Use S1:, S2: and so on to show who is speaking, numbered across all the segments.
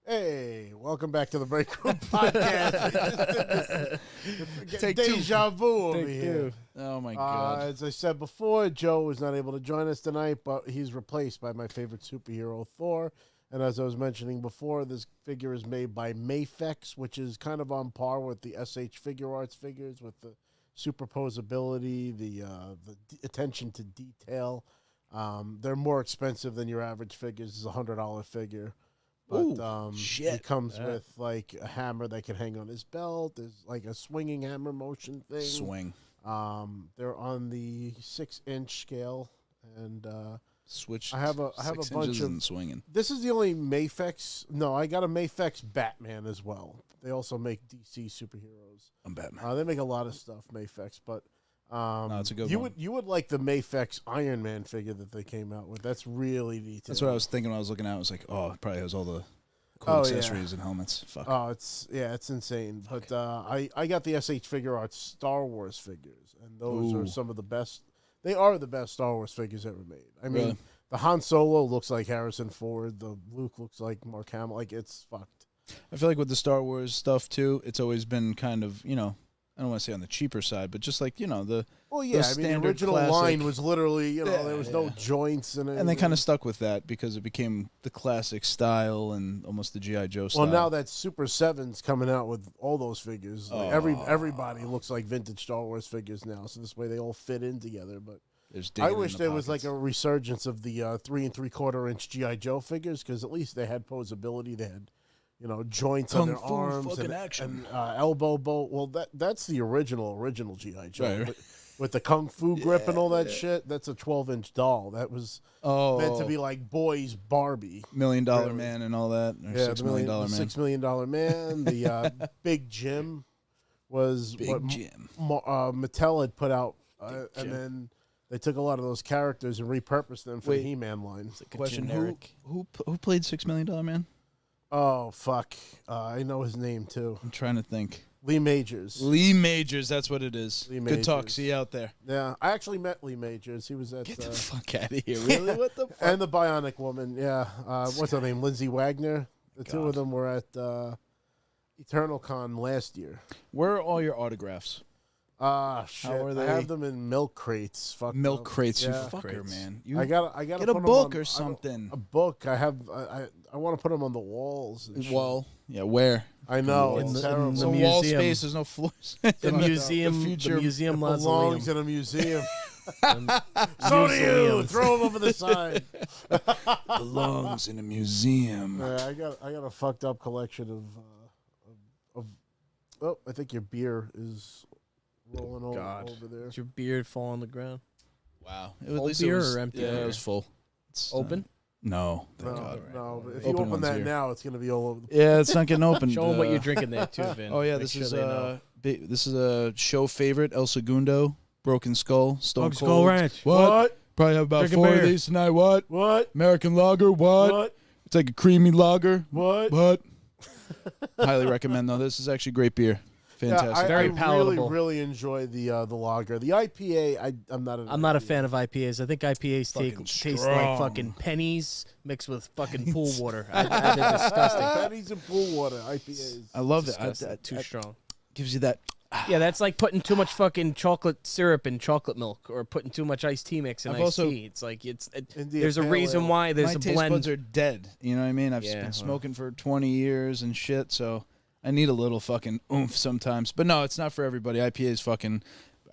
S1: Hey, welcome back to the Break Room Podcast.
S2: Take
S1: Deja vu over
S2: Take
S1: here.
S2: two. Oh, my God.
S1: As I said before, Joe was not able to join us tonight, but he's replaced by my favorite superhero, Thor. And as I was mentioning before, this figure is made by Mafex, which is kind of on par with the SH Figure Arts figures with the superposability, the attention to detail. They're more expensive than your average figures. It's a $100 figure. But
S2: shit.
S1: It comes with like a hammer that can hang on his belt. There's like a swinging hammer motion thing.
S2: Swing.
S1: They're on the 6-inch scale, and
S2: Switch.
S1: I have a bunch of
S2: swinging.
S1: This is the only Mafex. No, I got a Mafex Batman as well. They also make DC superheroes.
S2: I'm Batman.
S1: They make a lot of stuff, Mafex, but
S2: no, it's a good one.
S1: You would like the Mafex Iron Man figure that they came out with. That's really detailed.
S2: That's what I was thinking when I was looking at it. I was like, oh, it probably has all the cool accessories and helmets. Fuck.
S1: Oh, it's insane. Fuck. But I got the SH Figure Arts Star Wars figures, and those are some of the best. They are the best Star Wars figures ever made. I mean,
S2: really?
S1: The Han Solo looks like Harrison Ford. The Luke looks like Mark Hamill. Like, it's fucked.
S2: I feel like with the Star Wars stuff, too, it's always been kind of, I don't want to say on the cheaper side, but just like, the
S1: the original
S2: classic
S1: line was literally, there was no joints in it.
S2: And they kind of stuck with that because it became the classic style and almost the G.I. Joe style.
S1: Well, now that Super 7's coming out with all those figures. Like everybody looks like vintage Star Wars figures now, so this way they all fit in together. But I wish there was like a resurgence of the 3 3/4-inch G.I. Joe figures, because at least they had posability. They had joints on their arms and elbow bolt. Well, that's the original G.I. Joe.
S2: Right.
S1: With the kung fu grip and all that shit. That's a 12-inch doll. That was meant to be like boys Barbie.
S2: $1 Million Man and all that. Or $6 million man.
S1: $6 million man. The Big Jim was Mattel had put out, and then they took a lot of those characters and repurposed them for the He-Man line.
S2: Question: Who played $6 Million Man?
S1: Oh, fuck. I know his name, too.
S2: I'm trying to think.
S1: Lee Majors.
S2: Lee Majors, that's what it is. Good talk. See you out there.
S1: Yeah, I actually met Lee Majors. He was at...
S2: Get the fuck out of here. Really? What the fuck?
S1: And the Bionic Woman, yeah. What's her name? Lindsay Wagner. The two of them were at Eternal Con last year.
S2: Where are all your autographs?
S1: Shit. How are they? I have them in milk crates.
S2: Milk crates, you fucker, man.
S1: I gotta
S2: get a book or something.
S1: A book. I want to put them on the walls.
S2: Well, yeah, where?
S1: I know.
S3: In
S1: it's
S3: the
S1: terrible.
S2: No wall space. There's no floors.
S3: The museum. The museum
S1: belongs in a museum. So do you. Throw them over the side.
S2: Belongs in a museum.
S1: Yeah, I got a fucked up collection of. Oh, I think your beer is rolling over there.
S3: Did your beard fall on the ground?
S2: Wow.
S3: Full beer or empty beer?
S2: It was full. It's
S3: open?
S2: No.
S1: No. But if you open that now, it's going to be all over the place.
S2: Yeah, it's not getting open.
S3: Show them what you're drinking there, too, Vin.
S2: Oh, yeah. This is a show favorite, El Segundo, Broken Skull, Stone Cold.
S3: Skull Ranch.
S2: What? Probably have about
S3: Drinking
S2: 4
S3: beer.
S2: of these tonight. What?
S1: What?
S2: American lager. What? It's like a creamy lager.
S1: What?
S2: Highly recommend, though. This is actually great beer. Fantastic.
S1: Yeah,
S3: Very palatable.
S1: Really enjoy the lager. The IPA, I'm not a
S3: fan of IPAs. I think IPAs taste like fucking pennies mixed with fucking pool water. They're disgusting.
S1: Pennies and pool water, IPAs.
S2: I love it.
S3: Too strong.
S2: Gives you that.
S3: Yeah, that's like putting too much fucking chocolate syrup in chocolate milk, or putting too much iced tea mix in iced tea. It's like there's a reason why there's a blend.
S2: My taste buds are dead. You know what I mean? I've been smoking for 20 years and shit, so I need a little fucking oomph sometimes. But no, it's not for everybody. IPA is fucking...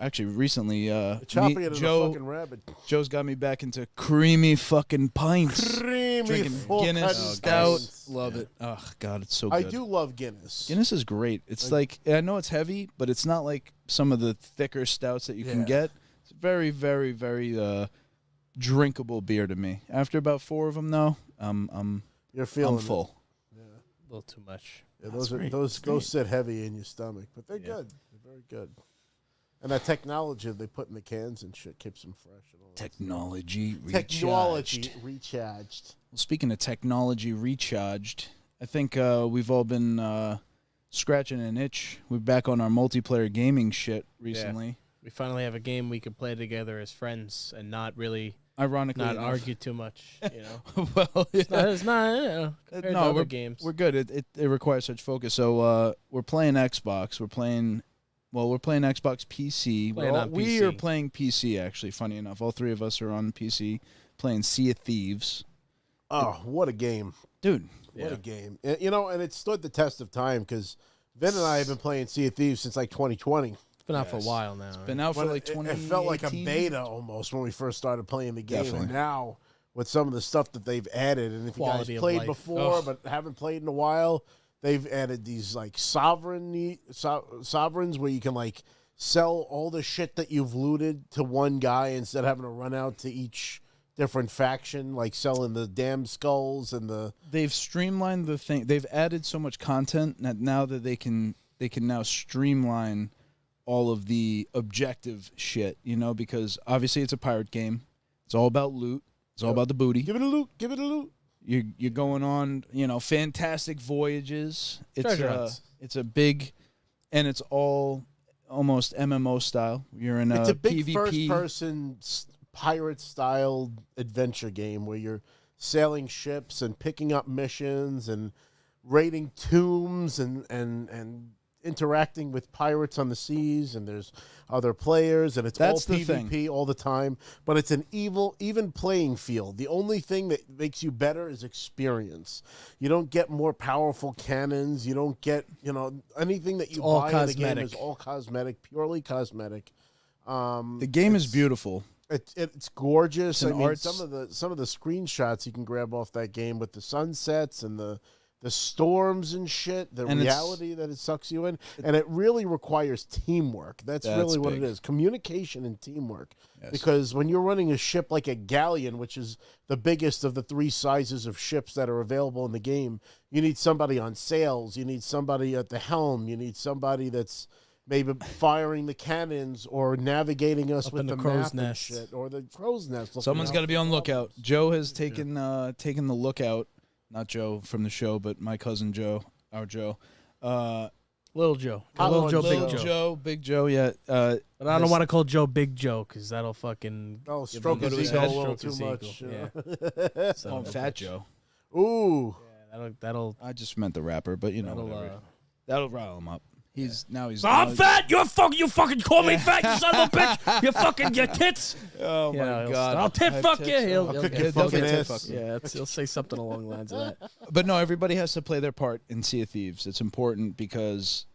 S2: Actually, recently, Joe's got me back into creamy fucking pints. Drinking Guinness Stout. Love it. Oh, God, it's so good.
S1: I do love Guinness.
S2: Guinness is great. It's like, I know it's heavy, but it's not like some of the thicker stouts that you can get. It's very, very, very drinkable beer to me. After about 4 of them, though, I'm full.
S3: Yeah. A little too much.
S1: Yeah, those sit heavy in your stomach, but they're good. They're very good. And that technology they put in the cans and shit keeps them fresh. And all
S2: Technology
S1: recharged.
S2: Well, speaking of technology recharged, I think we've all been scratching an itch. We're back on our multiplayer gaming shit recently.
S3: Yeah. We finally have a game we can play together as friends and not really
S2: ironically
S3: not
S2: enough.
S3: argue too much. You know,
S2: Well, yeah.
S3: it's not compared to other games.
S2: We're good. It requires such focus. So we're playing Xbox. We're playing Xbox PC. We are playing PC, actually, funny enough. All three of us are on PC playing Sea of Thieves.
S1: Oh, what a game.
S2: Dude.
S1: What a game. You know, and it stood the test of time because Vin and I have been playing Sea of Thieves since like 2020.
S3: It's been out for a while now.
S2: It's been out for like 20.
S1: It felt like a beta almost when we first started playing the game.
S2: Definitely.
S1: And now with some of the stuff that they've added, and if
S3: Quality
S1: you
S3: of
S1: guys played
S3: life.
S1: before but haven't played in a while, they've added these like sovereigns where you can like sell all the shit that you've looted to one guy instead of having to run out to each different faction, like selling the damn skulls and the.
S2: They've streamlined the thing. They've added so much content that now that they can now streamline all of the objective shit, you know, because obviously it's a pirate game. It's all about loot. It's all about the booty.
S1: Give it a loot. Give it a loot.
S2: You're going on, you know, fantastic voyages. It's a big, and it's all almost MMO style. You're in
S1: It's a big
S2: PvP.
S1: first-person pirate-style adventure game where you're sailing ships and picking up missions and raiding tombs and interacting with pirates on the seas, and there's other players, and it's all PvP all the time. But it's an even playing field. The only thing that makes you better is experience. You don't get more powerful cannons. You don't get, you know, anything that you buy in the game is all cosmetic, purely cosmetic.
S2: The game is beautiful.
S1: It's gorgeous.
S2: I mean,
S1: some of the screenshots you can grab off that game with the sunsets and the storms and shit, the reality that it sucks you in, and it really requires teamwork. That's really what it is, communication and teamwork. Yes. Because when you're running a ship like a galleon, which is the biggest of the three sizes of ships that are available in the game, you need somebody on sails, you need somebody at the helm, you need somebody that's maybe firing the cannons or navigating us with the crow's nest shit, or the crow's nest.
S2: Someone's got to be on lookout. Joe has taken the lookout. Not Joe from the show, but my cousin Joe, our Joe.
S3: Little Joe.
S2: Big Joe, yeah.
S3: But I don't want to call Joe Big Joe because that'll fucking...
S1: stroke his ego a little too much.
S3: Yeah.
S2: So, Fat Joe.
S1: Ooh.
S3: Yeah, that'll...
S2: I just meant the rapper, but you know, that'll rile him up. He's
S3: I'm fat. You fucking call me fat, you son of a bitch. You fucking your tits.
S2: Oh my God!
S3: I'll tit fuck you.
S1: He'll kick your fucking ass.
S3: Yeah, he'll say something along the lines of that.
S2: But no, everybody has to play their part in Sea of Thieves. It's important because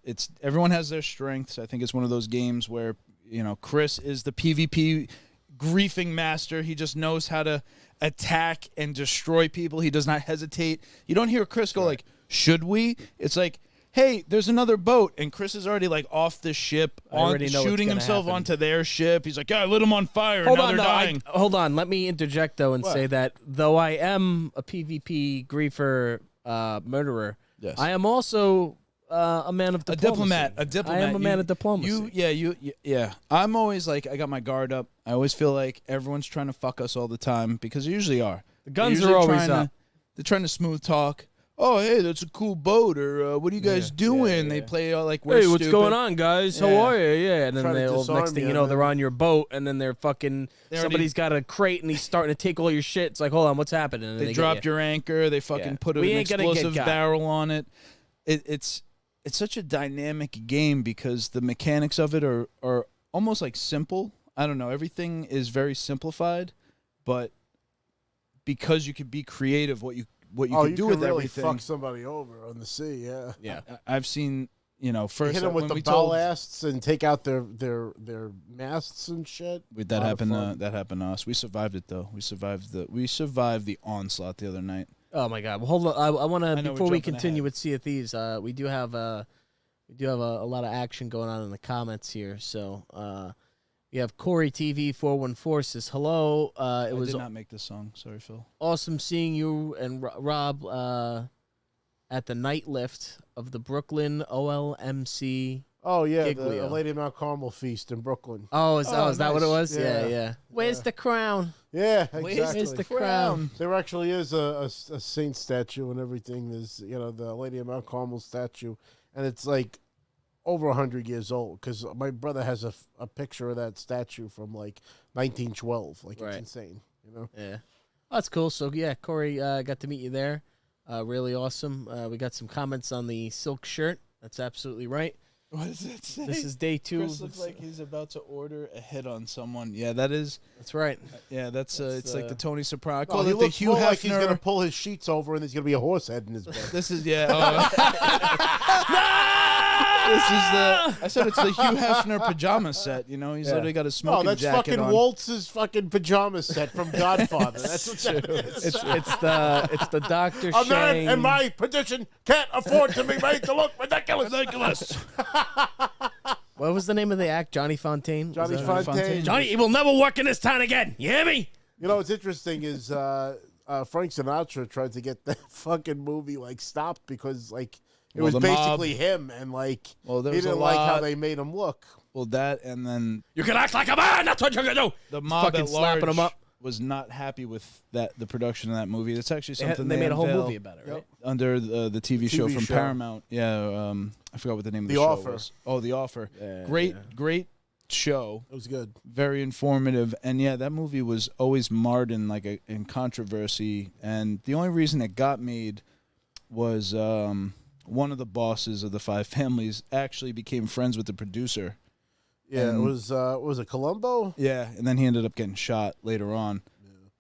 S2: everyone has their strengths. I think it's one of those games where, you know, Chris is the PvP griefing master. He just knows how to attack and destroy people. He does not hesitate. You don't hear Chris go like, "Should we?" It's like, hey, there's another boat, and Chris is already like off the ship, shooting himself onto their ship. He's like, yeah, I lit them on fire, and now they're dying.
S3: Hold on, let me interject though and say that though I am a PvP griefer murderer,
S2: yes.
S3: I am also a man of diplomacy.
S2: A diplomat.
S3: I am a man of diplomacy.
S2: Yeah. I'm always like, I got my guard up. I always feel like everyone's trying to fuck us all the time because they usually are.
S3: The guns are always up.
S2: They're trying to smooth talk. Oh, hey, that's a cool boat, or what are you guys doing? Yeah. They play like, we're
S3: hey, what's
S2: stupid.
S3: going on, guys? How are you? Yeah, and then next thing you know, they're on your boat, and then somebody's got a crate, and he's starting to take all your shit. It's like, hold on, what's happening? And
S2: they dropped your anchor. They fucking put an explosive barrel on it. It's such a dynamic game because the mechanics of it are almost like simple. I don't know. Everything is very simplified, but because you could be creative, what you can do with
S1: really
S2: everything.
S1: Fuck somebody over on the sea,
S3: yeah.
S2: I've seen, you know, first
S1: hit them with the ballasts and take out their masts and shit.
S2: That happened. That happened to us. We survived it though. We survived the onslaught the other night.
S3: Oh my God! Well, hold on. I want to before we continue with Sea of Thieves. We do have a lot of action going on in the comments here. So we have Corey TV 414 says hello. I did
S2: not make this song. Sorry, Phil.
S3: Awesome seeing you and Rob at the night lift of the Brooklyn OLMC.
S1: Oh yeah, the Lady Mount Carmel feast in Brooklyn.
S3: Oh, is that what it was?
S1: Yeah.
S3: Where's the crown?
S1: Yeah, exactly.
S3: Where's the crown?
S1: There actually is a saint statue and everything. There's the Lady of Mount Carmel statue, and it's like over 100 years old because my brother has a picture of that statue from like 1912. Like, it's insane.
S3: Yeah. Oh, that's cool. So, yeah, Corey, got to meet you there. Really awesome. We got some comments on the silk shirt. That's absolutely right.
S2: What does it say?
S3: This is day 2.
S2: Chris looks like he's about to order a hit on someone. Yeah, that is.
S3: That's right.
S2: Yeah, that's it's like the Tony Soprano. I
S1: Oh,
S2: call
S1: he
S2: it the
S1: looks
S2: Hugh
S1: more
S2: Hefner.
S1: like he's gonna pull his sheets over and there's gonna be a horse head in his bed.
S2: This is This is I said it's the Hugh Hefner pajama set. You know, he's literally got a smoking jacket on.
S1: Oh, that's fucking Waltz's fucking pajama set from Godfather. That's what that is.
S3: It's the Dr.
S1: A man
S3: Shane.
S1: in my position can't afford to be made to look ridiculous.
S3: What was the name of the act? Johnny Fontaine?
S1: Johnny Fontaine.
S3: Johnny, he will never work in this town again. You hear me?
S1: You know what's interesting is Frank Sinatra tried to get that fucking movie stopped because it was basically him and he didn't like how they made him look.
S2: Well, that and then
S3: You can act like a man. That's what you're gonna do.
S2: the mob
S3: fucking
S2: at large
S3: slapping him up.
S2: was not happy with the production of that movie. It's actually something
S3: They made a whole
S2: unveiled
S3: movie about it, right?
S2: under the TV show from Paramount. Yeah, I forgot what the name of the show
S1: Offer.
S2: was. Oh, The Offer.
S3: Yeah,
S2: Great show.
S1: It was good.
S2: Very informative, and yeah, that movie was always marred in in controversy. And the only reason it got made was one of the bosses of the Five Families actually became friends with the producer.
S1: Yeah, it was it Columbo?
S2: Yeah, and then he ended up getting shot later on.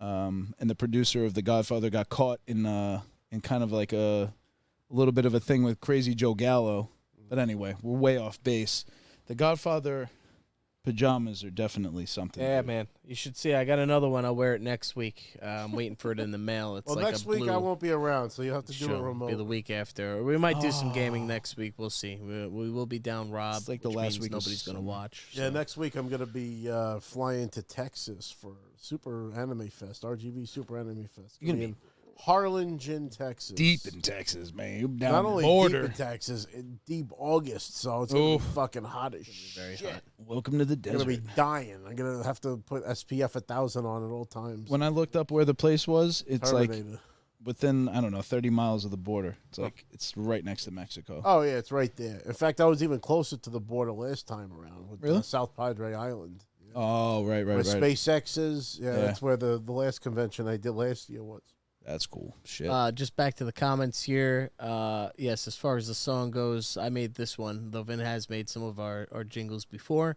S2: Yeah. And the producer of The Godfather got caught in kind of like a little bit of a thing with Crazy Joe Gallo. But anyway, we're way off base. The Godfather pajamas are definitely something.
S3: Yeah, man. You should see. I got another one. I'll wear it next week. I'm waiting for it in the mail. It's
S1: next week I won't be around, so you'll have to do it remote.
S3: Be the week after. Or we might do some gaming next week. We'll see. We will be down Rob.
S2: It's like the last week.
S3: Nobody's going to watch.
S1: Yeah, next week I'm going to be flying to Texas for Super Anime Fest, RGV Super Anime Fest.
S2: You're going to be
S1: in Harlingen, Texas.
S2: deep in Texas, man. You're down
S1: Not
S2: the
S1: only
S2: border.
S1: deep in Texas, in deep August, so it's going to be fucking hot as shit.
S3: Very hot.
S2: Welcome to the
S1: I'm
S2: desert.
S1: going to be dying. I'm going to have to put SPF 1000 on at all times.
S2: When I looked up where the place was, it's
S1: Terminated.
S2: within, 30 miles of the border. It's it's right next to Mexico.
S1: Oh, yeah, it's right there. In fact, I was even closer to the border last time around with
S2: Really?
S1: South Padre Island.
S2: Oh, right.
S1: Where SpaceX is. Yeah,
S2: Yeah.
S1: that's where the last convention I did last year was.
S2: That's cool. Shit.
S3: Just back to the comments here. Yes, as far as the song goes, I made this one, though Vin has made some of our jingles before.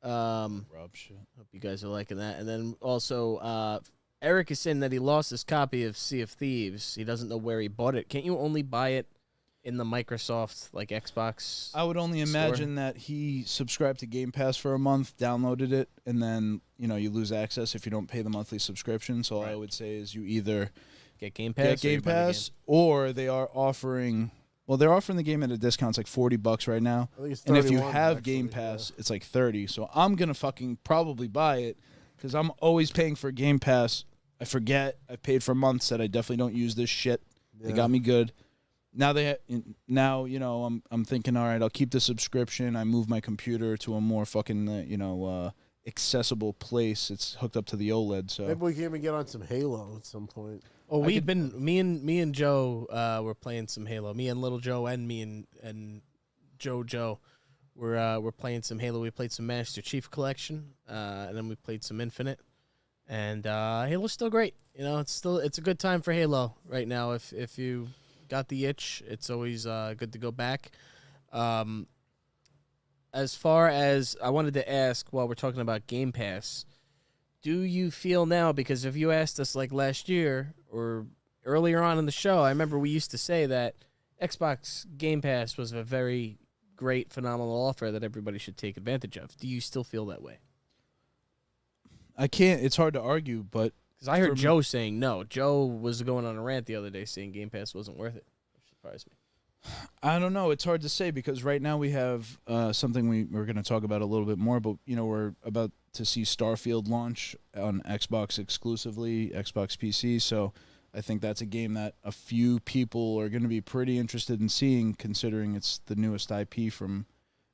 S2: Rob shit.
S3: Hope you guys are liking that. And then also, Eric is saying that he lost his copy of Sea of Thieves. He doesn't know where he bought it. Can't you only buy it in the Microsoft, Xbox?
S2: I would only imagine that he subscribed to Game Pass for a month, downloaded it, and then, you lose access if you don't pay the monthly subscription. So all I would say is you either
S3: Get Game Pass.
S2: Or they are offering... Well, they're offering the game at a discount. It's like $40 right now.
S1: I think it's
S2: And if you
S1: 31,
S2: have
S1: actually,
S2: Game Pass, it's like $30. So I'm going to fucking probably buy it because I'm always paying for Game Pass. I forget. I've paid for months that I definitely don't use this shit.
S1: Yeah.
S2: They got me good. Now I'm thinking, all right, I'll keep the subscription. I move my computer to a more fucking, accessible place. It's hooked up to the OLED. So
S1: Maybe we can even get on some Halo at some point.
S3: Oh, we've been me and Joe were playing some Halo. Me and Little Joe and me and Joe we're playing some Halo. We played some Master Chief Collection, and then we played some Infinite. And Halo's still great. It's a good time for Halo right now. If you got the itch, it's always good to go back. As far as I wanted to ask while we're talking about Game Pass, do you feel now, because if you asked us last year or earlier on in the show, I remember we used to say that Xbox Game Pass was a very great, phenomenal offer that everybody should take advantage of. Do you still feel that way?
S2: I can't. It's hard to argue, but
S3: because I heard Joe saying no. Joe was going on a rant the other day saying Game Pass wasn't worth it, which surprised me.
S2: I don't know. It's hard to say because right now we have something we're going to talk about a little bit more, but we're about to see Starfield launch on Xbox exclusively, Xbox PC. So I think that's a game that a few people are going to be pretty interested in seeing, considering it's the newest IP from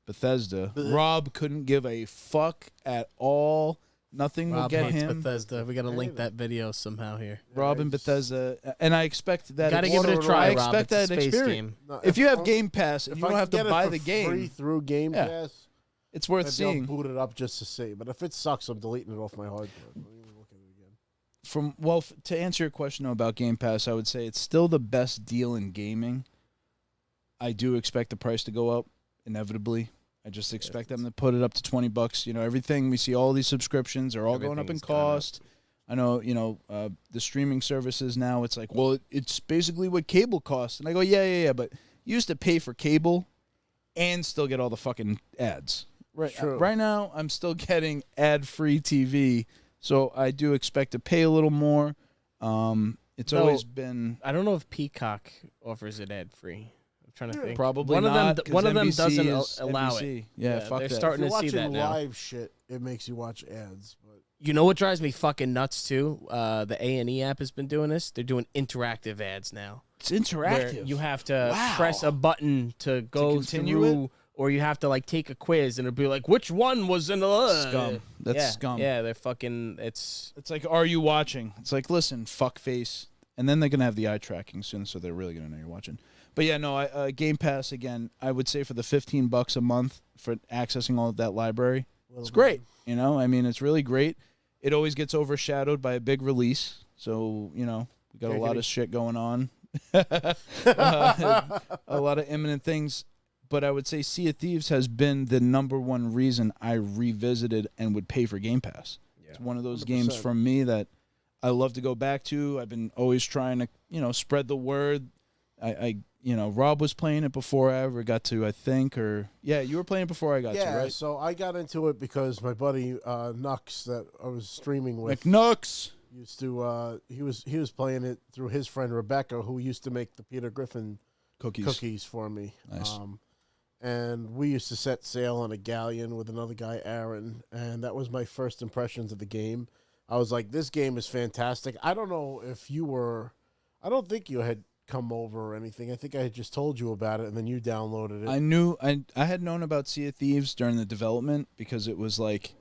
S2: Bethesda. Rob couldn't give a fuck at all. Nothing will get him.
S3: Bethesda. We got to link that video somehow here.
S2: Rob and Bethesda, and I expect that.
S3: Got to give it a try,
S2: I expect
S3: Rob.
S2: that experience.
S1: No,
S2: if you have Game Pass and you don't have to buy the game,
S1: free through Game Pass,
S2: it's worth
S1: maybe
S2: seeing.
S1: I'll boot it up just to see. But if it sucks, I'm deleting it off my hard drive. I'll even look at it again.
S2: to answer your question about Game Pass, I would say it's still the best deal in gaming. I do expect the price to go up inevitably. I just expect them to put it up to $20. You know, everything we see, all these subscriptions are all going up in cost. I know, the streaming services now, it's like, well, it's basically what cable costs. And I go, yeah, but you used to pay for cable and still get all the fucking ads. Right now, I'm still getting ad-free TV, so I do expect to pay a little more. It's always been...
S3: I don't know if Peacock offers it ad-free. I'm trying to think.
S2: Probably not.
S3: One of them
S2: NBC
S3: doesn't allow
S2: NBC.
S3: it.
S2: Yeah, fuck
S3: they're
S2: that.
S3: starting to see that now.
S1: If you're watching live shit, it makes you watch ads. But
S3: you know what drives me fucking nuts, too? The A&E app has been doing this. They're doing interactive ads now.
S2: It's interactive.
S3: Where you have to press a button to go through... Or you have to, like, take a quiz, and it'll be like, which one was in the...
S2: Scum. That's scum.
S3: Yeah, they're fucking... It's
S2: like, are you watching? It's like, listen, fuckface. And then they're going to have the eye tracking soon, so they're really going to know you're watching. But, yeah, no, Game Pass, again, I would say for the $15 a month for accessing all of that library, it's great. You know, I mean, it's really great. It always gets overshadowed by a big release. So, we got a lot of shit going on. A lot of imminent things. But I would say Sea of Thieves has been the number one reason I revisited and would pay for Game Pass. Yeah, it's one of those 100%. Games from me that I love to go back to. I've been always trying to, spread the word. Rob was playing it before I ever got to, I think, you were playing it before I got to, right?
S1: Yeah, so I got into it because my buddy Nux that I was streaming with.
S2: McNux!
S1: Used to, he was playing it through his friend Rebecca, who used to make the Peter Griffin cookies for me.
S2: Nice.
S1: And we used to set sail on a galleon with another guy, Aaron, and that was my first impressions of the game. I was like, this game is fantastic. I don't know if you were... I don't think you had come over or anything. I think I had just told you about it, and then you downloaded it.
S2: I had known about Sea of Thieves during the development because it was like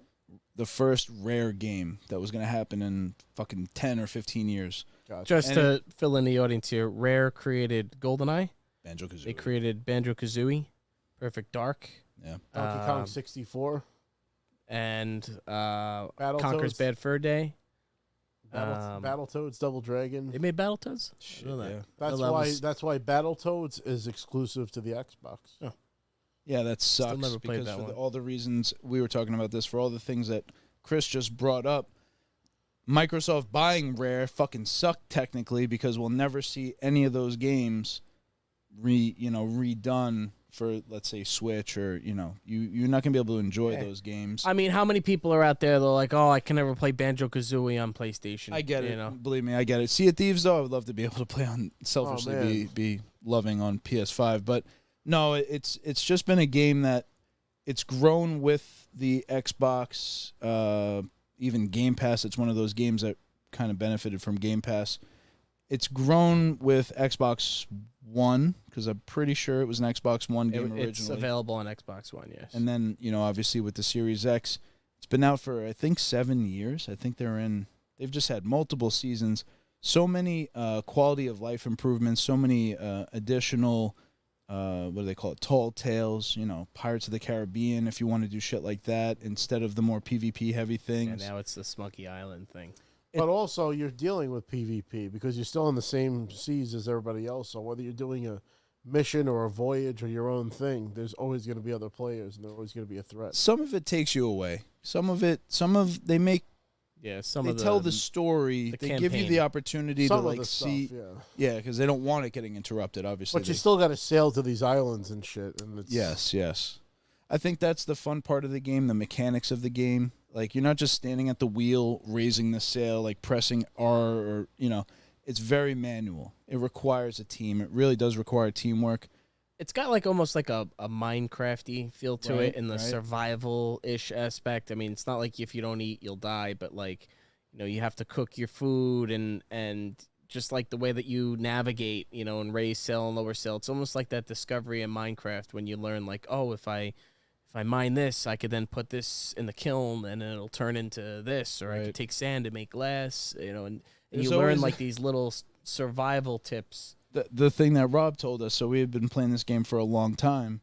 S2: the first rare game that was going to happen in fucking 10 or 15 years.
S3: Gotcha. Just to fill in the audience here, Rare created GoldenEye.
S2: Banjo-Kazooie.
S3: They created Banjo-Kazooie. Perfect Dark.
S2: Yeah.
S1: Donkey Kong 64.
S3: And Conker's Bad Fur Day.
S1: Battletoads Double Dragon.
S3: They made Battletoads?
S2: Yeah.
S1: That's why Battletoads is exclusive to the Xbox.
S3: Oh.
S2: Yeah, that sucks.
S3: Still never played that one.
S2: All the reasons we were talking about this, for all the things that Chris just brought up, Microsoft buying Rare fucking sucked technically because we'll never see any of those games redone for, let's say, Switch, or you're not gonna be able to enjoy those games.
S3: I mean, how many people are out there that are like, oh, I can never play Banjo-Kazooie on PlayStation?
S2: I get it. Believe me, I get it. Sea of Thieves, though, I would love to be able to play on, selfishly be loving on PS5. But no, it's just been a game that it's grown with the Xbox, even Game Pass. It's one of those games that kind of benefited from Game Pass. It's grown with Xbox One, because I'm pretty sure it was an Xbox One game originally.
S3: It's available on Xbox One, yes.
S2: And then, obviously with the Series X, it's been out for, I think, 7 years. I think they've just had multiple seasons. So many quality of life improvements, so many additional, what do they call it, tall tales, Pirates of the Caribbean, if you want to do shit like that, instead of the more PvP heavy things.
S3: Yeah, now it's the Smokey Island thing.
S1: But also, you're dealing with PvP because you're still in the same seas as everybody else. So whether you're doing a mission or a voyage or your own thing, there's always going to be other players, and there's always going to be a threat.
S2: Some of it takes you away. They tell the story. They give you the opportunity to see. Yeah, because they don't want it getting interrupted, obviously.
S1: But you still got to sail to these islands and shit. And it's...
S2: Yes. I think that's the fun part of the game, the mechanics of the game. Like, you're not just standing at the wheel, raising the sail, like pressing R, or, it's very manual. It requires a team. It really does require teamwork.
S3: It's got like almost like a Minecraft-y feel to it in the survival-ish aspect. I mean, it's not like if you don't eat, you'll die, but like, you have to cook your food and just like the way that you navigate, and raise sail and lower sail. It's almost like that discovery in Minecraft when you learn like, oh, if I mine this, I could then put this in the kiln and it'll turn into this, or I could take sand to make glass, and you learn like these little survival tips.
S2: The thing that Rob told us, so we had been playing this game for a long time,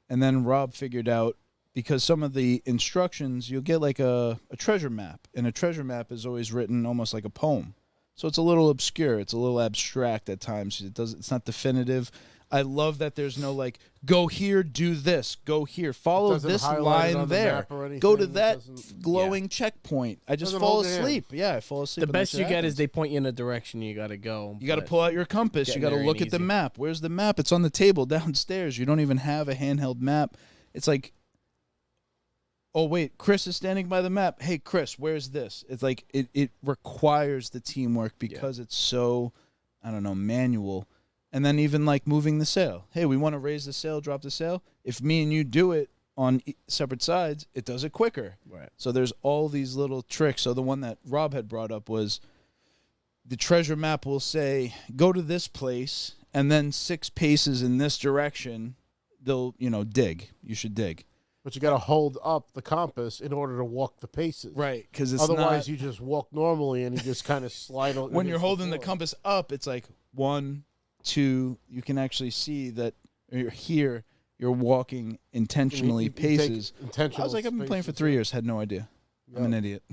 S2: and then Rob figured out because some of the instructions, you'll get like a treasure map, and a treasure map is always written almost like a poem. So it's a little obscure. It's a little abstract at times. It's not definitive. I love that there's no like, go here, do this, go here, follow this line there, go to that glowing checkpoint. I just fall asleep. Yeah, I fall asleep.
S3: The best you get is they point you in a direction you got to go.
S2: You got to pull out your compass. You got to look at the map. Where's the map? It's on the table downstairs. You don't even have a handheld map. It's like, oh, wait, Chris is standing by the map. Hey, Chris, where's this? It's like it requires the teamwork because it's so, I don't know, manual. And then even like moving the sail. Hey, we want to raise the sail, drop the sail. If me and you do it on separate sides, it does it quicker.
S3: Right.
S2: So there's all these little tricks. So the one that Rob had brought up was the treasure map will say, go to this place, and then 6 paces in this direction, they'll, dig. You should dig.
S1: But you got to hold up the compass in order to walk the paces.
S2: Right, because
S1: otherwise you just walk normally and you just kind of slide.
S2: When you're holding the compass up, it's like 1, 2. You can actually see that you're walking intentionally paces. I was like, I've been playing for 3 years, had no idea. Yep. I'm an idiot.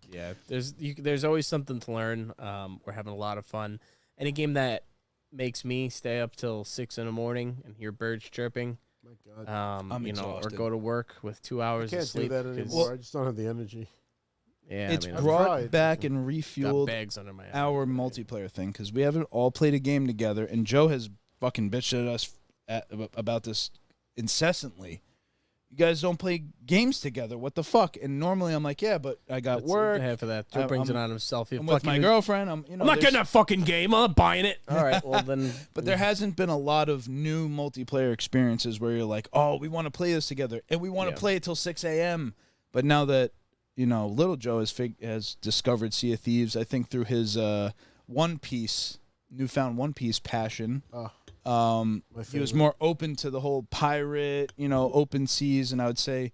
S3: Yeah, there's always something to learn. We're having a lot of fun. Any game that makes me stay up till 6 a.m. and hear birds chirping.
S1: My God.
S2: I'm exhausted.
S3: Or go to work with 2 hours of sleep.
S1: I can't do that anymore. I just don't have the energy.
S3: Yeah,
S2: it's brought back and refueled our multiplayer thing because we haven't all played a game together, and Joe has fucking bitched at us about this incessantly. You guys don't play games together. What the fuck? And normally I'm like, yeah, but I got work.
S3: Half of that. Joe brings it on himself.
S2: I'm with my girlfriend. I'm
S3: not getting that fucking game. I'm not buying it. All right, well then.
S2: But there hasn't been a lot of new multiplayer experiences where you're like, oh, we want to play this together, and we want to play it till 6 a.m. But now that Little Joe has discovered Sea of Thieves, I think through his newfound One Piece passion. He was more open to the whole pirate, open seas, and I would say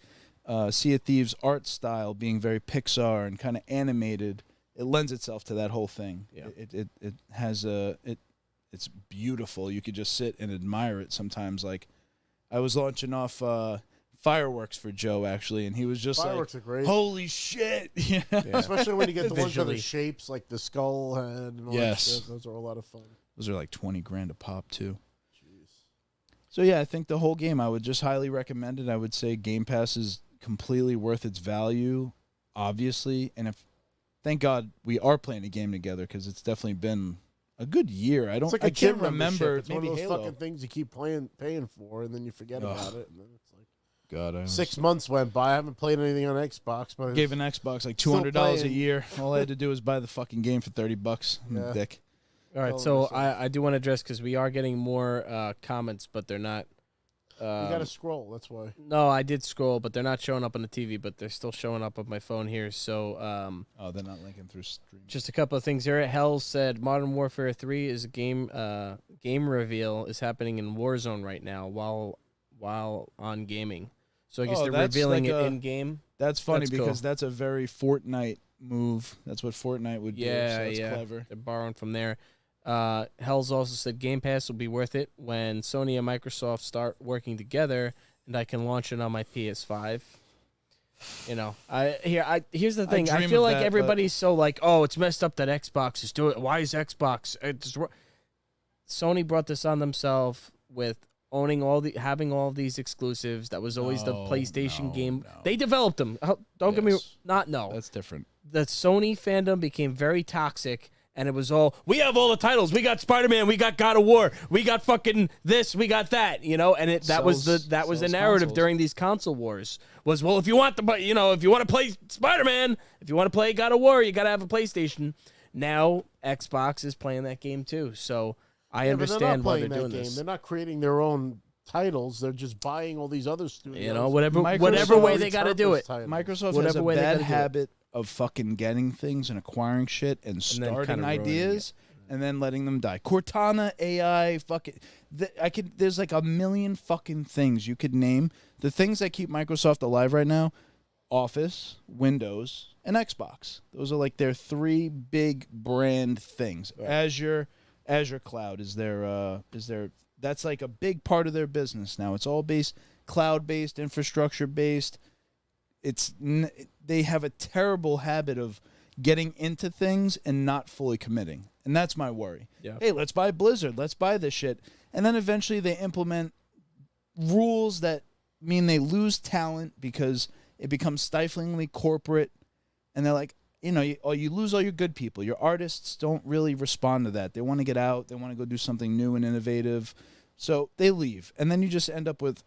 S2: Sea of Thieves' art style being very Pixar and kind of animated, it lends itself to that whole thing. Yeah. It has it's beautiful. You could just sit and admire it sometimes. Like I was launching off fireworks for Joe actually, and he was just
S1: fireworks
S2: like,
S1: are great.
S2: Holy shit!
S1: Yeah. Especially when you get the ones that are shapes like the skull head and all that shit. Those are a lot of fun.
S2: Those are like $20,000 a pop too.
S1: Jeez.
S2: So yeah, I think the whole game I would just highly recommend it. I would say Game Pass is completely worth its value, obviously. And thank God we are playing a game together because it's definitely been a good year. I can't remember.
S1: It's one of those fucking things you keep paying for, and then you forget about it, and then it's like.
S2: God,
S1: 6 months went by. I haven't played anything on Xbox. But
S2: gave an Xbox like $200 a year. All I had to do was buy the fucking game for $30. I'm a dick.
S3: All right, so I do want to address because we are getting more comments, but they're not.
S1: You got to scroll. That's why.
S3: No, I did scroll, but they're not showing up on the TV. But they're still showing up on my phone here. So.
S2: They're not linking through stream.
S3: Just a couple of things here. Hell said Modern Warfare 3 is a game. Game reveal is happening in Warzone right now while on gaming. So I guess they're revealing it in game.
S2: That's funny because that's a very Fortnite move. That's what Fortnite would do. So that's clever.
S3: They're borrowing from there. Hell's also said Game Pass will be worth it when Sony and Microsoft start working together, and I can launch it on my PS5. Here's the thing. I feel like everybody's so like, oh, it's messed up that Xbox is doing it. Why is Xbox? Sony brought this on themselves with having all these exclusives. That was always the PlayStation game. No. They developed them. Don't get me no.
S2: That's different.
S3: The Sony fandom became very toxic, and it was all, we have all the titles. We got Spider-Man, we got God of War, we got fucking this, we got that, and that was the narrative consoles. During these console wars was, well, if you want if you want to play Spider-Man, if you want to play God of War, you got to have a PlayStation. Now Xbox is playing that game too. So I understand why they're doing this.
S1: They're not creating their own titles. They're just buying all these other studios.
S3: Whatever way they got to do it.
S2: Microsoft has a bad habit of fucking getting things and acquiring shit and starting ideas and then letting them die. Cortana, AI, fucking... There's like a million fucking things you could name. The things that keep Microsoft alive right now, Office, Windows, and Xbox. Those are like their 3 big brand things. Right. Azure Cloud is their that's like a big part of their business now. It's all based cloud-based, infrastructure-based. They have a terrible habit of getting into things and not fully committing. And that's my worry.
S3: Yeah.
S2: Hey, let's buy Blizzard. Let's buy this shit. And then eventually they implement rules that mean they lose talent because it becomes stiflingly corporate. And they're like, you lose all your good people. Your artists don't really respond to that. They want to get out. They want to go do something new and innovative. So they leave. And then you just end up with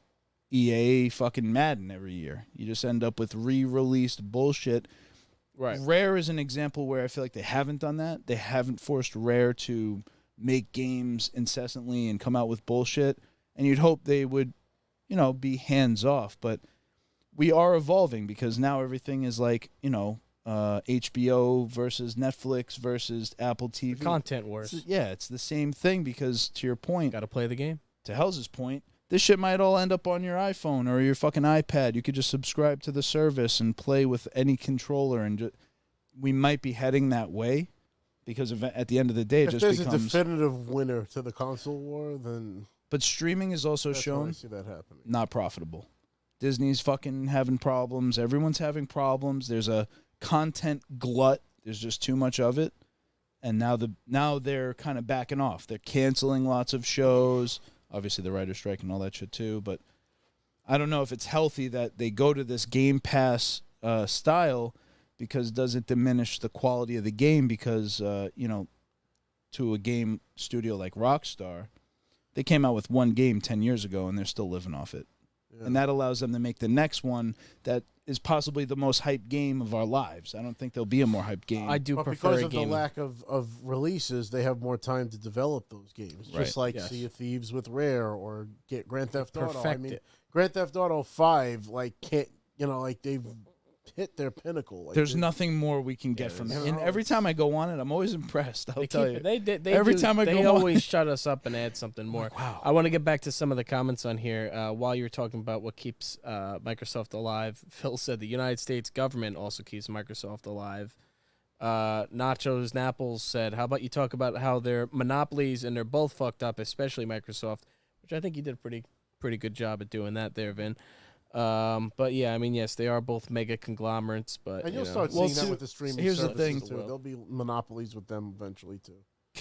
S2: EA fucking Madden every year. You just end up with re-released bullshit.
S3: Right.
S2: Rare is an example where I feel like they haven't done that. They haven't forced Rare to make games incessantly and come out with bullshit. And you'd hope they would, be hands off. But we are evolving because now everything is like, HBO versus Netflix versus Apple TV.
S3: The content wars.
S2: It's the same thing because, to your point,
S3: got to play the game.
S2: To Hell's point, this shit might all end up on your iPhone or your fucking iPad. You could just subscribe to the service and play with any controller, and we might be heading that way because at the end of the day, it just becomes...
S1: If there's a definitive winner to the console war, then...
S2: But streaming is also shown
S1: I see that happening.
S2: Not profitable. Disney's fucking having problems. Everyone's having problems. There's a content glut. There's just too much of it. And now they're kind of backing off. They're canceling lots of shows. Obviously, the writer's strike and all that shit too. But I don't know if it's healthy that they go to this Game Pass style because does it diminish the quality of the game? Because, to a game studio like Rockstar, they came out with one game 10 years ago and they're still living off it. Yeah. And that allows them to make the next one that is possibly the most hyped game of our lives. I don't think there'll be a more hyped game.
S3: I do
S1: but
S3: prefer
S1: because
S3: a
S1: of
S3: game.
S1: the lack of releases, they have more time to develop those games.
S2: Right.
S1: Just like Sea of Thieves with Rare or get Grand Theft Auto.
S3: Perfect it.
S1: Grand Theft Auto 5, they've hit their pinnacle.
S2: There's nothing more we can get from it. And every time I go on it, I'm always impressed. I'll tell you.
S3: They always shut us up and add something more.
S2: Like, wow.
S3: I want to get back to some of the comments on here. While you were talking about what keeps Microsoft alive, Phil said the United States government also keeps Microsoft alive. Nachos Napples said, how about you talk about how they're monopolies and they're both fucked up, especially Microsoft, which I think you did a pretty good job at doing that there, Vin. But yeah, I mean, yes, they are both mega conglomerates, but
S1: and you'll start seeing that with the streaming.
S2: Here's the
S1: services
S2: thing,
S1: too. There'll be monopolies with them eventually too.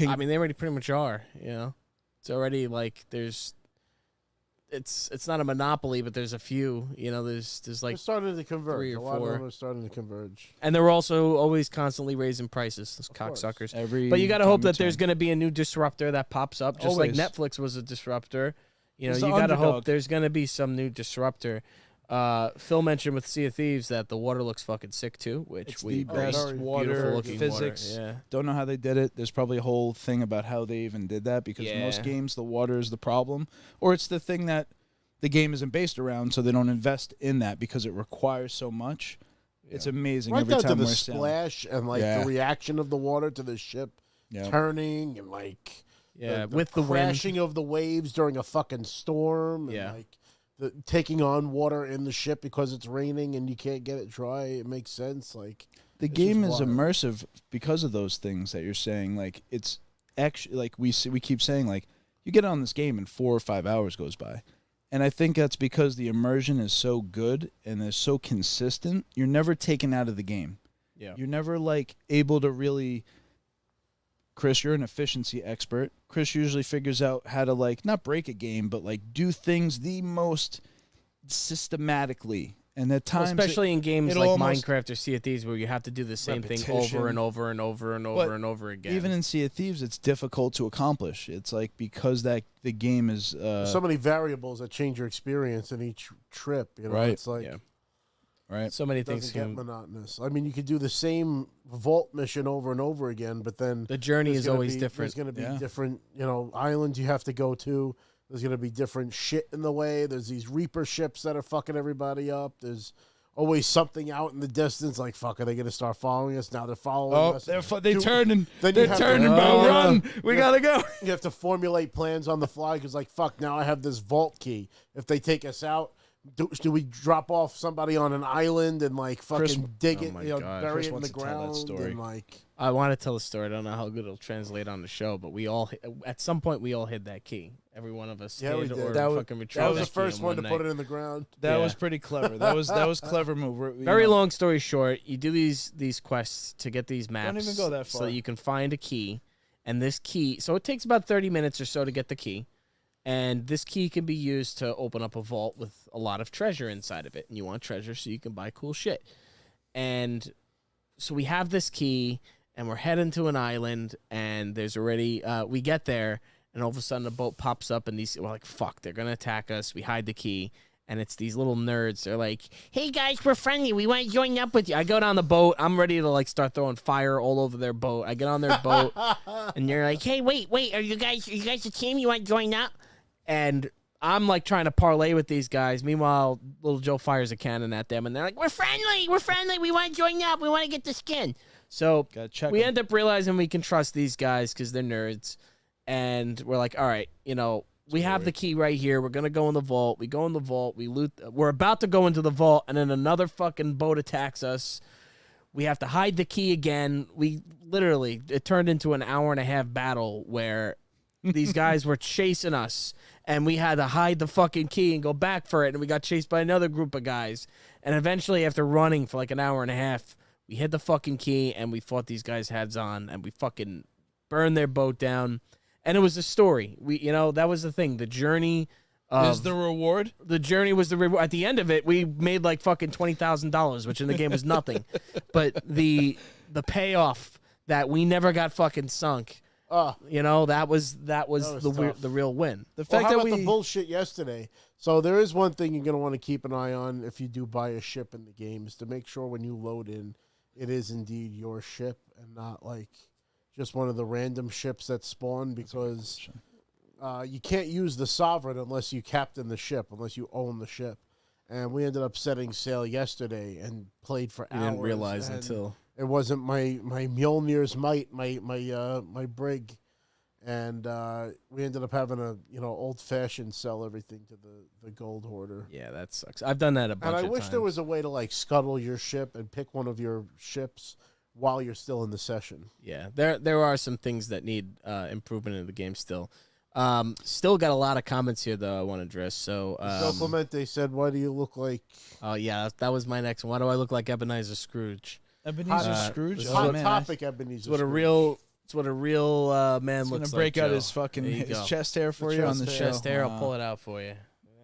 S3: I mean, they already pretty much are. It's already like it's not a monopoly, but there's a few. There's like
S1: they're starting to converge.
S3: 3 or
S1: a lot
S3: 4.
S1: of them are starting to converge,
S3: and they're also always constantly raising prices. Those cocksuckers. But you got to hope that there's going to be a new disruptor that pops up, just like Netflix was a disruptor. You got to hope there's going to be some new disruptor. Phil mentioned with Sea of Thieves that the water looks fucking sick too, which
S2: it's the best water physics.
S3: Water. Yeah.
S2: Don't know how they did it. There's probably a whole thing about how they even did that because most games the water is the problem, or it's the thing that the game isn't based around, so they don't invest in that because it requires so much. Yeah. It's amazing
S1: right
S2: every
S1: down
S2: time
S1: to the
S2: we're
S1: splash and the reaction of the water to the ship turning and
S3: with the
S1: crashing
S3: wind
S1: of the waves during a fucking storm. And the taking on water in the ship because it's raining and you can't get it dry. It makes sense.
S2: The game is immersive because of those things that you're saying. It's actually we keep saying you get on this game and 4 or 5 hours goes by. And I think that's because the immersion is so good and is so consistent. You're never taken out of the game.
S3: Yeah.
S2: You're never able to really. Chris, you're an efficiency expert. Chris usually figures out how to not break a game, but do things the most systematically. And at times,
S3: especially in games like Minecraft or Sea of Thieves, where you have to do the same thing over and over and over and over and over again.
S2: Even in Sea of Thieves, it's difficult to accomplish. It's because the game is
S1: so many variables that change your experience in each trip.
S2: Right.
S1: It's
S2: right.
S3: So many things
S1: get monotonous. I mean, you could do the same vault mission over and over again, but then
S3: the journey is always different.
S1: There's going to be different, islands you have to go to. There's going to be different shit in the way. There's these Reaper ships that are fucking everybody up. There's always something out in the distance. Fuck, are they going to start following us? Now they're following us.
S2: They're turning. They're turning, bro. Run. We got to go.
S1: You have to formulate plans on the fly because, fuck, now I have this vault key. If they take us out, do we drop off somebody on an island and fucking dig it, bury it in the ground? And
S3: I want to tell a story. I don't know how good it'll translate on the show, but at some point we all hid that key. Every one of us
S1: Yeah, we
S3: hid
S1: did.
S3: or
S1: That
S3: fucking retrieved
S1: That was
S3: that
S1: the first
S3: key
S1: one to
S3: night.
S1: put it in the ground.
S2: That was pretty clever. That was clever move.
S3: Very long story short, you do these quests to get these maps.
S2: Don't even go that far.
S3: So that you can find a key, and this key. So it takes about 30 minutes or so to get the key, and this key can be used to open up a vault with a lot of treasure inside of it. And you want treasure, so you can buy cool shit. And so we have this key, and we're heading to an island, and there's already we get there, and all of a sudden a boat pops up, and we're like, fuck, they're gonna attack us. We hide the key, and it's these little nerds. They're like, hey guys, we're friendly, we want to join up with you. I go down the boat, I'm ready to like start throwing fire all over their boat. I get on their boat, and they're like, hey, wait, are you guys a team? You want to join up? And I'm like trying to parlay with these guys. Meanwhile, little Joe fires a cannon at them, and they're like, we're friendly, we want to join up, we want to get the skin. So we end up realizing we can trust these guys because they're nerds. And we're like, all right, we have the key right here. We're going to go in the vault. We go in the vault. We loot. We're about to go into the vault, and then another fucking boat attacks us. We have to hide the key again. It turned into an hour-and-a-half battle where these guys were chasing us, and we had to hide the fucking key and go back for it, and we got chased by another group of guys. And eventually, after running for like an hour and a half, we hid the fucking key, and we fought these guys heads on, and we fucking burned their boat down. And it was a story. That was the thing. The journey
S2: is the reward.
S3: The journey was the reward. At the end of it, we made like fucking $20,000, which in the game was nothing. But the payoff that we never got fucking sunk. That was the real win.
S1: The fact that the bullshit yesterday. So there is one thing you're gonna want to keep an eye on if you do buy a ship in the game is to make sure when you load in, it is indeed your ship and not like just one of the random ships that spawn, because you can't use the Sovereign unless you captain the ship, unless you own the ship. And we ended up setting sail yesterday and played for hours.
S3: You didn't realize until
S1: it wasn't my Mjolnir's might, my brig, and we ended up having a old fashioned sell everything to the gold hoarder.
S3: Yeah, that sucks. I've done that a bunch of times.
S1: And I wish there was a way to like scuttle your ship and pick one of your ships while you're still in the session.
S3: Yeah, there are some things that need improvement in the game still. Still got a lot of comments here, though, I want to address. So
S1: Clemente said, why do you look like...
S3: Oh, yeah, that was my next one. Why do I look like Ebenezer Scrooge?
S2: Ebenezer Scrooge?
S1: Hot topic, Ebenezer Scrooge.
S3: It's what a real man looks like.
S2: He's going to break out
S3: Joe.
S2: his fucking his chest hair for you on the show.
S3: Chest hair, I'll pull it out for you.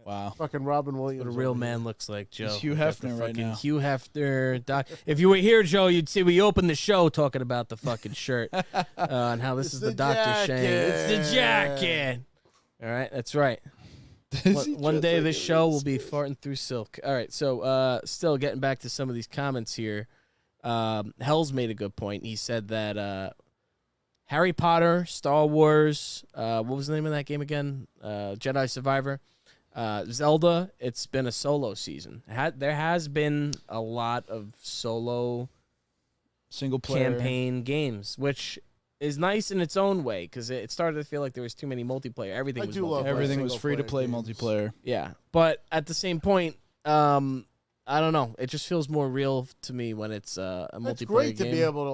S2: Wow.
S1: Fucking Robin Williams.
S3: What a real man looks like, Joe.
S2: He's Hugh Hefner right now.
S3: Hugh Hefner. If you were here, Joe, you'd see we opened the show talking about the fucking shirt and how this is the Dr. Shane. It's the jacket. All right, that's right. One day this show will be farting through silk. All right, so still getting back to some of these comments here. Hell's made a good point. He said that Harry Potter, Star Wars, what was the name of that game again? Jedi Survivor. Zelda, it's been a solo season. There has been a lot of solo
S2: single-player
S3: campaign games, which is nice in its own way, because it started to feel like there was too many multiplayer.
S2: Everything was free-to-play multiplayer.
S3: Yeah, but at the same point, I don't know. It just feels more real to me when it's a multiplayer game. It's
S1: great to be able to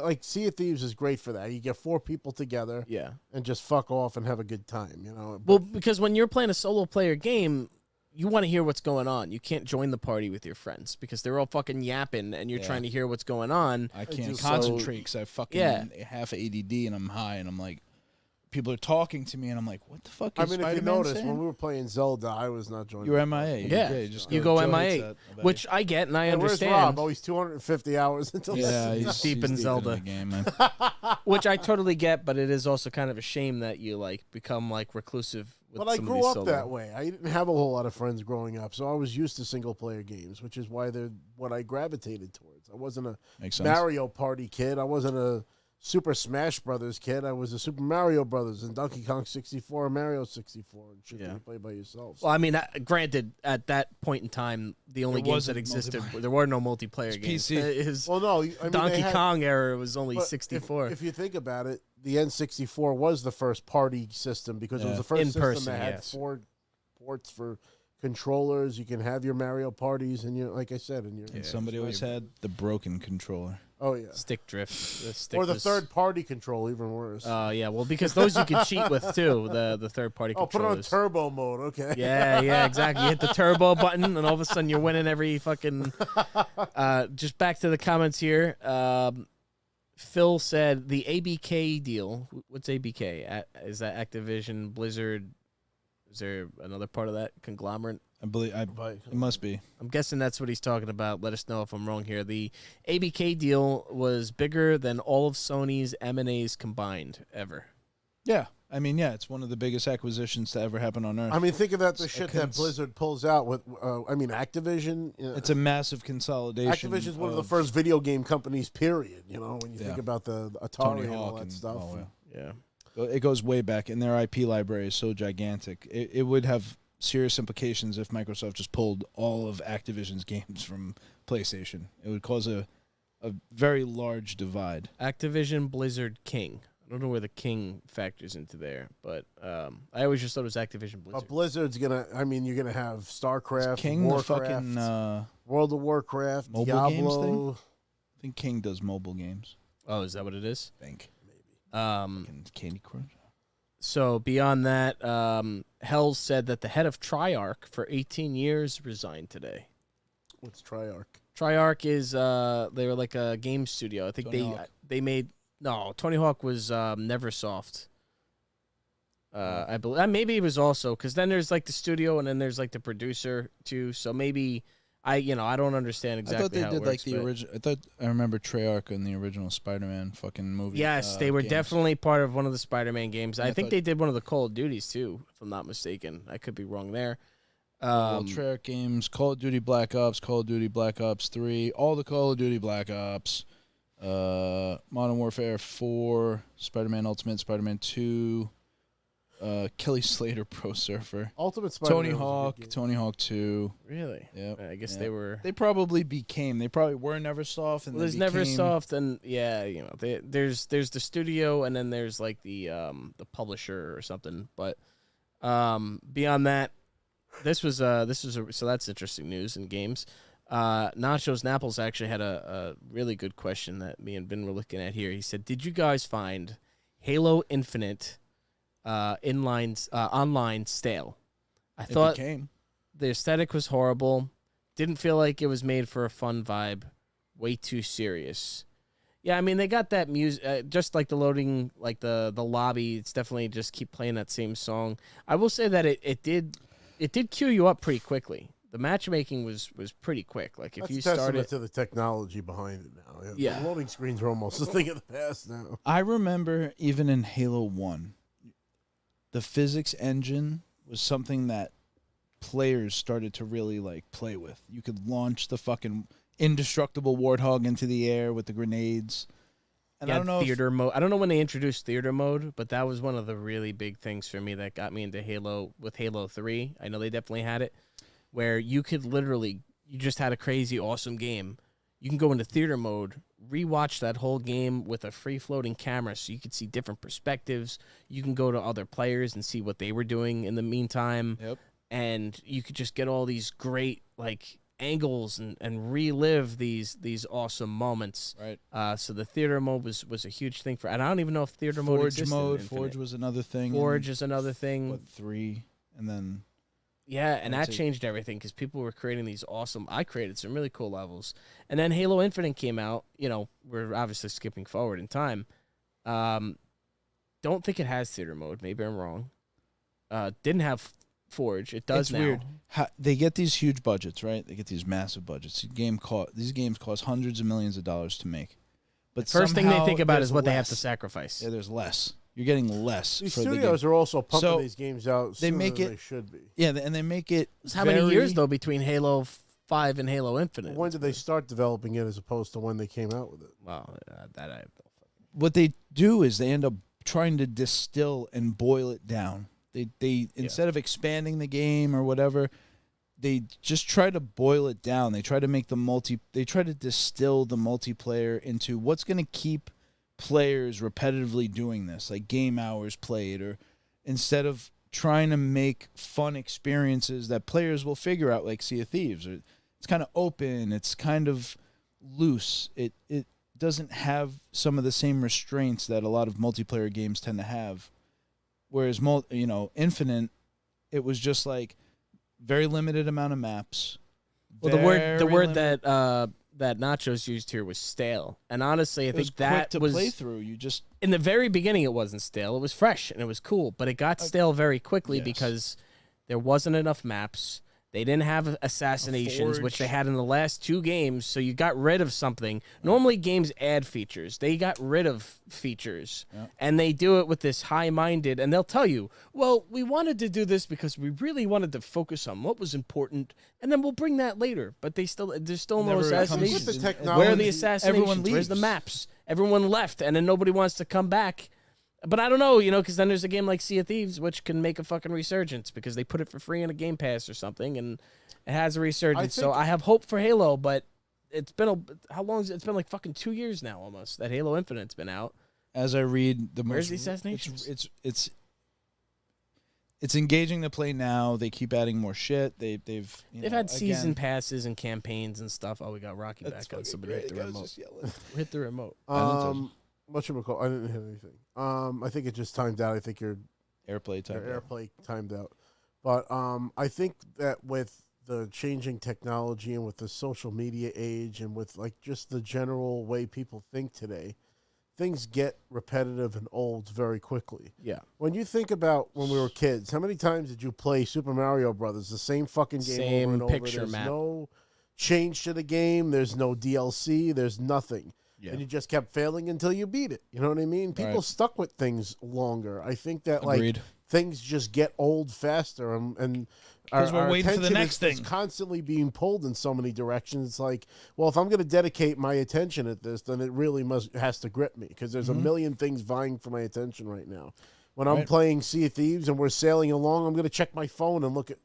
S1: like Sea of Thieves is great for that. You get 4 people together, and just fuck off and have a good time.
S3: Well, because when you're playing a solo player game, you want to hear what's going on. You can't join the party with your friends because they're all fucking yapping, and you're trying to hear what's going on.
S2: I can't concentrate because I fucking half ADD and I'm high, and I'm like, people are talking to me, and I'm like, what the fuck is Spider-Man
S1: if you notice,
S2: saying?
S1: when we were playing Zelda, I was not joining.
S2: You were MIA.
S3: Yeah, you go MIA, which I get and I understand.
S1: Where's Rob? Oh, he's 250 hours until
S3: he's deep in Zelda.
S2: In the game, man.
S3: Which I totally get, but it is also kind of a shame that you like become like reclusive.
S1: But I grew up that way. I didn't have a whole lot of friends growing up, so I was used to single-player games, which is why they're what I gravitated towards. I wasn't a Mario Party kid. I wasn't a Super Smash Brothers kid. I was a Super Mario Brothers and Donkey Kong 64 and Mario 64 and shit that you play by yourself.
S3: Well, I mean, granted, at that point in time, the only games that existed, there were no multiplayer games.
S1: PC.
S3: Donkey Kong era was only 64.
S1: If you think about it, the N64 was the first party system because it was the first system that had 4 ports for controllers. You can have your Mario parties, and like I said, and
S2: somebody always had the broken controller.
S1: Oh yeah,
S3: stick drift,
S1: or the third-party control, even worse.
S3: Yeah, well, because those you can cheat with too. The third-party controllers.
S1: Put it on turbo mode, okay?
S3: Yeah, exactly. You hit the turbo button, and all of a sudden you're winning every fucking. Just back to the comments here. Phil said the ABK deal. What's ABK? Is that Activision Blizzard? Is there another part of that conglomerate?
S2: I believe it must be.
S3: I'm guessing that's what he's talking about. Let us know if I'm wrong here. The ABK deal was bigger than all of Sony's M&As combined ever.
S2: Yeah. I mean, it's one of the biggest acquisitions to ever happen on Earth.
S1: I mean, think of that, the shit that Blizzard pulls out with, Activision.
S2: It's a massive consolidation.
S1: Activision's one of the first video game companies, period, when you think about the Atari and all that stuff.
S3: Yeah.
S2: It goes way back, and their IP library is so gigantic. It would have serious implications if Microsoft just pulled all of Activision's games from PlayStation. It would cause a very large divide.
S3: Activision Blizzard King. I don't know where the King factors into there, but I always just thought it was Activision Blizzard.
S1: Blizzard's you're gonna have StarCraft,
S2: King,
S1: Warcraft,
S2: the fucking
S1: World of Warcraft,
S2: mobile
S1: Diablo.
S2: games thing? I think King does mobile games.
S3: Oh, is that what it is?
S2: I think. Candy Crush.
S3: So beyond that, Hell said that the head of Triarch for 18 years resigned today.
S1: What's Triarch?
S3: Triarch is they were like a game studio. I think they made Tony Hawk was Neversoft. I believe maybe it was also because then there's like the studio and then there's like the producer too. So maybe I don't understand exactly.
S2: I thought they
S3: how
S2: did
S3: it works,
S2: like the original. I remember Treyarch in the original Spider-Man fucking movie.
S3: Yes, they were
S2: games.
S3: Definitely part of one of the Spider-Man games. I think they did one of the Call of Duties too, if I'm not mistaken. I could be wrong there.
S2: Treyarch games: Call of Duty Black Ops, Call of Duty Black Ops 3, all the Call of Duty Black Ops, Modern Warfare 4, Spider-Man Ultimate, Spider-Man 2. Kelly Slater Pro Surfer,
S1: Ultimate Spider-Man,
S2: Tony Hawk 2.
S3: Really?
S2: Yeah.
S3: I guess they were.
S2: They probably became. They probably were Neversoft, and
S3: there's Neversoft, and there's the studio, and then there's like the publisher or something. But beyond that, this was so that's interesting news in games. Nachos Napples actually had a really good question that me and Ben were looking at here. He said, "Did you guys find Halo Infinite?" Online stale. I thought the aesthetic was horrible. Didn't feel like it was made for a fun vibe. Way too serious. Yeah, I mean they got that music, just like the loading, like the lobby. It's definitely just keep playing that same song. I will say that it did queue you up pretty quickly. The matchmaking was pretty quick. Like if you started
S1: to the technology behind it now.
S3: Yeah,
S1: the loading screens are almost a thing of the past now.
S2: I remember even in Halo 1. The physics engine was something that players started to really like play with. You could launch the fucking indestructible Warthog into the air with the grenades. And I don't know
S3: theater mode. I don't know when they introduced theater mode, but that was one of the really big things for me that got me into Halo with Halo 3. I know they definitely had it where you could literally you just had a crazy awesome game. You can go into theater mode, rewatch that whole game with a free-floating camera so you could see different perspectives. You can go to other players and see what they were doing in the meantime.
S2: Yep.
S3: And you could just get all these great like angles and relive these awesome moments.
S2: Right.
S3: So the theater mode was a huge thing for, and I don't even know if theater mode existed.
S2: Forge was another thing.
S3: Forge is another thing.
S2: What, 3, and then.
S3: Yeah, and that changed everything because people were creating these awesome. I created some really cool levels, and then Halo Infinite came out. We're obviously skipping forward in time. Don't think it has theater mode. Maybe I'm wrong. Didn't have Forge. It does now.
S2: Weird. They get these huge budgets, right? They get these massive budgets. These games cost hundreds of millions of dollars to make. But
S3: the first thing they think about is what they have to sacrifice.
S2: Yeah, there's less. You're getting less.
S1: These
S2: for
S1: studios
S2: the game.
S1: are also pumping these games out.
S2: They make it.
S1: They should be.
S2: Yeah, and they make it.
S3: How many years though between Halo 5 and Halo Infinite?
S1: When did they start developing it as opposed to when they came out with it?
S3: Well, that I.
S2: What they do is they end up trying to distill and boil it down. They instead of expanding the game or whatever, they just try to boil it down. They try to make They try to distill the multiplayer into what's going to keep players repetitively doing this, like game hours played, or instead of trying to make fun experiences that players will figure out, like Sea of Thieves. It's kind of open. It's kind of loose. It doesn't have some of the same restraints that a lot of multiplayer games tend to have. Whereas, Infinite, it was just like very limited amount of maps.
S3: Well, the word that Nachos used here was stale, and honestly, I think that
S2: quick to play through. You just
S3: in the very beginning, it wasn't stale. It was fresh and it was cool, but it got stale very quickly because there wasn't enough maps. They didn't have assassinations, which they had in the last 2 games, so you got rid of something. Normally, games add features. They got rid of features, and they do it with this high-minded, and they'll tell you, well, we wanted to do this because we really wanted to focus on what was important, and then we'll bring that later. But there's still no assassinations. Where are the assassinations?
S2: Everyone leaves.
S3: Where's the maps? Everyone left, and then nobody wants to come back. But I don't know, because then there's a game like Sea of Thieves, which can make a fucking resurgence because they put it for free in a Game Pass or something, and it has a resurgence. So I have hope for Halo, but it's been how long? It's been like fucking 2 years now, almost, that Halo Infinite's been out.
S2: As I read
S3: where's the assassinations?
S2: It's engaging to play now. They keep adding more shit. They've
S3: had season passes and campaigns and stuff. Oh, we got Rocky back on. Somebody hit the remote. Hit the remote.
S1: Whatchamacallit? I didn't hit anything. I think it just timed out. I think your
S2: airplay
S1: timed out. But I think that with the changing technology and with the social media age and with like just the general way people think today, things get repetitive and old very quickly.
S3: Yeah.
S1: When you think about when we were kids, how many times did you play Super Mario Brothers? The same fucking game over and over. There's no change to the game. There's no DLC. There's nothing. Yeah. And you just kept failing until you beat it. You know what I mean? People stuck with things longer. I think that like things just get old faster, and our
S2: waiting for the next thing.
S1: Is constantly being pulled in so many directions. It's like, well, if I'm going to dedicate my attention at this, then it really has to grip me because there's a million things vying for my attention right now. When I'm playing Sea of Thieves and we're sailing along, I'm going to check my phone and look at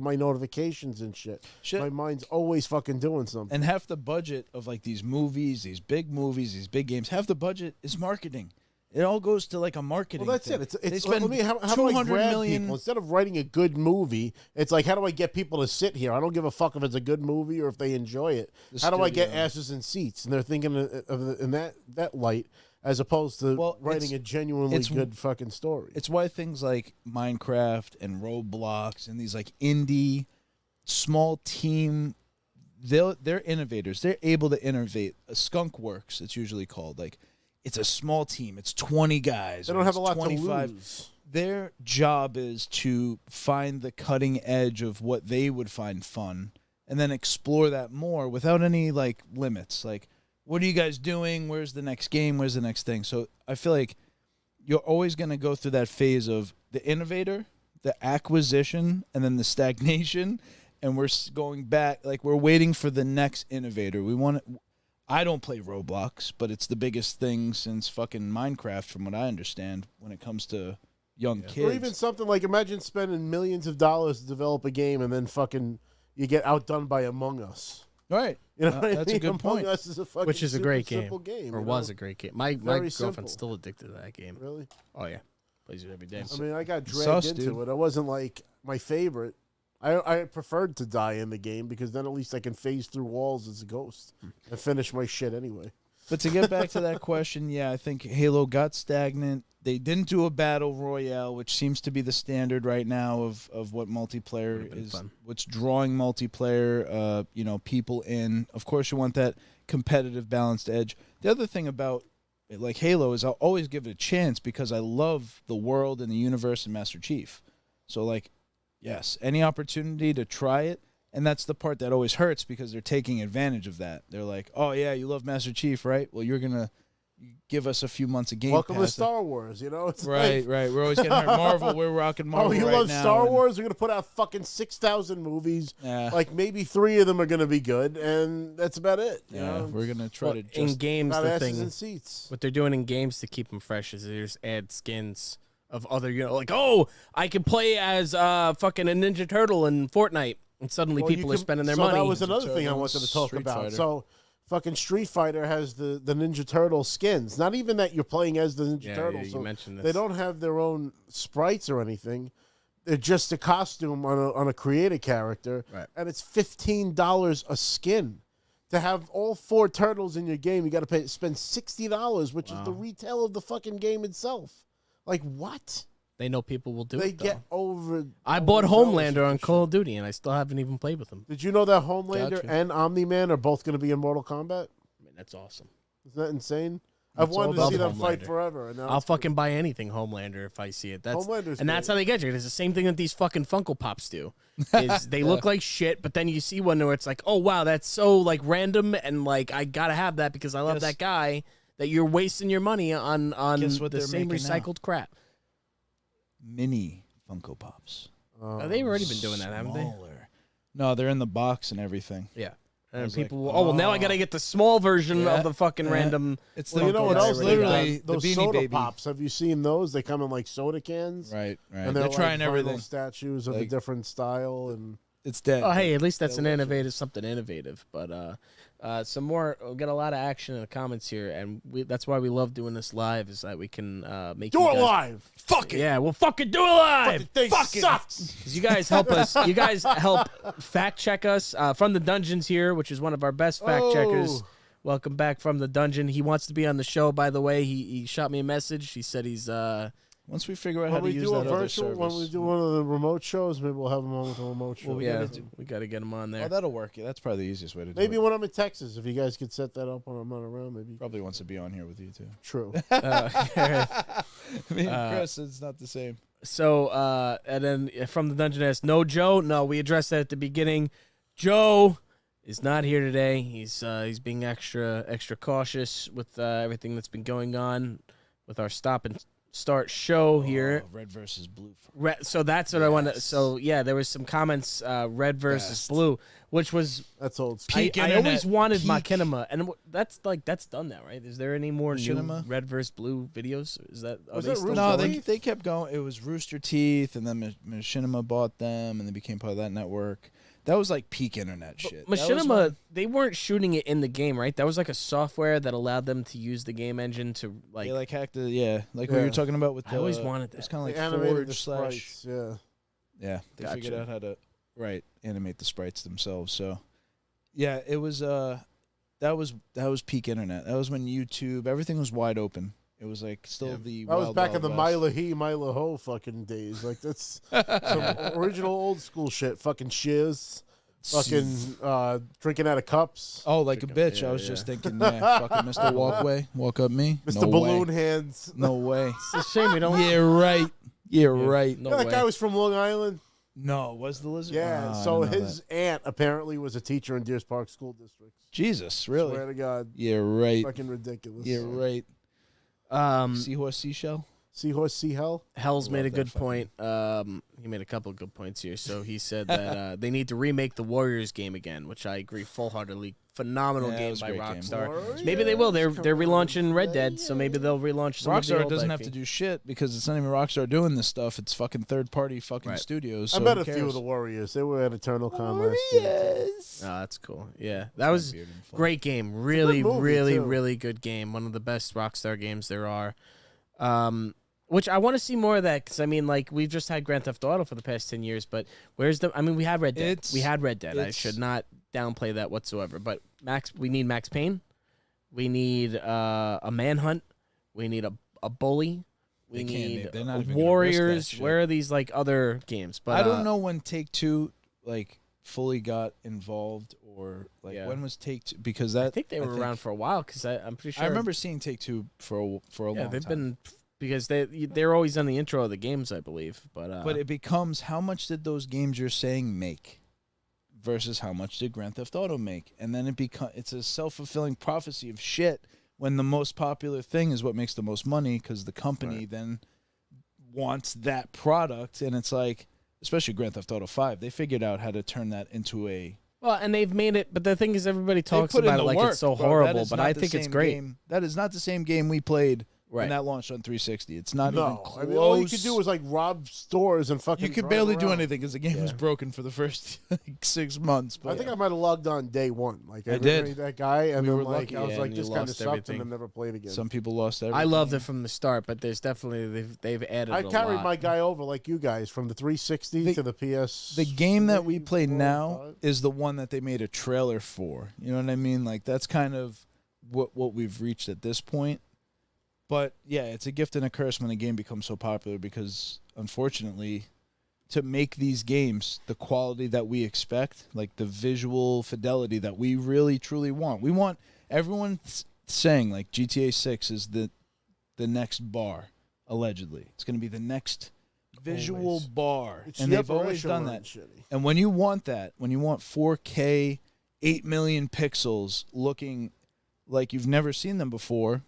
S1: my notifications and shit. My mind's always fucking doing something.
S2: And half the budget of like these movies, these big games, half the budget is marketing. It all goes to like a marketing.
S1: Well, that's
S2: thing.
S1: It's how do I grab people instead of writing a good movie? It's like, how do I get people to sit here? I don't give a fuck if it's a good movie or if they enjoy it. How do I get asses in seats? And they're thinking of it in that light, as opposed to writing a genuinely good fucking story.
S2: It's why things like Minecraft and Roblox and these like indie small team, they're innovators. They're able to innovate. A skunk works, it's usually called. Like, it's a small team. It's 20 guys.
S1: They don't have a lot to lose.
S2: Their job is to find the cutting edge of what they would find fun and then explore that more without any like limits. Like, what are you guys doing? Where's the next game? Where's the next thing? So I feel like you're always going to go through that phase of the innovator, the acquisition, and then the stagnation. And we're going back, like we're waiting for the next innovator. I don't play Roblox, but it's the biggest thing since fucking Minecraft, from what I understand, when it comes to young kids.
S1: Or even something like, imagine spending millions of dollars to develop a game and then fucking you get outdone by Among Us.
S2: Right.
S1: You know what I mean?
S2: That's a good point.
S1: Us is a fucking
S3: Which is a great
S1: game.
S3: Or was a great game. My girlfriend's still addicted to that game.
S1: Really?
S3: Oh, yeah. Plays it every day.
S1: I mean, I got dragged into it. It wasn't like my favorite. I preferred to die in the game because then at least I can phase through walls as a ghost and finish my shit anyway.
S2: But to get back to that question, yeah, I think Halo got stagnant. They didn't do a battle royale, which seems to be the standard right now of what multiplayer is. Fun. What's drawing multiplayer, people in. Of course, you want that competitive, balanced edge. The other thing about like Halo is I'll always give it a chance because I love the world and the universe and Master Chief. So like, yes, any opportunity to try it. And that's the part that always hurts because they're taking advantage of that. They're like, oh, yeah, you love Master Chief, right? Well, you're going to give us a few months of game
S1: Welcome
S2: pass.
S1: to Star Wars, It's
S2: right. We're always getting hurt. Marvel, we're rocking Marvel.
S1: Oh, you
S2: right
S1: love
S2: now,
S1: Star Wars? We're going to put out fucking 6,000 movies.
S2: Yeah.
S1: Like maybe 3 of them are going to be good, and that's about it. You know?
S2: We're going to try to just...
S3: In games, the thing,
S1: and seats.
S3: What they're doing in games to keep them fresh is they just add skins of other, like, oh, I can play as fucking a Ninja Turtle in Fortnite. And suddenly people are spending their money.
S1: So that was another thing I wanted to talk about. So fucking Street Fighter has the Ninja Turtle skins. Not even that you're playing as the Ninja Turtle.
S3: Yeah, you mentioned this.
S1: They don't have their own sprites or anything. just a costume on a created character, and it's $15 a skin. To have all 4 turtles in your game, you got to spend $60, which is the retail of the fucking game itself. Like, what?
S3: They know people will do it.
S1: They get over.
S3: I bought Homelander on Call of Duty, and I still haven't even played with him.
S1: Did you know that Homelander and Omni-Man are both going to be in Mortal Kombat?
S3: I mean, that's awesome.
S1: Isn't that insane? I've wanted to see them fight forever. And
S3: I'll fucking buy anything Homelander if I see it. That's how they get you. It's the same thing that these fucking Funko Pops do. Is they look like shit, but then you see one where it's like, oh wow, that's so like random, and like I gotta have that because I love that guy. That you're wasting your money on the same recycled crap.
S2: Mini Funko Pops.
S3: They've already been doing that, haven't they?
S2: No, they're in the box and everything.
S3: Yeah. And people, well, now I gotta get the small version of the fucking random.
S2: It's
S1: you know what else?
S2: Literally,
S1: those
S2: the Beanie
S1: soda
S2: Baby
S1: pops. Have you seen those? They come in like soda cans.
S2: Right.
S1: And
S2: they're
S1: like
S2: trying everything.
S1: Statues of a different style, and
S2: it's dead.
S3: Oh, hey, at least that's something innovative. But some more. We'll get a lot of action in the comments here, and that's why we love doing this live. Is that we can make
S1: do it live.
S3: Fuck it. Yeah, we'll fucking do it live.
S1: Fuck it sucks.
S3: Because you guys help us. You guys help fact check us from the dungeons here, which is one of our best fact checkers. Welcome back from the dungeon. He wants to be on the show. By the way, he shot me a message. He said he's.
S2: Once we figure out how to use that other service.
S1: When we do one of the remote shows, maybe we'll have him on with a remote show.
S3: Well, we got to get him on there.
S2: Oh, that'll work. Yeah, that's probably the easiest way to do it.
S1: Maybe when I'm in Texas, if you guys could set that up when I'm not around, maybe.
S2: Probably wants to be on here with you, too.
S1: True.
S2: I mean, Chris, it's not the same.
S3: So, and then from the dungeon asks, no Joe? No, we addressed that at the beginning. Joe is not here today. He's being extra cautious with everything that's been going on with our stop and start show here.
S2: Red versus blue.
S3: So that's what I wanted. So yeah, there was some comments. Red versus blue, which was
S1: that's old school.
S3: I always wanted Machinima, and that's done now, right? Is there any more new Red versus blue videos? Is that
S2: they kept going. It was Rooster Teeth, and then Machinima bought them, and they became part of that network. That was like peak internet shit.
S3: Machinima, they weren't shooting it in the game, right? That was like a software that allowed them to use the game engine to like.
S2: Yeah, like hack we were talking about with.
S3: I always wanted that.
S2: It's kind of like
S1: Forge /
S2: sprites,
S1: yeah.
S2: They figured out how to animate the sprites themselves. So, yeah, it was that was peak internet. That was when YouTube, everything was wide open. It was like still the.
S1: I was back in the Mila He, Mila Ho fucking days. Like that's some original old school shit. Fucking shiz. Fucking drinking out of cups.
S2: Oh, like a bitch. I was just thinking, fucking Mr. Walkway, walk up me.
S1: Mr. Balloon Hands.
S2: No way.
S3: It's a shame we don't.
S2: Yeah, right. Yeah, right.
S1: No that guy was from Long Island.
S2: No, was the lizard?
S1: Yeah, so his aunt apparently was a teacher in Deers Park School District.
S2: Jesus, really?
S1: Swear to God.
S2: Yeah, right.
S1: Fucking ridiculous.
S2: Yeah, right. Seahorse, seashell?
S1: Seahorse, sea hell?
S3: Hell's made a good point. He made a couple of good points here. So he said that they need to remake the Warriors game again, which I agree full-heartedly. Phenomenal game by Rockstar. Maybe they will. They're relaunching Red Dead, so maybe they'll relaunch some of the
S2: Rockstar
S3: old
S2: doesn't
S3: IP.
S2: have to do shit because it's not even Rockstar doing this stuff. It's fucking third-party fucking studios. So
S1: I met a few of the Warriors. They were at Eternal Con last year.
S3: Oh, that's cool. Yeah, that was great game. Really, really good game. One of the best Rockstar games there are. Which I want to see more of that because I mean, like we've just had Grand Theft Auto for the past 10 years, but where's the? I mean, we had Red Dead. I should not downplay that whatsoever. But we need Max Payne. We need a Manhunt. We need a Bully. We need Warriors. Where are these like other games? But
S2: I don't know when Take-Two like fully got involved or like when was Take-Two because that
S3: I think they were around for a while because I'm pretty sure
S2: I remember seeing Take-Two for a long time.
S3: Yeah, they've been. Because they're always on the intro of the games, I believe. But
S2: it becomes how much did those games you're saying make versus how much did Grand Theft Auto make? And then it's a self-fulfilling prophecy of shit when the most popular thing is what makes the most money because the company then wants that product. And it's like, especially Grand Theft Auto 5, they figured out how to turn that into a...
S3: Well, and they've made it, but the thing is everybody talks about it like it's so horrible, but I think it's great.
S2: That is not the same game we played
S3: Right.
S2: And that launched on 360. It's not even close.
S1: I mean, all you could do was like rob stores and fucking.
S2: You could barely do anything because the game was broken for the first 6 months. But
S1: I think I might have logged on day one. Like I
S2: did.
S1: That guy, and
S2: We
S1: then
S2: were
S1: like
S2: lucky.
S1: I was like,
S3: and
S1: this
S3: you
S1: kind of
S3: lost
S1: sucked,
S3: everything.
S1: and I never played again.
S2: some people lost everything.
S3: I loved it from the start, but there's definitely they've added.
S1: I
S3: a
S1: carried
S3: lot.
S1: my guy over like you guys from the 360 to the PS.
S2: The game that we play
S1: 4,
S2: now
S1: 5.
S2: is the one that they made a trailer for. You know what I mean? Like that's kind of what we've reached at this point. But yeah, it's a gift and a curse when a game becomes so popular because unfortunately, to make these games the quality that we expect, like the visual fidelity that we really truly want. We want everyone saying like GTA 6 is the next bar, allegedly. It's going to be the next visual bar. And they've always done that.
S1: Shitty.
S2: And when you want that, when you want 4K, 8 million pixels looking like you've never seen them before,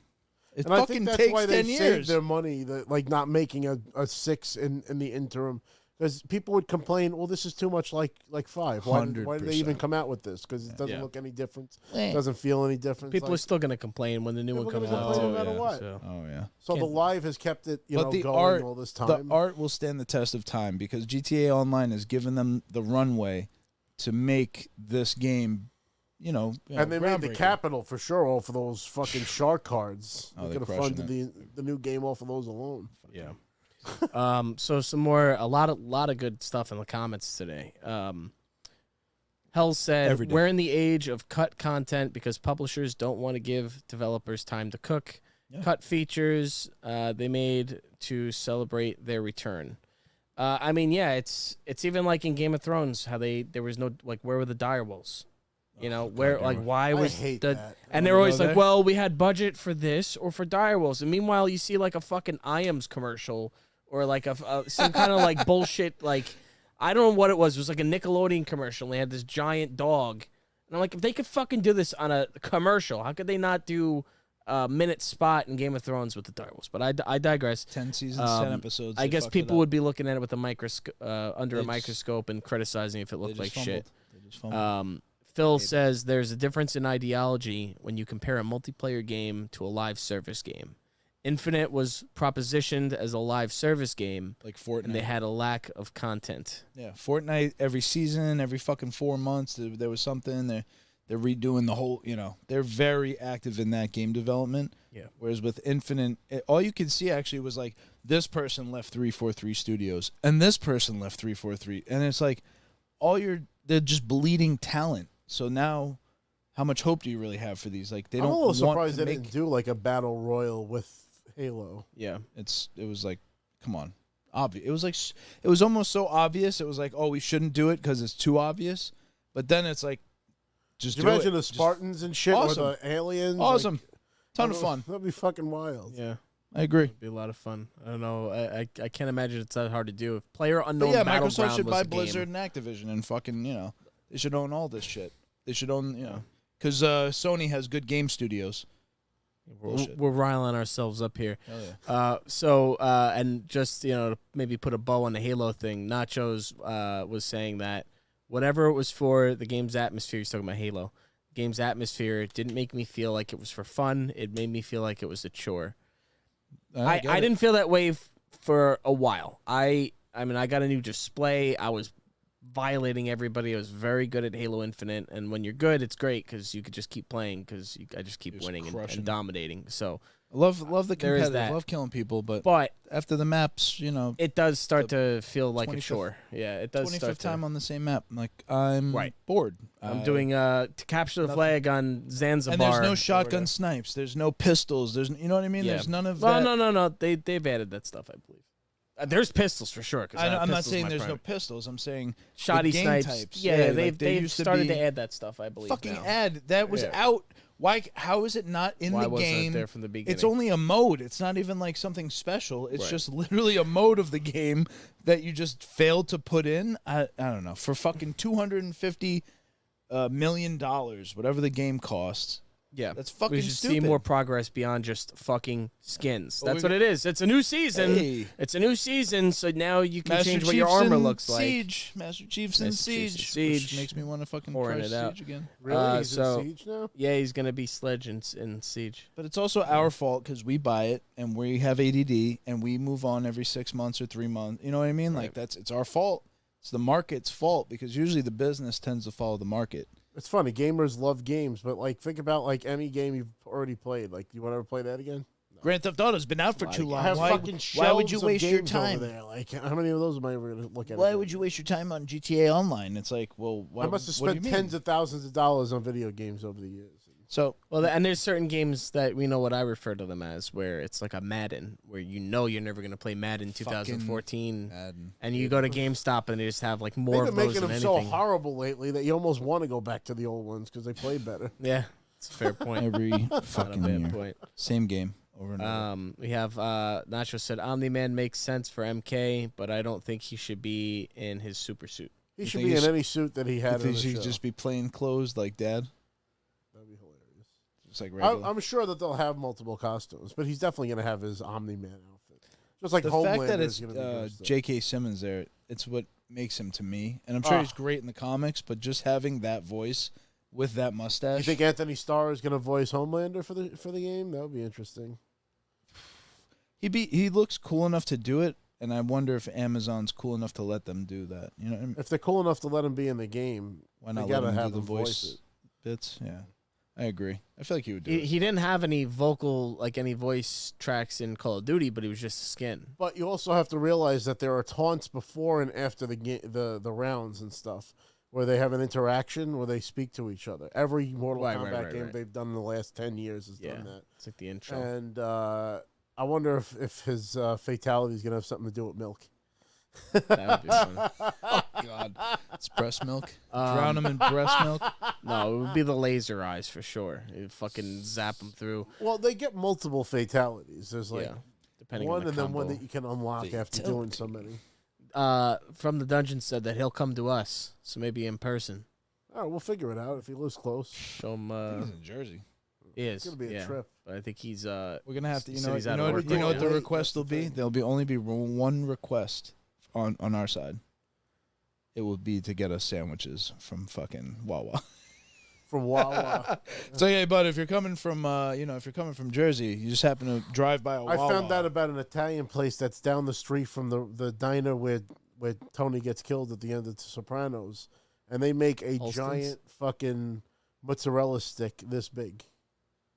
S2: it
S1: and
S2: fucking
S1: I think that's
S2: takes
S1: why
S2: 10
S1: they
S2: years.
S1: saved their money, like not making a 6 in the interim. Because people would complain, well, this is too much like 5. Why did they even come out with this? Because it doesn't look any different. It doesn't feel any different.
S3: People are still going to complain when the new one comes out.
S1: No matter what.
S3: So.
S2: Oh, yeah.
S1: So the live has kept it, going
S2: art,
S1: all this time.
S2: The art will stand the test of time because GTA Online has given them the runway to make this game,
S1: and they made the capital for sure off of those fucking shark cards.
S2: Oh,
S1: they could have funded the new game off of those alone.
S3: Yeah. So some more, a lot of good stuff in the comments today. Hell said, we're in the age of cut content because publishers don't want to give developers time to cook. Yeah. Cut features they made to celebrate their return. I mean, yeah, it's even like in Game of Thrones how there was no, like, where were the direwolves? You know, where, like, why was
S1: that.
S3: And they're always like, well, we had budget for this or for direwolves. And meanwhile, you see like a fucking IAMS commercial or like some kind of like bullshit, like, I don't know what it was. It was like a Nickelodeon commercial. And they had this giant dog. And I'm like, if they could fucking do this on a commercial, how could they not do a minute spot in Game of Thrones with the direwolves? But I digress.
S2: 10 seasons, 10 episodes.
S3: I guess people would be looking at it with a under a microscope and criticizing if it looked like shit.
S2: They just fumbled.
S3: Phil says there's a difference in ideology when you compare a multiplayer game to a live service game. Infinite was propositioned as a live service game,
S2: like Fortnite,
S3: and they had a lack of content.
S2: Yeah, Fortnite every season, every fucking 4 months, there was something. They're redoing the whole. They're very active in that game development.
S3: Yeah.
S2: Whereas with Infinite, all you could see actually was like this person left 343 Studios, and this person left 343, and it's like they're just bleeding talent. So now, how much hope do you really have for these? Like they don't.
S1: I'm a little
S2: want
S1: surprised
S2: to
S1: they didn't do like a battle royal with Halo.
S3: Yeah,
S2: it was like, come on, obvious. It was almost so obvious. It was like, oh, we shouldn't do it because it's too obvious. But then it's like, just
S1: do you imagine the Spartans and shit
S2: awesome.
S1: or the aliens?
S2: Awesome,
S1: like,
S2: ton of fun.
S1: That'd be fucking wild.
S3: Yeah.
S2: I agree.
S3: It'd be a lot of fun. I don't know. I can't imagine it's that hard to do. If Player Unknown
S2: Microsoft
S3: Battleground
S2: should
S3: was
S2: buy
S3: a game.
S2: Blizzard and Activision and fucking, they should own all this shit. They should own, because Sony has good game studios.
S3: We're riling ourselves up here.
S2: Hell
S3: yeah. And just, to maybe put a bow on the Halo thing, Nachos was saying that whatever it was for, the game's atmosphere, he's talking about Halo, the game's atmosphere didn't make me feel like it was for fun. It made me feel like it was a chore. I didn't feel that way for a while. I mean, I got a new display. I was violating everybody. I was very good at Halo Infinite, and when you're good, it's great because you could just keep playing because I just keep winning and dominating. So
S2: I love the competitive. I love killing people, but after the maps,
S3: it does start to feel like a chore. Yeah, it does.
S2: 25th time on the same map, like I'm bored.
S3: I'm doing to capture the flag on Zanzibar,
S2: and there's no shotgun snipes. There's no pistols. There's what I mean. Yeah. There's none of that.
S3: No. They've added that stuff, I believe. There's pistols for sure.
S2: I'm not saying there's no pistols. I'm saying
S3: shoddy
S2: game
S3: snipes.
S2: Types.
S3: Yeah, they've started to add that stuff, I believe.
S2: Fucking add that was out. Why? How is it not in the game?
S3: Why wasn't it there from the beginning?
S2: It's only a mode. It's not even like something special. It's just literally a mode of the game that you just failed to put in. I don't know, for fucking $250 million, whatever the game costs.
S3: Yeah,
S2: that's fucking
S3: we should
S2: stupid.
S3: see more progress beyond just fucking skins. That's what it is. It's a new season.
S2: Hey.
S3: It's a new season, so now you can
S2: Master
S3: change what
S2: Chiefs
S3: your armor
S2: in
S3: looks like.
S2: Siege. Master Chiefs in Siege. Which makes me want to fucking
S3: pouring
S2: try
S3: it out.
S2: Siege again.
S1: Really? He's in Siege now?
S3: Yeah, he's gonna be Sledge in Siege.
S2: But it's also our fault because we buy it and we have ADD and we move on every 6 months or 3 months. You know what I mean?
S3: Right.
S2: Like it's our fault. It's the market's fault because usually the business tends to follow the market.
S1: It's funny. Gamers love games, but like think about like any game you've already played. Like, you want to ever play that again?
S2: Grand Theft Auto's been out for too long.
S1: I have fucking
S2: why would you
S1: shelves of
S2: waste your
S1: games
S2: time?
S1: over there? Like, how many of those am I ever going to look at?
S2: Why
S1: again?
S2: would you waste your time on GTA Online? It's like, well, why,
S1: I must have
S2: what do
S1: spent
S2: you mean?
S1: tens of thousands of dollars on video games over the years.
S2: So,
S3: Well, and there's certain games that we know what I refer to them as, where it's like a Madden, where you know you're never gonna play Madden 2014,
S2: Madden.
S3: and you go to GameStop and they just have like more
S1: They've
S3: of
S1: been
S3: those
S1: making
S3: than
S1: them so
S3: anything.
S1: horrible lately that you almost want to go back to the old ones because they play better.
S3: Yeah, it's a fair point.
S2: every
S3: Not a
S2: fucking
S3: bad
S2: year,
S3: point.
S2: same game over and over.
S3: We have Nacho said Omni-Man makes sense for MK, but I don't think he should be in his super suit.
S1: He
S2: You
S1: should
S2: think
S1: be
S2: he
S1: in
S2: should-
S1: any suit that he had
S2: If
S1: in
S2: he
S1: the
S2: should
S1: show.
S2: just be plain clothes like Dad,
S1: That'd be hilarious.
S2: just like regular.
S1: I'm sure that they'll have multiple costumes, but he's definitely going to have his Omni-Man outfit. Just like
S2: the
S1: Homelander
S2: fact that
S1: is
S2: it's
S1: going to be dressed up.
S2: J.K. Simmons there, it's what makes him to me. And I'm sure he's great in the comics, but just having that voice with that mustache.
S1: You think Anthony Starr is going to voice Homelander for the game? That would be interesting.
S2: he looks cool enough to do it, and I wonder if Amazon's cool enough to let them do that. You know what I mean?
S1: If they're cool enough to let him be in the game,
S2: Why
S1: they
S2: not
S1: got
S2: let
S1: to
S2: him
S1: have
S2: do the
S1: him voice
S2: voice
S1: it.
S2: bits? Yeah, I agree. I feel like he would do
S3: He
S2: it.
S3: didn't have any any voice tracks in Call of Duty, but he was just a skin.
S1: But you also have to realize that there are taunts before and after the rounds and stuff, where they have an interaction where they speak to each other. Every Mortal Kombat game they've done in the last 10 years has done that.
S3: It's like the intro.
S1: And I wonder if his fatality is going to have something to do with milk.
S3: That would be fun.
S2: God, it's breast milk. Drown him in breast milk.
S3: No, it would be the laser eyes for sure. It fucking zap them through.
S1: Well, they get multiple fatalities. There's like
S3: Depending
S1: one
S3: on the
S1: and then
S3: combo.
S1: one that you can unlock after doing so many.
S3: From the dungeon said that he'll come to us, so maybe in person.
S1: All right, we'll figure it out if he lives close.
S3: Show him.
S2: He's in Jersey.
S3: He is.
S1: It's going to be a trip.
S3: But I think he's.
S2: We're gonna have to.
S3: he
S2: You
S3: said
S2: know.
S3: he's
S2: You
S3: out
S2: know
S3: of
S2: what?
S3: work
S2: You know what the
S1: right now.
S2: request will be? There'll be only be one request on our side. It will be to get us sandwiches from fucking Wawa.
S1: From Wawa.
S2: So yeah, but if you're coming from, if you're coming from Jersey, you just happen to drive by a
S1: I
S2: Wawa.
S1: found out about an Italian place that's down the street from the diner where Tony gets killed at the end of The Sopranos, and they make a
S3: Holston's?
S1: giant fucking mozzarella stick this big.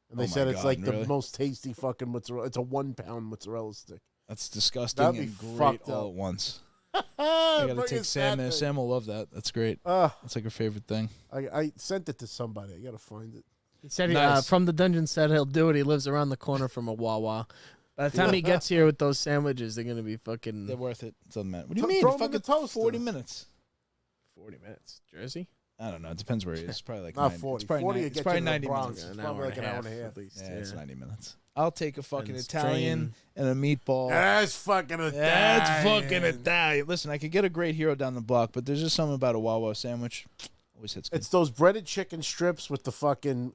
S1: And they
S2: Oh my
S1: said it's
S2: God,
S1: like
S2: really?
S1: the most tasty fucking mozzarella. It's a 1 pound mozzarella stick.
S2: That's disgusting
S1: That'd be
S2: and great
S1: fucked
S2: all
S1: up.
S2: at once.
S1: I
S2: I gotta take Sam there. Sam will love that. That's great. That's like her favorite thing.
S1: I sent it to somebody. I gotta find it.
S3: He said
S2: Nice.
S3: from the dungeon said he'll do it. He lives around the corner from a Wawa. By the time he gets here with those sandwiches, they're gonna be fucking
S2: They're worth it. Doesn't matter. What do you
S1: Throw
S2: mean?
S1: 'em in
S2: Fucking
S1: the toaster.
S2: 40 minutes.
S3: 40 minutes. Jersey?
S2: I don't know. It depends where he is. It's probably like
S1: Not
S2: 90.
S1: 40.
S2: It's probably,
S1: 40
S2: nine-
S1: will
S2: it's
S1: get
S2: probably
S1: you to the
S2: 90
S1: Bronx.
S2: minutes.
S1: It's
S3: An
S1: probably
S3: hour
S1: like an hour and a half.
S3: at least.
S2: Yeah, it's 90 minutes. I'll take a fucking
S3: And it's
S2: Italian and a meatball.
S1: That's fucking Italian.
S2: That's fucking Italian. Listen, I could get a great hero down the block, but there's just something about a Wawa sandwich. Always hits good.
S1: It's those breaded chicken strips with the fucking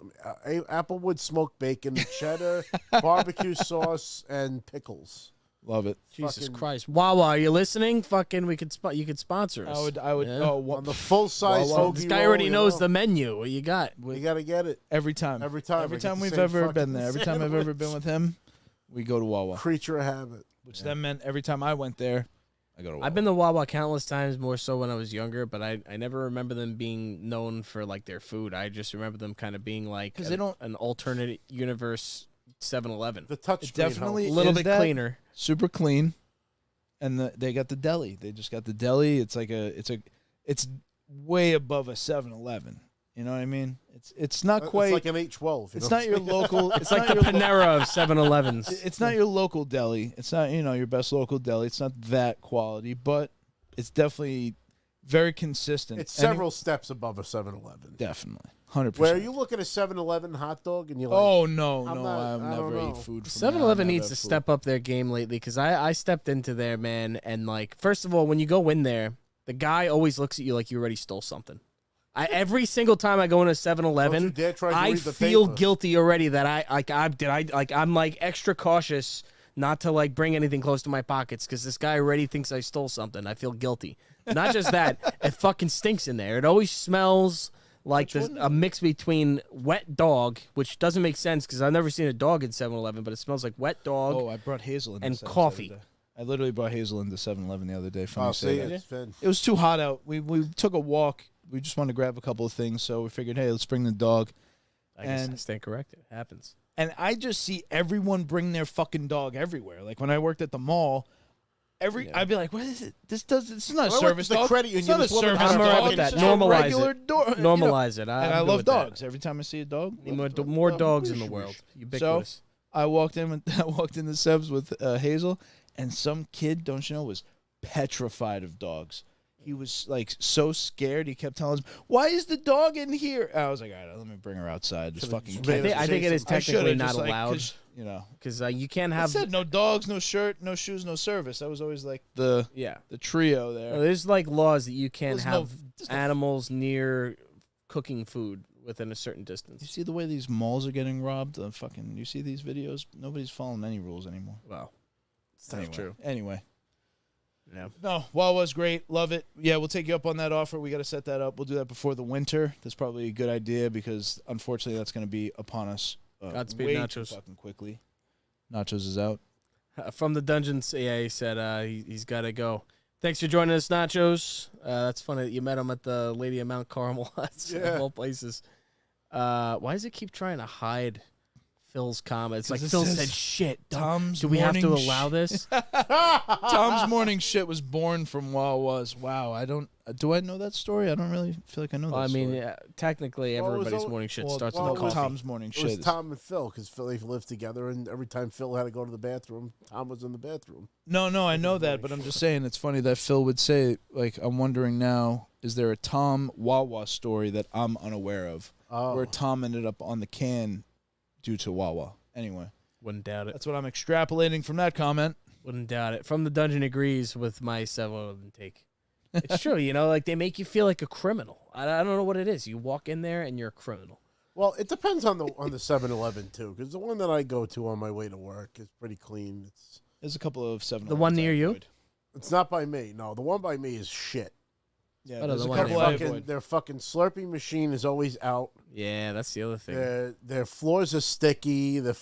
S1: applewood smoked bacon, cheddar, barbecue sauce, and pickles.
S2: Love it.
S3: Jesus
S1: Fucking-
S3: Christ. Wawa, are you listening? Fucking, you could sponsor us.
S2: I would.
S3: Yeah.
S2: Oh,
S1: On the full size
S2: Wawa.
S1: hoagie
S3: This guy
S1: roll,
S3: already
S1: you
S3: knows
S1: know.
S3: the menu. What you got?
S1: You gotta get it.
S2: every time.
S1: Every time.
S2: Every
S1: I get
S2: time
S1: the
S2: we've
S1: same
S2: ever
S1: fucking
S2: been there. Every time I've ever
S1: sandwich.
S2: been with him, we go to Wawa.
S1: Creature of habit.
S2: Which then meant every time I went there, I go to Wawa.
S3: I've been to Wawa countless times, more so when I was younger, but I never remember them being known for like their food. I just remember them kind of being like
S2: 'Cause they don't-
S3: an alternate universe 7-Eleven.
S1: The touch
S2: It definitely
S3: A little
S2: is
S3: bit
S2: that.
S3: cleaner.
S2: Super clean, and they got the deli. They just got the deli. It's like it's way above a 7-Eleven. You know what I mean? It's not quite.
S1: It's like an 812.
S2: It's not your local.
S3: It's like the Panera of 7-Elevens.
S2: It's not your local deli. It's not your best local deli. It's not that quality, but it's definitely very consistent.
S1: It's
S2: And
S1: several steps above a 7-Eleven.
S2: definitely 100%.
S1: Where you look at a 7-Eleven hot dog and you're like,
S2: Oh no,
S1: I'm
S2: no!
S1: not-
S2: I've
S1: I don't
S2: never
S1: know.
S2: ate food. From
S3: 7-Eleven
S2: there.
S3: needs to step up their game lately because I stepped into there, man, and like first of all, when you go in there, the guy always looks at you like you already stole something. Every single time I go into 7-Eleven, I feel guilty already that I'm like extra cautious not to like bring anything close to my pockets because this guy already thinks I stole something. I feel guilty. Not just that, it fucking stinks in there. It always smells like a mix between wet dog, which doesn't make sense because I've never seen a dog in 7-Eleven, but it smells like wet dog.
S2: Oh, I brought Hazel in
S3: and coffee.
S2: I literally brought Hazel into 7-Eleven the other day.
S1: It
S2: was too hot out. We took a walk. We just wanted to grab a couple of things, so we figured, hey, let's bring the dog.
S3: I guess I stand corrected. It happens.
S2: And I just see everyone bring their fucking dog everywhere. Like when I worked at the mall, I'd be like, what is it? This is not a service dog. It's not a service dog.
S3: I'm all right with that. Normalize it. Normalize it.
S2: And I love dogs. Every time I see a dog,
S3: more dogs in the world. Ubiquitous.
S2: So I walked in the Sebs with Hazel, and some kid, don't you know, was petrified of dogs. He was like so scared. He kept telling us, "Why is the dog in here?" I was like, "All right, let me bring her outside." This fucking kid.
S3: I think it is technically not allowed. Because you can't have.
S2: It said no dogs, no shirt, no shoes, no service. That was always like the trio there.
S3: Well, there's like laws that you can't have animals near cooking food within a certain distance.
S2: You see the way these malls are getting robbed? You see these videos? Nobody's following any rules anymore.
S3: Wow, that's true.
S2: Anyway.
S3: Yeah.
S2: No, Wawa's great. Love it. Yeah, we'll take you up on that offer. We got to set that up. We'll do that before the winter. That's probably a good idea because, unfortunately, that's going to be upon us
S3: Godspeed, Nachos.
S2: Too fucking quickly. Nachos is out.
S3: From the dungeons, he said he's got to go. Thanks for joining us, Nachos. That's funny that you met him at the Lady of Mount Carmel. That's of all places. Why does it keep trying to hide Phil's comments? Like Phil said, shit. Do we have to allow this?
S2: Tom's morning shit was born from Wawa's. Wow, do I know that story? I don't really feel like I know that story.
S3: I mean, technically, everybody's morning shit starts with the coffee.
S2: Tom's morning shit.
S1: It was Tom and Phil, because they lived together, and every time Phil had to go to the bathroom, Tom was in the bathroom.
S2: No, I know that, but I'm just saying it's funny that Phil would say, like, I'm wondering now, is there a Tom Wawa story that I'm unaware of, where Tom ended up on the can due to Wawa? Anyway.
S3: Wouldn't doubt it.
S2: That's what I'm extrapolating from that comment.
S3: Wouldn't doubt it. From the Dungeon agrees with my 7-Eleven take. It's true, like they make you feel like a criminal. I don't know what it is. You walk in there and you're a criminal.
S1: Well, it depends on the 7-Eleven too, because the one that I go to on my way to work is pretty clean.
S2: There's a couple of 7-Elevens.
S3: The one near you?
S1: It's not by me. No, the one by me is shit.
S2: Yeah, there's a couple
S1: their fucking Slurpee machine is always out.
S3: Yeah, that's the other thing.
S1: Their floors are sticky. The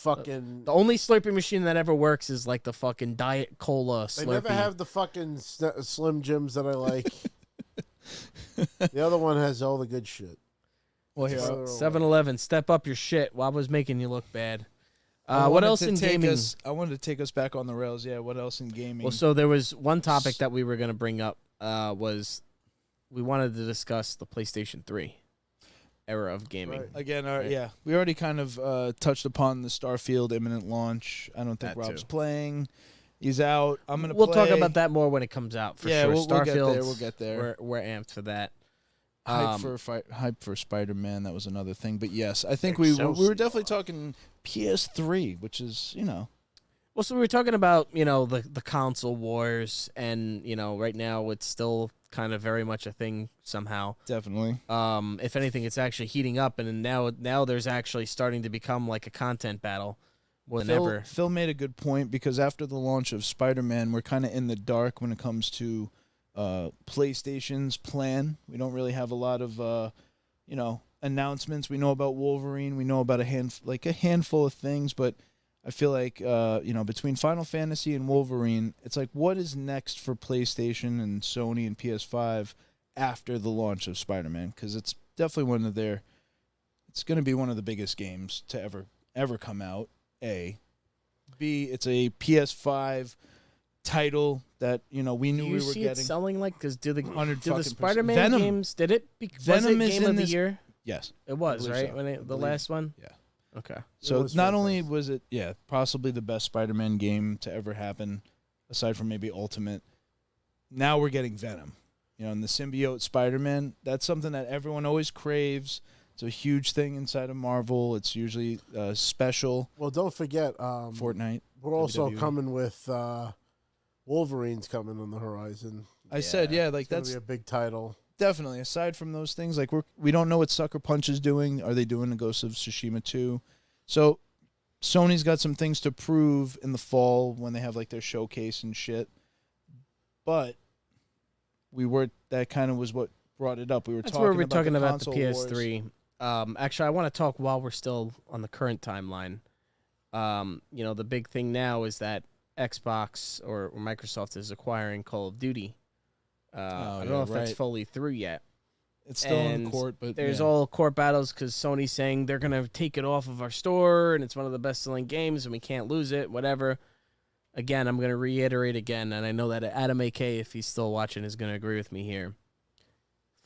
S3: only Slurpee machine that ever works is like the fucking Diet Cola Slurpee.
S1: They never have the fucking Slim Jims that I like. The other one has all the good shit.
S3: Well, here, 7-Eleven, step up your shit. Waba's making you look bad. What else in gaming?
S2: I wanted to take us back on the rails. Yeah, what else in gaming?
S3: Well, so there was one topic that we were going to bring up was we wanted to discuss the PlayStation 3 era of gaming.
S1: Right.
S2: Again, we already kind of touched upon the Starfield imminent launch. I don't think Rob's playing. He's out. We'll
S3: talk about that more when it comes out, for sure. Starfield,
S2: we'll get there.
S3: We're amped for that.
S2: Hype for Spider-Man, that was another thing. But yes, I think we were definitely talking PS3, which is,
S3: Well, so we were talking about, the console wars, and, right now it's still kind of very much a thing somehow.
S2: Definitely.
S3: If anything, it's actually heating up, and now there's actually starting to become like a content battle more than ever.
S2: Phil made a good point, because after the launch of Spider-Man, we're kind of in the dark when it comes to PlayStation's plan. We don't really have a lot of, announcements. We know about Wolverine. We know about a handful of things, but I feel like, between Final Fantasy and Wolverine, it's like, what is next for PlayStation and Sony and PS5 after the launch of Spider-Man? Because it's definitely it's going to be one of the biggest games to ever come out, A. B, it's a PS5 title that, we knew we were getting.
S3: Do you see it selling like, because did the Spider-Man games, was it Game of the Year?
S2: Yes.
S3: It was, right?
S2: So.
S3: The last one?
S2: Yeah.
S3: Okay.
S2: So not only was it, possibly the best Spider-Man game to ever happen, aside from maybe Ultimate, now we're getting Venom. And the symbiote Spider-Man, that's something that everyone always craves. It's a huge thing inside of Marvel. It's usually special.
S1: Well, don't forget,
S2: Fortnite.
S1: We're also coming with Wolverine's coming on the horizon.
S2: I said, that's
S1: gonna be a big title.
S2: Definitely. Aside from those things, like we don't know what Sucker Punch is doing. Are they doing a Ghost of Tsushima 2? So Sony's got some things to prove in the fall when they have like their showcase and shit. But that kind of was what brought it up.
S3: That's where we're talking about the PS3. Actually, I want to talk while we're still on the current timeline. The big thing now is that Xbox or Microsoft is acquiring Call of Duty. I don't know if that's fully through yet.
S2: It's still in court, but
S3: there's all court battles because Sony's saying they're going to take it off of our store, and it's one of the best-selling games, and we can't lose it, whatever. Again, I'm going to reiterate again, and I know that Adam AK, if he's still watching, is going to agree with me here.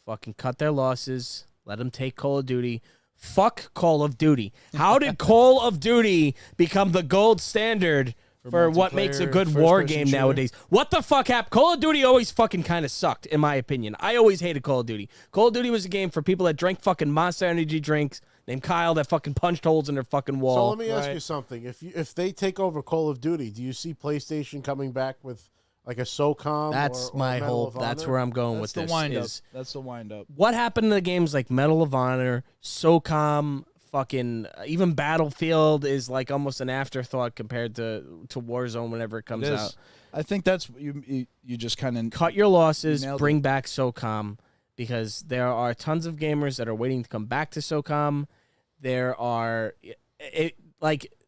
S3: Fucking cut their losses. Let them take Call of Duty. Fuck Call of Duty. How did Call of Duty become the gold standard for what makes a good war game nowadays? What the fuck happened? Call of Duty always fucking kind of sucked, in my opinion. I always hated Call of Duty. Call of Duty was a game for people that drank fucking Monster Energy drinks, named Kyle, that fucking punched holes in their fucking wall.
S1: So let me ask you something. If they take over Call of Duty, do you see PlayStation coming back with like a SOCOM?
S3: That's my whole. That's where I'm going with this.
S2: That's the wind up.
S3: What happened to the games like Medal of Honor, SOCOM? Fucking even Battlefield is like almost an afterthought compared to Warzone whenever it comes out.
S2: I think that's you just kind of
S3: cut your losses, bring back SOCOM, because there are tons of gamers that are waiting to come back to SOCOM. There are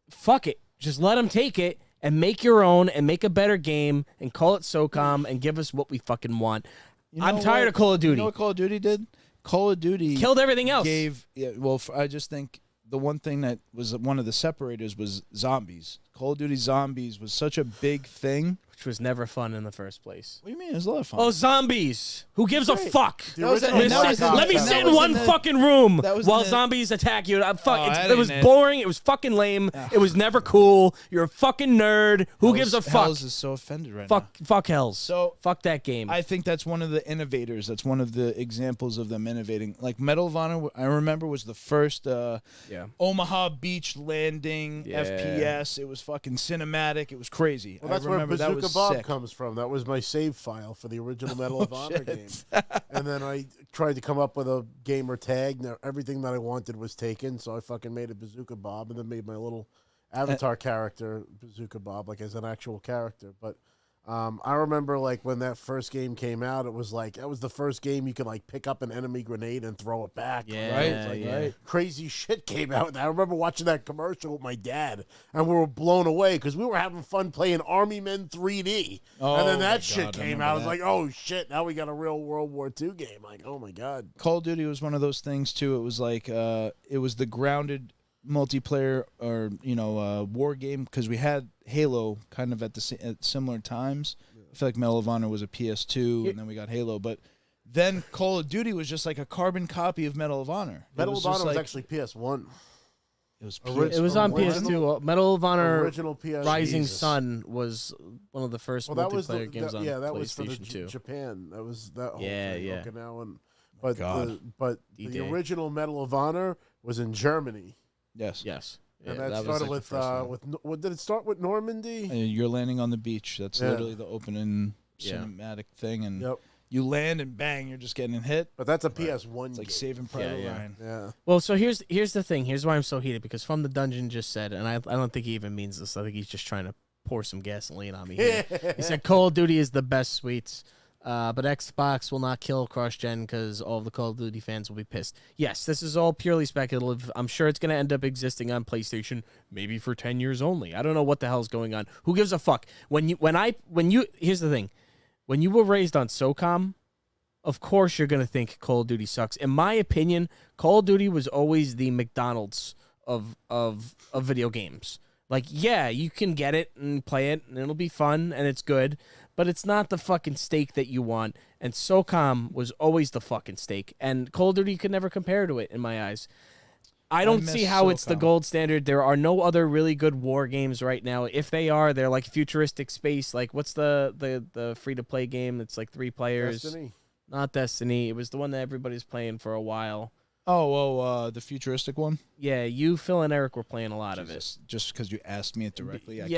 S3: fuck it, just let them take it and make your own and make a better game and call it SOCOM and give us what we fucking want. I'm tired of Call of Duty.
S2: You know what Call of Duty did? Call of Duty
S3: killed everything else.
S2: I just think the one thing that was one of the separators was zombies. Call of Duty Zombies was such a big thing.
S3: Which was never fun in the first place.
S2: What do you mean? It was a lot of fun.
S3: Oh, zombies. Who gives a fuck?
S1: Let
S3: me sit in one fucking room while zombies attack you. It was boring. It was fucking lame. It was never cool. You're a fucking nerd. Who gives a fuck?
S2: Hells is so offended right now.
S3: Fuck Hells.
S2: So
S3: fuck that game.
S2: I think that's one of the innovators. That's one of the examples of them innovating. Like Medal of Honor, I remember was the first Omaha Beach landing FPS. It was fucking cinematic. It was crazy.
S1: Well, that's where Bazooka Bob comes from. That was my save file for the original Medal of Honor game. And then I tried to come up with a gamer tag. Now, everything that I wanted was taken, so I fucking made a Bazooka Bob and then made my little avatar character, Bazooka Bob, like as an actual character. But I remember like when that first game came out, it was like that was the first game you could like pick up an enemy grenade and throw it back.
S3: Right?
S1: Crazy shit came out. And I remember watching that commercial with my dad, and we were blown away because we were having fun playing Army Men 3D. And then that shit came out. I was like, oh shit! Now we got a real World War II game. Like, oh my god.
S2: Call of Duty was one of those things too. It was like it was the grounded multiplayer or war game because we had Halo kind of at similar times. I feel like Medal of Honor was a PS2 and then we got Halo, but then Call of Duty was just like a carbon copy of Medal of Honor.
S1: Medal of Honor was actually PS1.
S2: It was
S3: it was on PS2. Medal of Honor
S1: original PS
S3: Rising Sun was one of the first multiplayer games on
S1: that
S3: PlayStation
S1: was for
S3: 2.
S1: Japan. That was that whole thing. Okinawa but the original Medal of Honor was in Germany.
S2: Yes.
S1: And that started with did it start with Normandy?
S2: You're landing on the beach. That's literally the opening cinematic thing, and you land and bang, you're just getting hit.
S1: But that's a PS1.
S2: It's like Saving Private Ryan.
S1: Yeah.
S3: Well, so here's the thing. Here's why I'm so heated, because From the Dungeon just said, and I don't think he even means this. I think he's just trying to pour some gasoline on me here. He said Call of Duty is the best sweets. But Xbox will not kill cross-gen because all of the Call of Duty fans will be pissed. Yes, this is all purely speculative. I'm sure it's going to end up existing on PlayStation, maybe for 10 years only. I don't know what the hell's going on. Who gives a fuck? Here's the thing. When you were raised on SOCOM, of course you're going to think Call of Duty sucks. In my opinion, Call of Duty was always the McDonald's of video games. Like, yeah, you can get it and play it, and it'll be fun, and it's good, but it's not the fucking steak that you want. And SOCOM was always the fucking steak. And Call of Duty could never compare to it in my eyes. I don't see how it's the gold standard. There are no other really good war games right now. If they are, they're like futuristic space. Like, what's the free-to-play game that's like 3 players?
S1: Destiny.
S3: Not Destiny. It was the one that everybody's playing for a while.
S2: The futuristic one?
S3: Yeah, you, Phil, and Eric were playing a lot of it.
S2: Just because you asked me it directly.
S3: You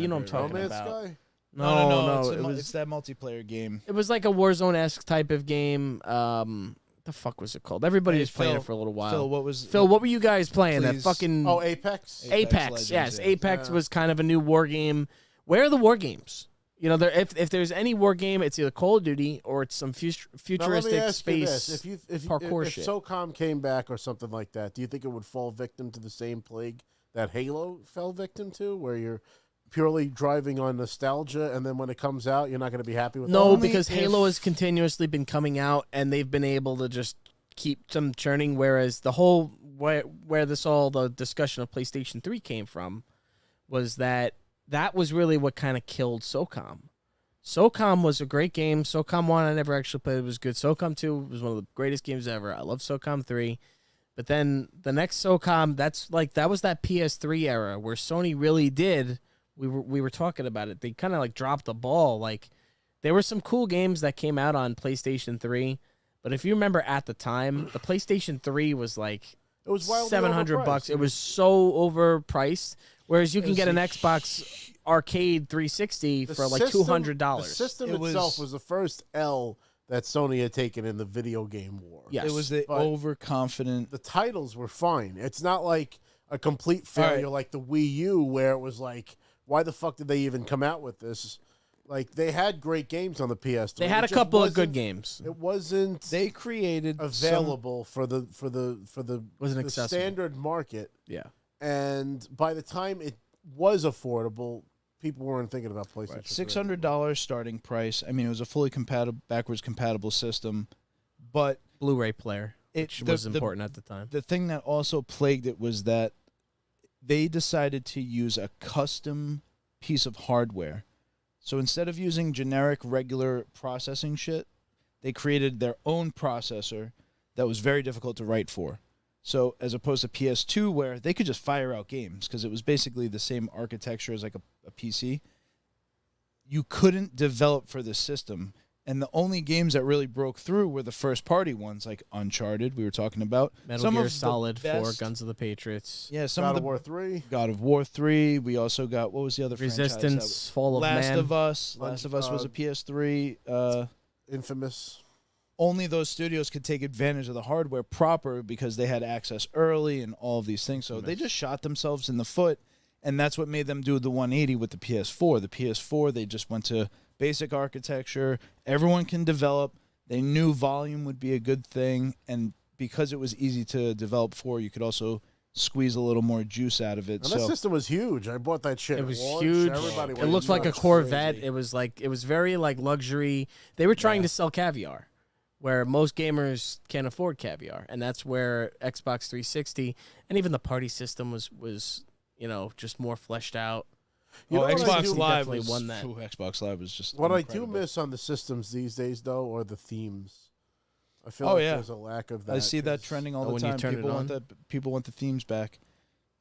S3: know what I'm talking about.
S1: Sky?
S3: No.
S2: It's that multiplayer game.
S3: It was like a Warzone-esque type of game. The fuck was it called? Everybody was playing it for a little while.
S2: Phil,
S3: what were you guys playing?
S2: Please.
S3: That fucking
S1: Apex.
S3: Legends, yes. Apex was kind of a new war game. Where are the war games? You know, if there's any war game, it's either Call of Duty or it's some futuristic space parkour shit.
S1: If SOCOM came back or something like that, do you think it would fall victim to the same plague that Halo fell victim to, where you're purely driving on nostalgia, and then when it comes out, you're not going to be happy with it?
S3: No, because Halo has continuously been coming out, and they've been able to just keep them churning, whereas the whole where the discussion of PlayStation 3 came from was that was really what kind of killed SOCOM. SOCOM was a great game. SOCOM 1 I never actually played. It was good. SOCOM 2 was one of the greatest games ever. I love SOCOM 3. But then the next SOCOM, that was that PS3 era where Sony really did. We were talking about it. They kind of like dropped the ball. Like there were some cool games that came out on PlayStation 3, but if you remember at the time, the PlayStation 3 was like
S1: it was
S3: $700. It was so overpriced. Whereas you can get an Xbox Arcade 360 for like $200.
S1: The system itself was the first L that Sony had taken in the video game war.
S3: Yes.
S2: It was the overconfident.
S1: The titles were fine. It's not like a complete failure like the Wii U, where it was like, why the fuck did they even come out with this? Like, they had great games on the PS3.
S3: They had a couple of good games.
S1: It wasn't.
S2: They created
S1: available for the
S3: wasn't
S1: standard market.
S3: Yeah.
S1: And by the time it was affordable, people weren't thinking about PlayStation.
S2: Right. $600 starting price. I mean, it was a fully backwards compatible system, but
S3: Blu-ray player, which was important at the time.
S2: The thing that also plagued it was that they decided to use a custom piece of hardware. So instead of using generic, regular processing shit, they created their own processor that was very difficult to write for. So as opposed to PS2, where they could just fire out games because it was basically the same architecture as like a PC, you couldn't develop for the system. And the only games that really broke through were the first-party ones, like Uncharted, we were talking about.
S3: Metal Gear Solid 4, Guns of the Patriots.
S2: Yeah,
S1: God of War 3.
S2: God of War 3. We also got, what was the other
S3: Resistance, Fall of Man.
S2: Last of Us. Last of Us was a PS3.
S1: Infamous.
S2: Only those studios could take advantage of the hardware proper because they had access early and all of these things. So they just shot themselves in the foot, and that's what made them do the 180 with the PS4. The PS4, they just went to basic architecture. Everyone can develop. They knew volume would be a good thing, and because it was easy to develop for, you could also squeeze a little more juice out of it.
S1: And that system was huge. I bought that shit.
S3: It was huge. It looked like a Corvette. It was very like luxury. They were trying to sell caviar, where most gamers can't afford caviar, and that's where Xbox 360 and even the party system was just more fleshed out.
S2: Xbox Live
S3: won that.
S2: Xbox Live was just
S1: what
S2: incredible.
S1: I do miss on the systems these days, though, are the themes. I feel like there's a lack of that.
S2: I see that trending all the time. People want the themes back.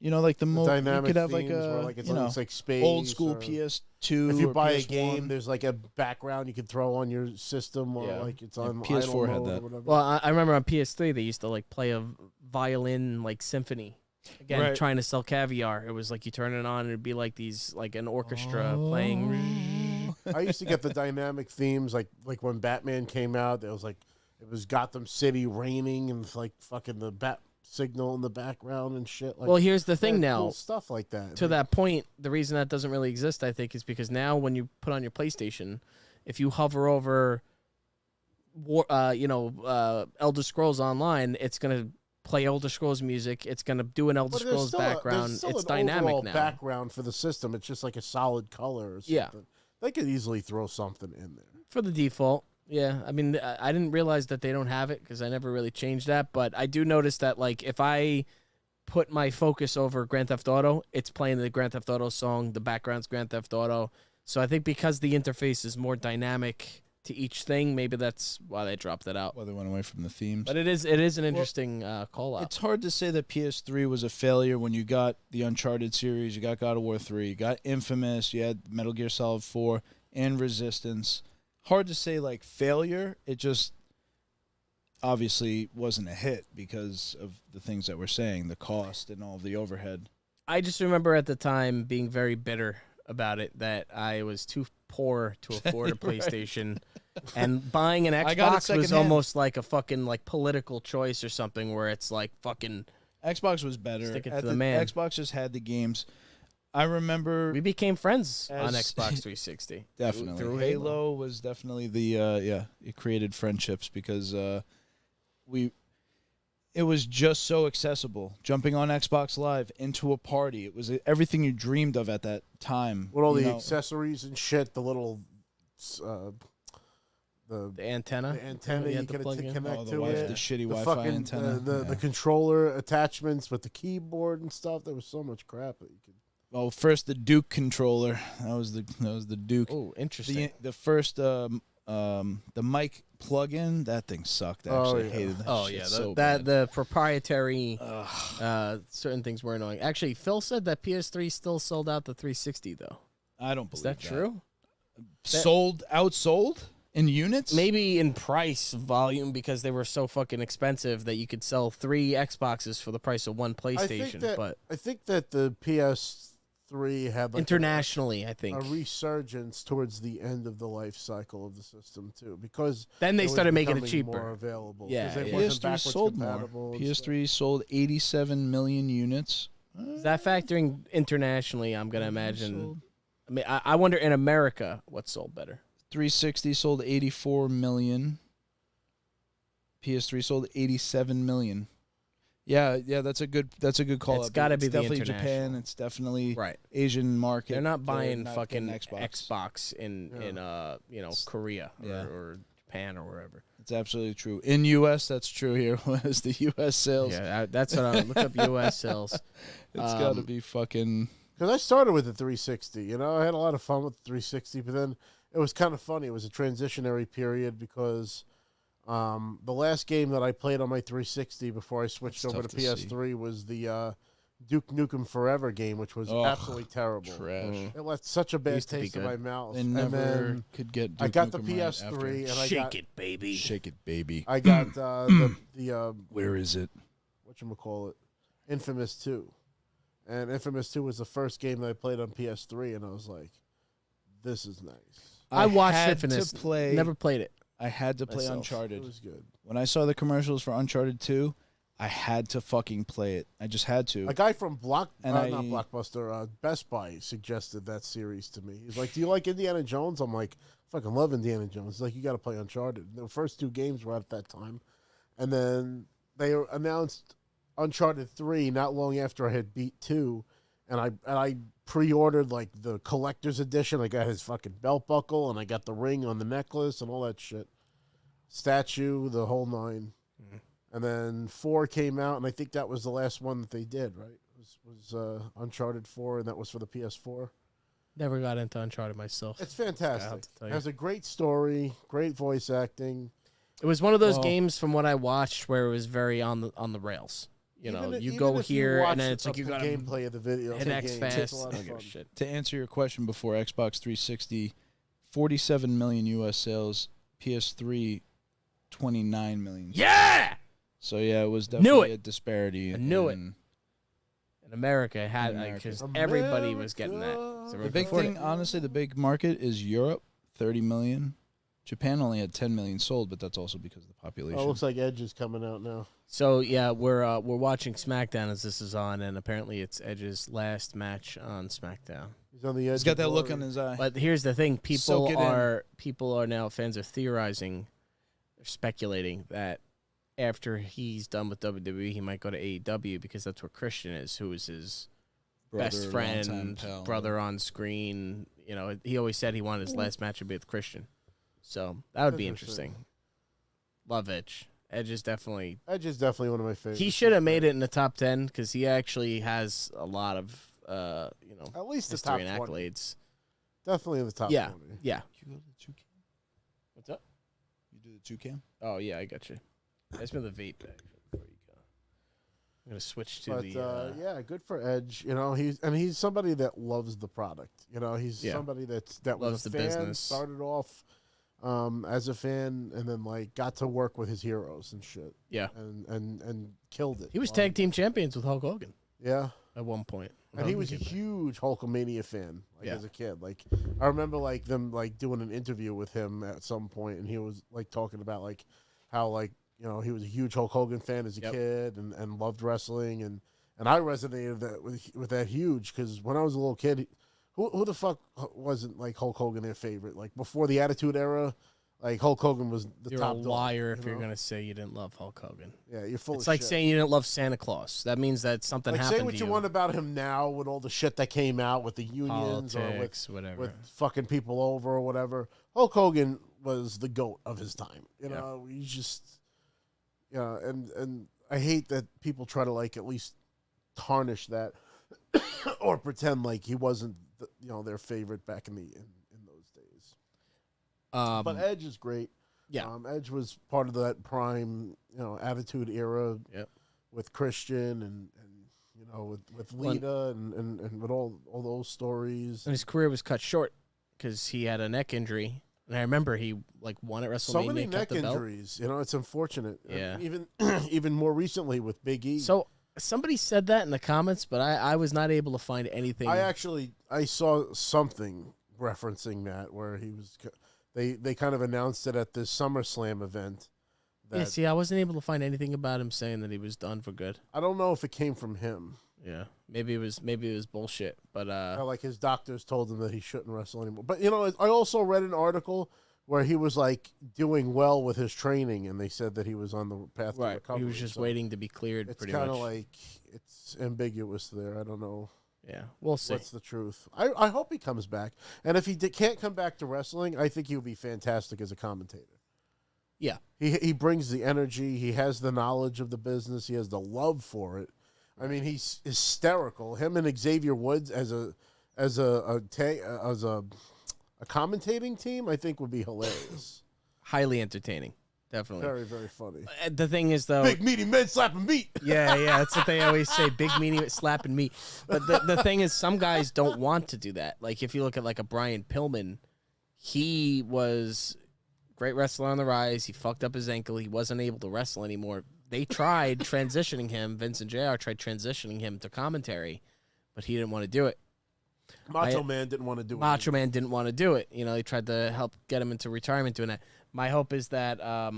S1: Like the
S2: dynamic
S1: you could have
S2: themes
S1: like it's like space,
S2: old school PS2.
S1: If you
S2: or
S1: buy
S2: PS1.
S1: a game, there's like a background you can throw on your system, or like it's on
S2: PS4
S1: idle
S2: had
S1: mode
S2: that.
S1: or whatever.
S3: Well, I remember on PS3 they used to like play a violin like symphony. Again, trying to sell caviar. It was like you turn it on and it'd be like these like an orchestra playing.
S1: I used to get the dynamic themes like when Batman came out. It was Gotham City raining and like fucking the bat signal in the background and shit. Like,
S3: well, here's the thing now.
S1: Cool stuff like that.
S3: To that point, the reason that doesn't really exist, I think, is because now when you put on your PlayStation, if you hover over, Elder Scrolls Online, it's gonna play Elder Scrolls music. It's gonna do an Elder Scrolls background. It's dynamic now.
S1: Background for the system. It's just like a solid color or something.
S3: Yeah.
S1: They could easily throw something in there.
S3: For the default. Yeah, I mean, I didn't realize that they don't have it because I never really changed that. But I do notice that, like, if I put my focus over Grand Theft Auto, it's playing the Grand Theft Auto song. The background's Grand Theft Auto. So I think because the interface is more dynamic to each thing, maybe that's why they dropped it out.
S2: Well, they went away from the themes.
S3: But it is an interesting call out.
S2: It's hard to say that PS3 was a failure when you got the Uncharted series, you got God of War 3, you got Infamous, you had Metal Gear Solid 4, and Resistance. Hard to say, like, failure. It just obviously wasn't a hit because of the things that we're saying, the cost and all the overhead.
S3: I just remember at the time being very bitter about it that I was too poor to afford a PlayStation, and buying an Xbox was almost like a fucking like political choice or something, where it's like fucking
S2: Xbox was better.
S3: Stick it to the man.
S2: Xbox just had the games. I remember
S3: we became friends on Xbox 360.
S2: Definitely,
S3: through
S2: Halo was definitely the it created friendships because it was just so accessible. Jumping on Xbox Live into a party, it was everything you dreamed of at that time.
S1: With all the accessories and shit, the little
S3: the antenna
S1: you get to connect to it,
S2: the shitty Wi-Fi antenna,
S1: the controller attachments with the keyboard and stuff. There was so much crap that you could.
S2: Well, first the Duke controller. That was the Duke.
S3: Oh, interesting.
S2: The first the mic plug-in, that thing sucked. Actually, I hated that.
S3: Oh
S2: shit
S3: yeah,
S2: so bad.
S3: the proprietary certain things were annoying. Actually, Phil said that PS3 still sold out the 360 though.
S2: I don't believe
S3: that. Is that true?
S2: Outsold in units?
S3: Maybe in price volume because they were so fucking expensive that you could sell 3 Xboxes for the price of 1 PlayStation.
S1: I think that the PS3 had like
S3: internationally, I think
S1: a resurgence towards the end of the life cycle of the system too, because
S3: then they started making it cheaper,
S1: more available.
S3: Yeah,
S1: PS3
S2: sold more. PS3 sold 87 million units.
S3: Is that factoring internationally? I'm gonna imagine. I mean, I wonder in America what sold better.
S2: 360 sold 84 million. PS3 sold 87 million. Yeah, that's a good call.
S3: It's got to be
S2: definitely
S3: the
S2: Japan. It's definitely
S3: right.
S2: Asian market.
S3: They're not buying fucking Xbox in Korea
S2: Yeah.
S3: or Japan or wherever.
S2: It's absolutely true. In U.S., that's true. Here was the U.S. sales.
S3: Yeah, that's what I look up. U.S. sales.
S2: It's got to be fucking.
S1: Because I started with the 360. I had a lot of fun with the 360, but then it was kind of funny. It was a transitionary period because. The last game that I played on my 360 before I switched over to PS3 was the Duke Nukem Forever game, which was absolutely terrible.
S2: Trash.
S1: It left such a bad taste in my mouth.
S2: And then could get. Duke
S1: I got
S2: Nukem
S1: the PS3 and I got
S3: it, baby.
S2: Shake it, baby.
S1: I got the
S2: Where is it?
S1: Whatchamacallit? Infamous 2. And Infamous 2 was the first game that I played on PS3, and I was like, "This is nice."
S3: I watched Infamous. Never played it.
S2: I had to play Uncharted.
S1: It was good.
S2: When I saw the commercials for Uncharted 2, I had to fucking play it. I just had to.
S1: A guy from not Blockbuster, Best Buy suggested that series to me. He's like, "Do you like Indiana Jones?" I'm like, "I fucking love Indiana Jones." He's like, "You got to play Uncharted." The first 2 games were out at that time, and then they announced Uncharted 3 not long after I had beat 2, and I pre-ordered like the collector's edition. I got his fucking belt buckle, and I got the ring on the necklace and all that shit. Statue, the whole 9. Mm-hmm. And then 4 came out, and I think that was the last one that they did, right? It was Uncharted 4, and that was for the PS4.
S3: Never got into Uncharted myself.
S1: It's fantastic. It has a great story, great voice acting.
S3: It was one of those games from what I watched where it was very on the rails. You go here, and then it's like you got
S1: gameplay of the video.
S3: Hit X fast.
S2: To answer your question before, Xbox 360, 47 million U.S. sales. PS3, 29 million.
S3: Yeah!
S2: So, yeah, it was definitely a disparity.
S3: I knew it. In America, it had because everybody was getting that. So
S2: the big thing, honestly, the big market is Europe, 30 million. Japan only had 10 million sold, but that's also because of the population.
S1: Oh, it looks like Edge is coming out now.
S3: So, yeah, we're watching SmackDown as this is on, and apparently it's Edge's last match on SmackDown.
S1: He's on the edge.
S2: He's got that look on his eye.
S3: But here's the thing: people are now fans are theorizing, they're speculating that after he's done with WWE, he might go to AEW because that's where Christian is, who is his best friend, brother on screen. He always said he wanted his last match to be with Christian, so that would be interesting. Love Edge. Edge is definitely
S1: one of my favorites.
S3: He should have made it in the top 10 because he actually has a lot of.
S1: At least the
S3: top
S1: and
S3: 20. Accolades.
S1: Definitely in the top
S3: 20.
S1: Yeah.
S2: You go to the 2 cam?
S3: What's up?
S2: You do the 2 cam?
S3: Oh, yeah, I got you. Pass me the vape bag before you go. I'm going to switch to
S1: yeah, good for Edge. He's somebody that loves the product. He's somebody that
S3: loves
S1: was a
S3: the
S1: fan,
S3: business.
S1: Started off as a fan, and then got to work with his heroes and shit.
S3: Yeah.
S1: And killed it.
S3: He was tag team champions with Hulk Hogan.
S1: Yeah.
S3: at one point.
S1: And he was a huge Hulkamania fan, like as a kid. Like I remember like them like doing an interview with him at some point, and he was like talking about like how like he was a huge Hulk Hogan fan as a kid and loved wrestling, and I resonated with that huge because when I was a little kid, who the fuck wasn't like Hulk Hogan their favorite? Like before the Attitude Era. Like Hulk Hogan was the
S3: you're
S1: top
S3: a
S1: dog.
S3: You're if you're gonna say you didn't love Hulk Hogan.
S1: Yeah, you're full.
S3: It's
S1: of
S3: like
S1: shit.
S3: saying you didn't love Santa Claus. That means that something
S1: like
S3: happened.
S1: Say what
S3: to
S1: you want about him now with all the shit that came out with the unions
S3: politics,
S1: or
S3: whatever,
S1: with fucking people over or whatever. Hulk Hogan was the GOAT of his time. You know, he's just and I hate that people try to like at least tarnish that or pretend like he wasn't their favorite back in those days. But Edge is great.
S3: Yeah,
S1: Edge was part of that prime, Attitude Era with Christian and with Lita and with all those stories.
S3: And his career was cut short because he had a neck injury. And I remember he won at WrestleMania.
S1: So many neck injuries, it's unfortunate.
S3: Yeah,
S1: even more recently with Big E.
S3: So somebody said that in the comments, but I was not able to find anything.
S1: I saw something referencing that where he was. They kind of announced it at this SummerSlam event.
S3: See, I wasn't able to find anything about him saying that he was done for good.
S1: I don't know if it came from him.
S3: Yeah, maybe it was bullshit. But
S1: like his doctors told him that he shouldn't wrestle anymore. But I also read an article where he was like doing well with his training, and they said that he was on the path to recovery.
S3: He was just waiting to be cleared.
S1: It's
S3: pretty
S1: kind
S3: much
S1: of like it's ambiguous there. I don't know.
S3: Yeah, we'll see.
S1: What's the truth? I hope he comes back. And if he can't come back to wrestling, I think he would be fantastic as a commentator.
S3: Yeah.
S1: He brings the energy. He has the knowledge of the business. He has the love for it. I mean, he's hysterical. Him and Xavier Woods as a commentating team, I think would be hilarious.
S3: Highly entertaining. Definitely.
S1: Very, very funny.
S3: The thing is, though...
S1: Big, meaty men slapping meat.
S3: Yeah, that's what they always say. Big, meaty, slapping meat. But the thing is, some guys don't want to do that. Like, if you look at, like, a Brian Pillman, he was a great wrestler on the rise. He fucked up his ankle. He wasn't able to wrestle anymore. They tried transitioning him. Vince and JR tried transitioning him to commentary, but he didn't want to do it.
S1: Macho Man didn't want to do it.
S3: Macho Man didn't want to do it. They tried to help get him into retirement doing that. My hope is that I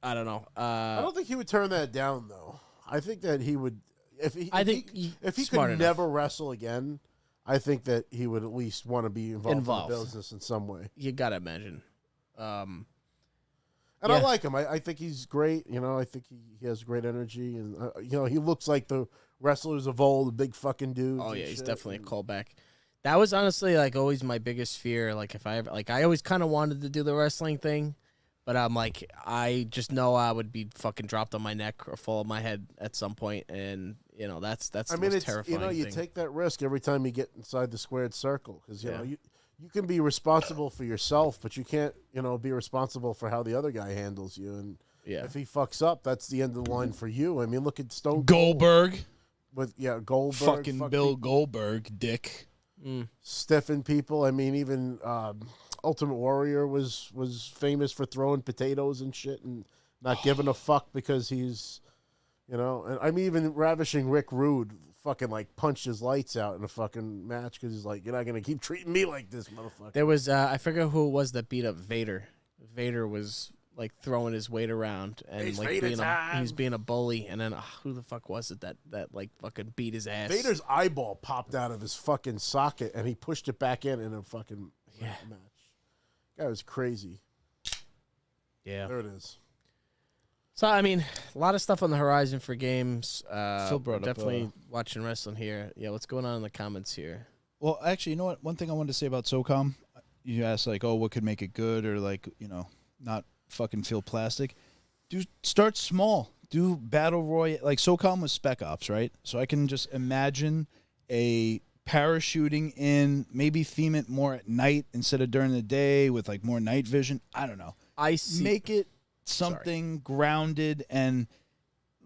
S3: don't know. I
S1: don't think he would turn that down, though. I think that he would. If he could
S3: enough.
S1: never wrestle again, I think that he would at least want to be involved in the business in some way.
S3: You gotta imagine.
S1: I like him. I think he's great. I think he has great energy, and he looks like the wrestlers of old, the big fucking dude.
S3: Oh yeah, he's definitely a callback. That was honestly like always my biggest fear. Like if I ever, I always kind of wanted to do the wrestling thing, but I'm like, I just know I would be fucking dropped on my neck or fall on my head at some point, and that's the most terrifying
S1: you
S3: thing.
S1: take that risk every time you get inside the squared circle because you can be responsible for yourself, but you can't be responsible for how the other guy handles you. And if he fucks up, that's the end of the line for you. I mean, look at Stone
S2: Goldberg.
S1: Goldberg,
S2: fucking Bill Goldberg, dick.
S1: Stiffing people. I mean, even Ultimate Warrior was famous for throwing potatoes and shit and not giving a fuck because he's, and I'm even ravishing Rick Rude fucking like punched his lights out in a fucking match because he's like, you're not gonna keep treating me like this, motherfucker.
S3: There was I forget who it was that beat up Vader. Vader was like throwing his weight around and
S1: it's
S3: like
S1: he
S3: was being a bully, and then who the fuck was it that like fucking beat his ass?
S1: Vader's eyeball popped out of his fucking socket and he pushed it back in a fucking match. Guy was crazy.
S3: Yeah,
S1: there it is.
S3: So I mean, a lot of stuff on the horizon for games.
S2: Phil brought
S3: definitely watching wrestling here. Yeah, what's going on in the comments here?
S2: Well, actually, you know what? One thing I wanted to say about SOCOM, you asked like, oh, what could make it good or like, not fucking feel plastic. Start small. Do battle royale. Like SOCOM was Spec Ops, right? So I can just imagine a parachuting in, maybe theme it more at night instead of during the day with like more night vision. I don't know. Make it something grounded and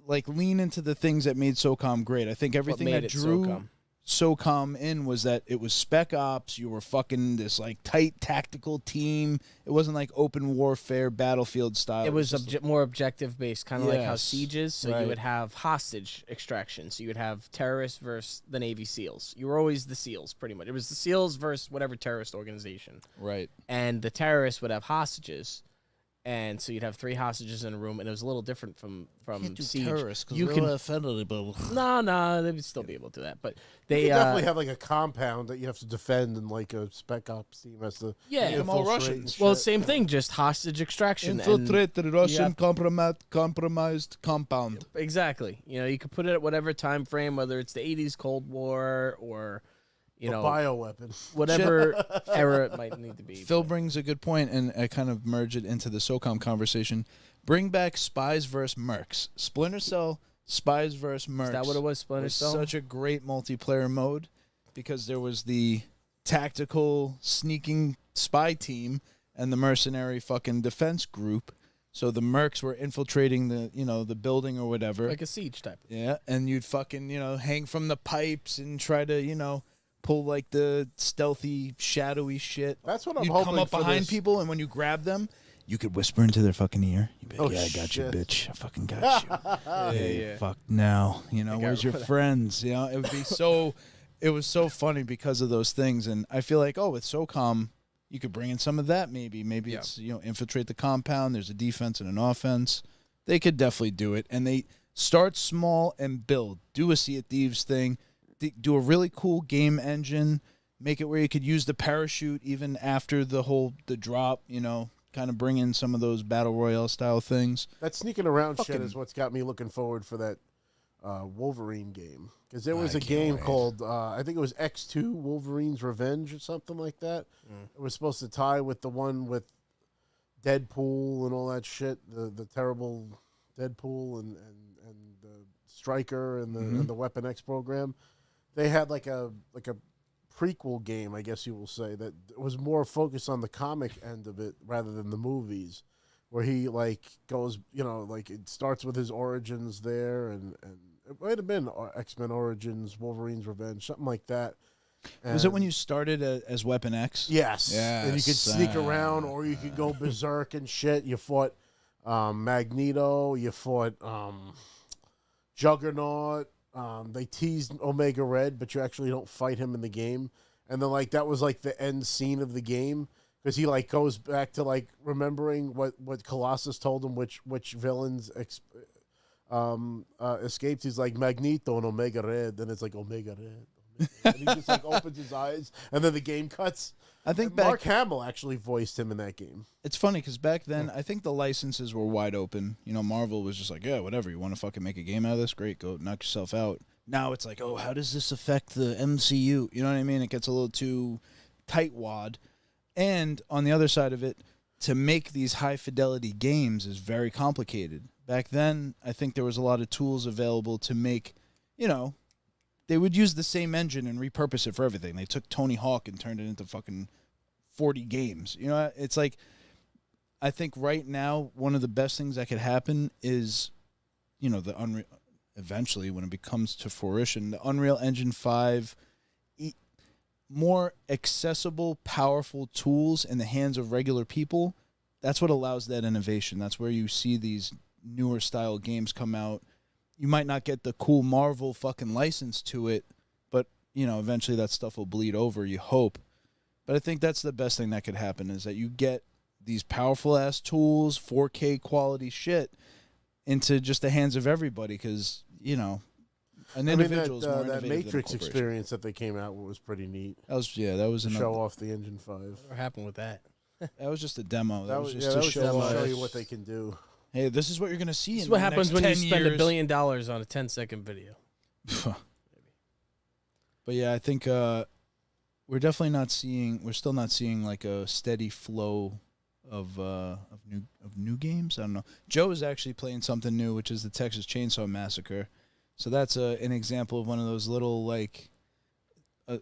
S2: like lean into the things that made SOCOM great. I think everything that drew SOCOM in was that it was spec ops. You were fucking this like tight tactical team. It wasn't like open warfare Battlefield style.
S3: It was more objective based, kind of like how
S2: Yes,
S3: Siege is. So
S2: right.
S3: you would have hostage extraction. So you would have terrorists versus the Navy SEALs. You were always the SEALs, pretty much. It was the SEALs versus whatever terrorist organization.
S2: Right.
S3: And the terrorists would have hostages. And so you'd have 3 hostages in a room, and it was a little different from Siege.
S2: You can offend
S3: anybody. No, they would still be able to do that. But they
S1: you definitely have like a compound that you have to defend, and like a spec ops team has to
S2: them all Russians.
S3: Well, same thing, just hostage extraction.
S2: Infiltrate the Russian compromised compound.
S3: Exactly. You could put it at whatever time frame, whether it's the 80s Cold War or
S1: bioweapon,
S3: whatever era it might need to be.
S2: Phil brings a good point, and I kind of merge it into the SOCOM conversation. Bring back Spies vs. Mercs. Splinter Cell, Spies vs. Mercs.
S3: Is that what it was, Splinter Cell?
S2: Such a great multiplayer mode because there was the tactical sneaking spy team and the mercenary fucking defense group. So the Mercs were infiltrating the building or whatever.
S3: Like a siege type.
S2: Yeah, and you'd fucking, hang from the pipes and try to, pull like the stealthy, shadowy shit.
S1: That's what I'm
S2: You'd
S1: hoping
S2: come up
S1: for
S2: behind
S1: this.
S2: people, and when you grab them, you could whisper into their fucking ear. You'd be like, I got you,
S1: shit.
S2: bitch. I fucking got you. Hey, fuck now. Where's your friends? It would be so... It was so funny because of those things, and I feel like, with SOCOM, you could bring in some of that maybe. Maybe it's, infiltrate the compound. There's a defense and an offense. They could definitely do it, and they start small and build. Do a Sea of Thieves thing. Do a really cool game engine. Make it where you could use the parachute even after the drop, kind of bring in some of those Battle Royale style things.
S1: That sneaking around shit is what's got me looking forward for that Wolverine game. Because there was a game called, I think it was X2, Wolverine's Revenge or something like that. It was supposed to tie with the one with Deadpool and all that shit, the terrible Deadpool and the Stryker and the Weapon X program. They had like a prequel game, I guess you will say, that was more focused on the comic end of it rather than the movies, where he like goes, like it starts with his origins there, and it might have been X-Men Origins, Wolverine's Revenge, something like that. And
S2: was it when you started as Weapon X?
S1: Yes. And you could sneak around, or you could go berserk and shit. You fought Magneto, you fought Juggernaut. They teased Omega Red, but you actually don't fight him in the game. And then that was the end scene of the game, because he goes back to remembering what Colossus told him, which villains escaped. He's like Magneto and Omega Red, and it's like Omega Red. And he just opens his eyes, and then the game cuts.
S2: I think
S1: Mark Hamill actually voiced him in that game.
S2: It's funny because back then, I think the licenses were wide open. Marvel was just like, yeah, whatever. You want to fucking make a game out of this? Great, go knock yourself out. Now it's like, how does this affect the MCU? You know what I mean? It gets a little too tightwad. And on the other side of it, to make these high-fidelity games is very complicated. Back then, I think there was a lot of tools available to make, they would use the same engine and repurpose it for everything. They took Tony Hawk and turned it into fucking 40 games. It's like, I think right now, one of the best things that could happen is, the Unreal, eventually when it comes to fruition, the Unreal Engine 5, more accessible, powerful tools in the hands of regular people. That's what allows that innovation. That's where you see these newer style games come out. You might not get the cool Marvel fucking license to it, but, eventually that stuff will bleed over, you hope. But I think that's the best thing that could happen, is that you get these powerful-ass tools, 4K quality shit, into just the hands of everybody, because, an individual is more
S1: that
S2: innovative
S1: Matrix
S2: than a
S1: experience that they came out with was pretty neat.
S2: That was
S1: show off the Engine 5.
S3: What happened with that?
S2: That was just a demo. That was just
S1: to
S2: to
S1: show you what they can do.
S2: Hey, this is what you're going to see.
S3: This is
S2: in
S3: what
S2: the
S3: happens
S2: next
S3: when you
S2: 10
S3: spend
S2: years.
S3: $1 billion on a 10-second video.
S2: But yeah, I think we're definitely not seeing. We're still not seeing a steady flow of new games. I don't know. Joe is actually playing something new, which is the Texas Chainsaw Massacre. So that's an example of one of those little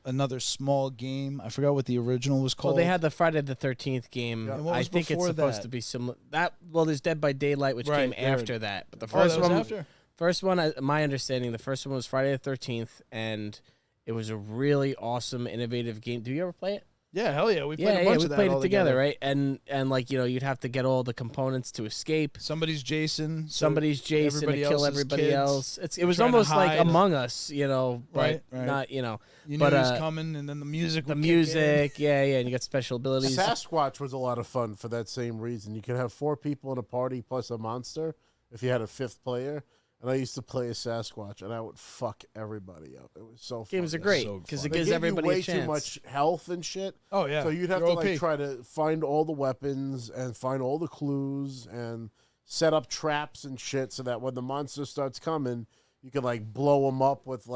S2: another small game. I forgot what the original was called.
S3: Well, they had the Friday the 13th game.
S2: Yeah.
S3: I think it's supposed to be similar. There's Dead by Daylight, which came after that. But the first one,
S2: after?
S3: First one, my understanding, the first one was Friday the 13th, and It was a really awesome, innovative game. Do you ever play it?
S2: Yeah, hell yeah. We played a bunch of that
S3: played
S2: all
S3: it together, right? And like, you'd have to get all the components to escape.
S2: Somebody's Jason.
S3: Somebody's Jason to kill everybody
S2: kids.
S3: else. It was almost like Among Us, but
S2: right.
S3: not,
S2: You knew he
S3: but,
S2: was coming, and then the music would
S3: yeah, and you got special abilities.
S1: Sasquatch was a lot of fun for that same reason. You could have 4 people in a party plus a monster if you had a 5th player. And I used to play as Sasquatch, and I would fuck everybody up. It was so fun.
S3: Games are great because it gives everybody
S1: way
S3: a chance.
S1: Too much health and shit.
S2: Oh yeah.
S1: So you'd have to try to find all the weapons and find all the clues and set up traps and shit so that when the monster starts coming, you can like blow them up with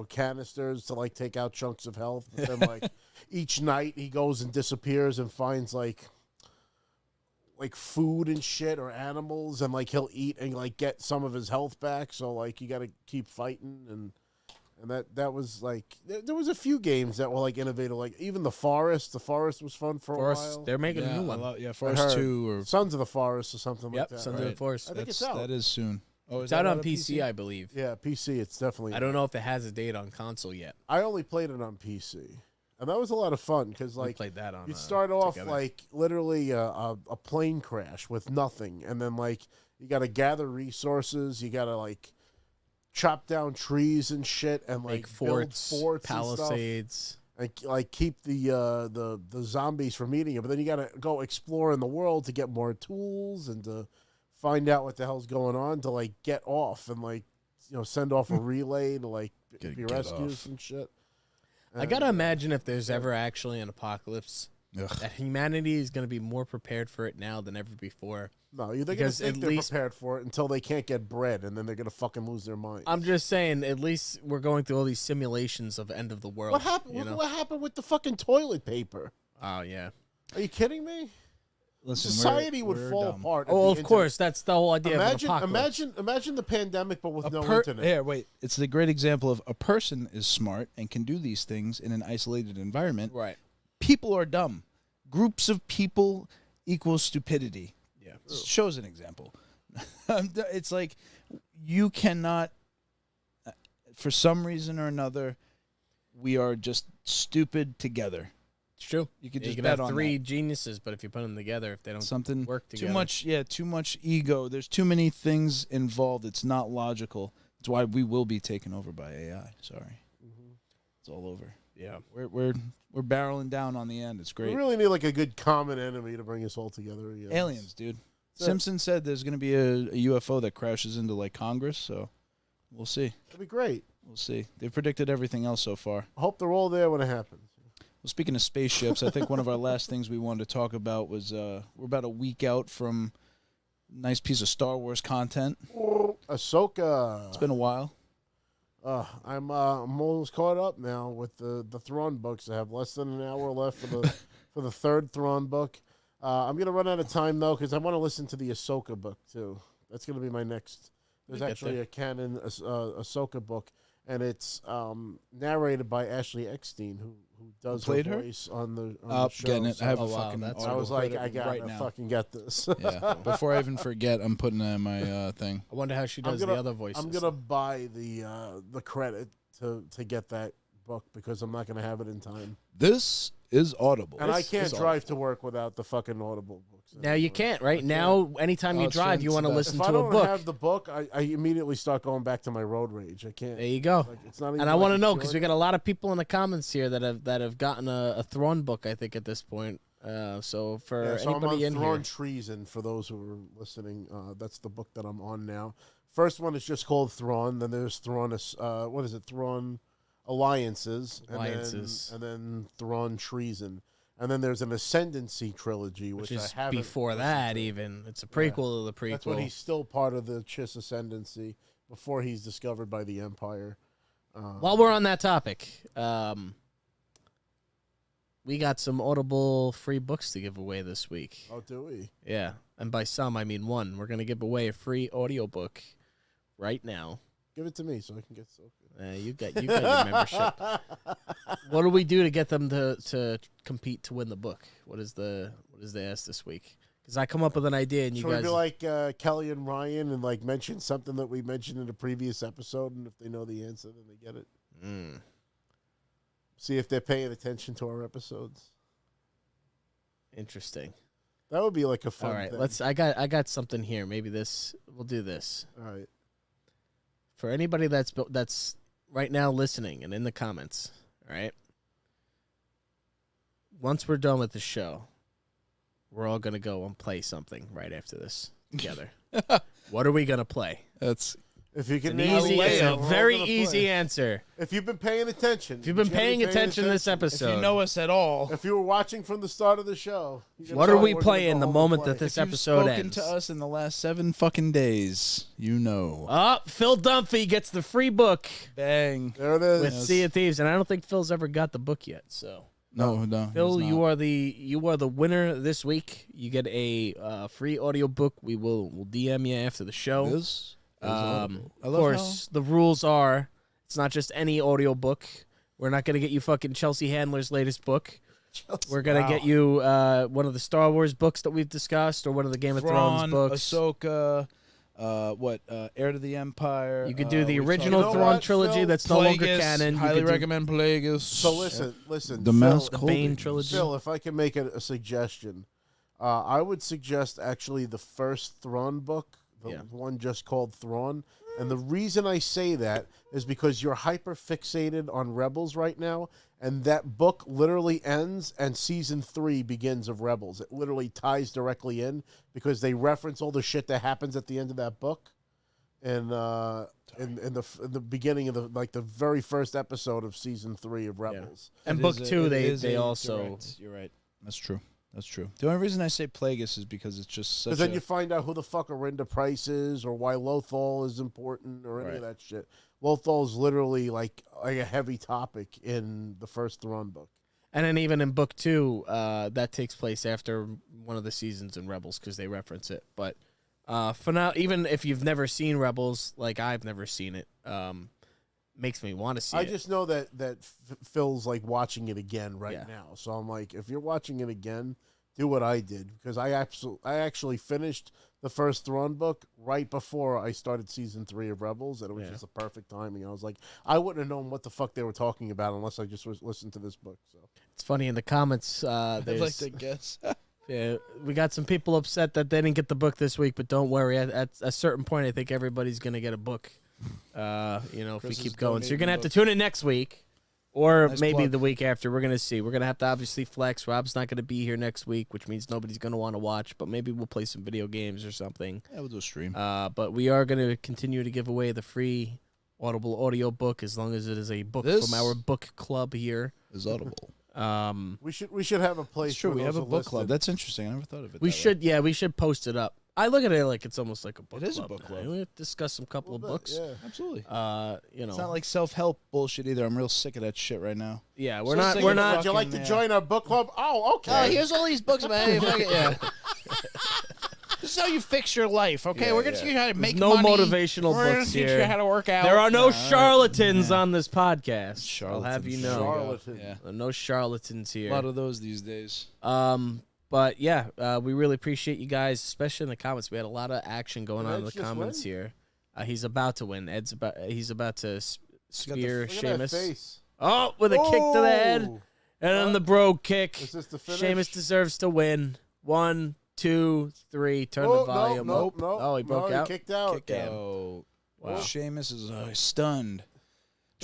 S1: canisters to take out chunks of health. But then each night he goes and disappears and finds like food and shit or animals, and he'll eat and get some of his health back. So you got to keep fighting, and that was there was a few games that were innovative. Even the Forest was fun for a while.
S3: They're making a new one.
S2: Forest 2 or
S1: Sons of the Forest or something like that.
S3: Sons of the Forest.
S1: I think it's out.
S2: That is soon. Oh,
S3: it's out on PC, I believe.
S1: Yeah, PC. It's definitely.
S3: I don't know if it has a date on console yet.
S1: I only played it on PC. And that was a lot of fun because
S3: played that on.
S1: You start off
S3: together.
S1: literally a plane crash with nothing, and then you got to gather resources, you got to chop down trees and shit, and
S3: make
S1: build forts,
S3: palisades,
S1: and keep the zombies from eating it. But then you got to go explore in the world to get more tools and to find out what the hell's going on to get off and send off a relay to be rescues and shit.
S3: I gotta imagine if there's ever actually an apocalypse, that humanity is going to be more prepared for it now than ever before.
S1: No, they're going to think they're prepared for it until they can't get bread, and then they're going to fucking lose their minds.
S3: I'm just saying, at least we're going through all these simulations of end of the world.
S1: What happened? What happened with the fucking toilet paper?
S3: Oh yeah.
S1: Are you kidding me?
S2: Listen,
S1: society would fall apart.
S3: Oh, of course, that's the whole idea. Of an apocalypse.
S1: Imagine the pandemic, but with no internet.
S2: Yeah, wait. It's the great example of a person is smart and can do these things in an isolated environment.
S3: Right.
S2: People are dumb. Groups of people equals stupidity.
S3: Yeah.
S2: Shows an example. It's you cannot, for some reason or another, we are just stupid together.
S3: It's true.
S2: You could just
S3: have 3 geniuses, but if you put them together, if they don't work together,
S2: too much ego. There's too many things involved. It's not logical. That's why we will be taken over by AI. Sorry, It's all over.
S3: Yeah,
S2: we're barreling down on the end. It's great.
S1: We really need a good common enemy to bring us all together again.
S2: Aliens, dude. Simpson said there's going to be a UFO that crashes into Congress, so we'll see.
S1: It'll be great.
S2: We'll see. They've predicted everything else so far.
S1: I hope they're all there when it happens.
S2: Well, speaking of spaceships, I think one of our last things we wanted to talk about was we're about a week out from a nice piece of Star Wars content.
S1: Ahsoka.
S2: It's been a while.
S1: I'm almost caught up now with the Thrawn books. I have less than an hour left for the for the 3rd Thrawn book. I'm gonna run out of time though because I want to listen to the Ahsoka book too. That's gonna be my next. There's actually a canon Ahsoka book, and it's narrated by Ashley Eckstein, who does her voice on the show.
S2: Getting it.
S1: So
S2: I have a fucking.
S1: I was like, I gotta fucking get this.
S2: Yeah. Before I even forget, I'm putting it in my thing.
S3: I wonder how she does the other voices.
S1: I'm gonna buy the credit to get that book because I'm not gonna have it in time.
S2: This is Audible.
S1: And I can't drive to work without the fucking Audible books.
S3: Now you can't, right? Now, anytime you drive, you want to listen to a book.
S1: If I don't have the book, I immediately start going back to my road rage. I can't.
S3: There you go.
S1: It's not even
S3: and I want to know because we got a lot of people in the comments here that have gotten a Thrawn book. I think at this point. So for anybody in
S1: Thrawn
S3: here,
S1: Treason. For those who are listening, that's the book that I'm on now. First one is just called Thrawn. Then there's Thrawn. What is it? Thrawn Alliances. And then Thrawn Treason. And then there's an Ascendancy trilogy, which
S3: is
S1: I haven't
S3: before that even. It's a prequel to the prequel.
S1: That's when he's still part of the Chiss Ascendancy before he's discovered by the Empire.
S3: While we're on that topic, we got some Audible free books to give away this week.
S1: Oh, do we?
S3: Yeah. And by some, I mean one. We're going to give away a free audiobook right now.
S1: Give it to me so I can get so good.
S3: You got your membership. What do we do to get them to compete to win the book? What is the ask this week? Because I come up with an idea and you
S1: Should
S3: guys.
S1: we be like Kelly and Ryan and mention something that we mentioned in a previous episode, and if they know the answer, then they get it. See if they're paying attention to our episodes.
S3: Interesting.
S1: That would be like a fun
S3: All right,
S1: thing.
S3: I got something here. Maybe we'll do this.
S1: All right.
S3: For anybody that's right now listening and in the comments, all right? Once we're done with the show, we're all going to go and play something right after this together. What are we going to play?
S2: That's
S1: If you can
S3: it's a very easy answer.
S1: If you've been paying attention.
S3: If you've been paying attention this episode.
S2: if you know us at all.
S1: If you were watching from the start of the show.
S3: What are we playing the moment that this
S2: if
S3: episode
S2: you've
S3: ends?
S2: spoken to us in the last 7 fucking days, you know.
S3: Phil Dunphy gets the free book
S2: Bang.
S1: There it is.
S3: with Sea of Thieves, and I don't think Phil's ever got the book yet. So
S2: No.
S3: Phil, you are the winner this week. You get a free audio book. We'll DM you after the show. Of course, the rules are it's not just any audio book. We're not going to get you fucking Chelsea Handler's latest book. We're going to get you one of the Star Wars books that we've discussed or one of the Game of Thrones books.
S2: Ahsoka, Heir to the Empire.
S3: You could do the original Thrawn trilogy that's no longer canon.
S2: Highly recommend Plagueis.
S1: So listen.
S2: The
S1: Phil,
S3: the Bane trilogy.
S1: Phil, if I can make a suggestion, I would suggest actually the first Thrawn book. The one just called Thrawn. And the reason I say that is because you're hyper fixated on Rebels right now, and that book literally ends and season 3 begins of Rebels. It literally ties directly in because they reference all the shit that happens at the end of that book. And in the beginning of the very first episode of season 3 of Rebels.
S3: Yeah. And book 2 they also
S2: You're right. That's true. The only reason I say Plagueis is because it's just such.
S1: Because then you find out who the fuck Arinda Price is, or why Lothal is important, or any of that shit. Lothal is literally like a heavy topic in the first Thrawn book.
S3: And then even in book 2, that takes place after one of the seasons in Rebels because they reference it. But for now, even if you've never seen Rebels, like I've never seen it, makes me want to see it.
S1: I just know that Phil's like watching it again right now. So I'm like, if you're watching it again, do what I did, because I actually finished the first Thrawn book right before I started season 3 of Rebels, and it was just a perfect timing. I was like, I wouldn't have known what the fuck they were talking about unless I just listened to this book. So
S3: it's funny in the comments.
S2: I'd like to guess.
S3: Yeah, we got some people upset that they didn't get the book this week, but don't worry. At a certain point, I think everybody's gonna get a book. If we keep going, so you're gonna have to tune in next week, or maybe the week after. We're gonna see. We're gonna have to obviously flex. Rob's not gonna be here next week, which means nobody's gonna want to watch. But maybe we'll play some video games or something.
S2: Yeah, we'll do a stream.
S3: But we are gonna continue to give away the free Audible audio book as long as it is a book from our book club here.
S2: Is Audible.
S1: We should have a place.
S2: It's true. We have a book club. That's interesting. I never thought of it.
S3: We should. Yeah, we should post it up. I look at it like it's almost like a book club.
S2: It is a book club.
S3: We discuss a couple of books.
S1: Yeah,
S2: absolutely.
S3: It's
S2: not like self-help bullshit either. I'm real sick of that shit right now.
S3: Yeah, we're not. Would
S1: you like to join our book club? Oh, okay.
S2: Here's all these books about This is how you fix your life, okay? We're going to teach you how to make money.
S3: No motivational books here.
S2: Teach you how to work out.
S3: There are no charlatans on this podcast. I'll have you know.
S1: Charlatans.
S3: There are no charlatans here.
S2: A lot of those these days.
S3: But yeah, we really appreciate you guys, especially in the comments. We had a lot of action going on in the comments here. He's about to win. He's about to spear Sheamus. Oh, with a kick to the head, and then the brogue kick.
S1: Is this the finish?
S3: Sheamus deserves to win. 1, 2, 3. Turn the volume up. Oh, he broke out.
S1: He kicked out.
S3: Wow.
S2: Sheamus is stunned.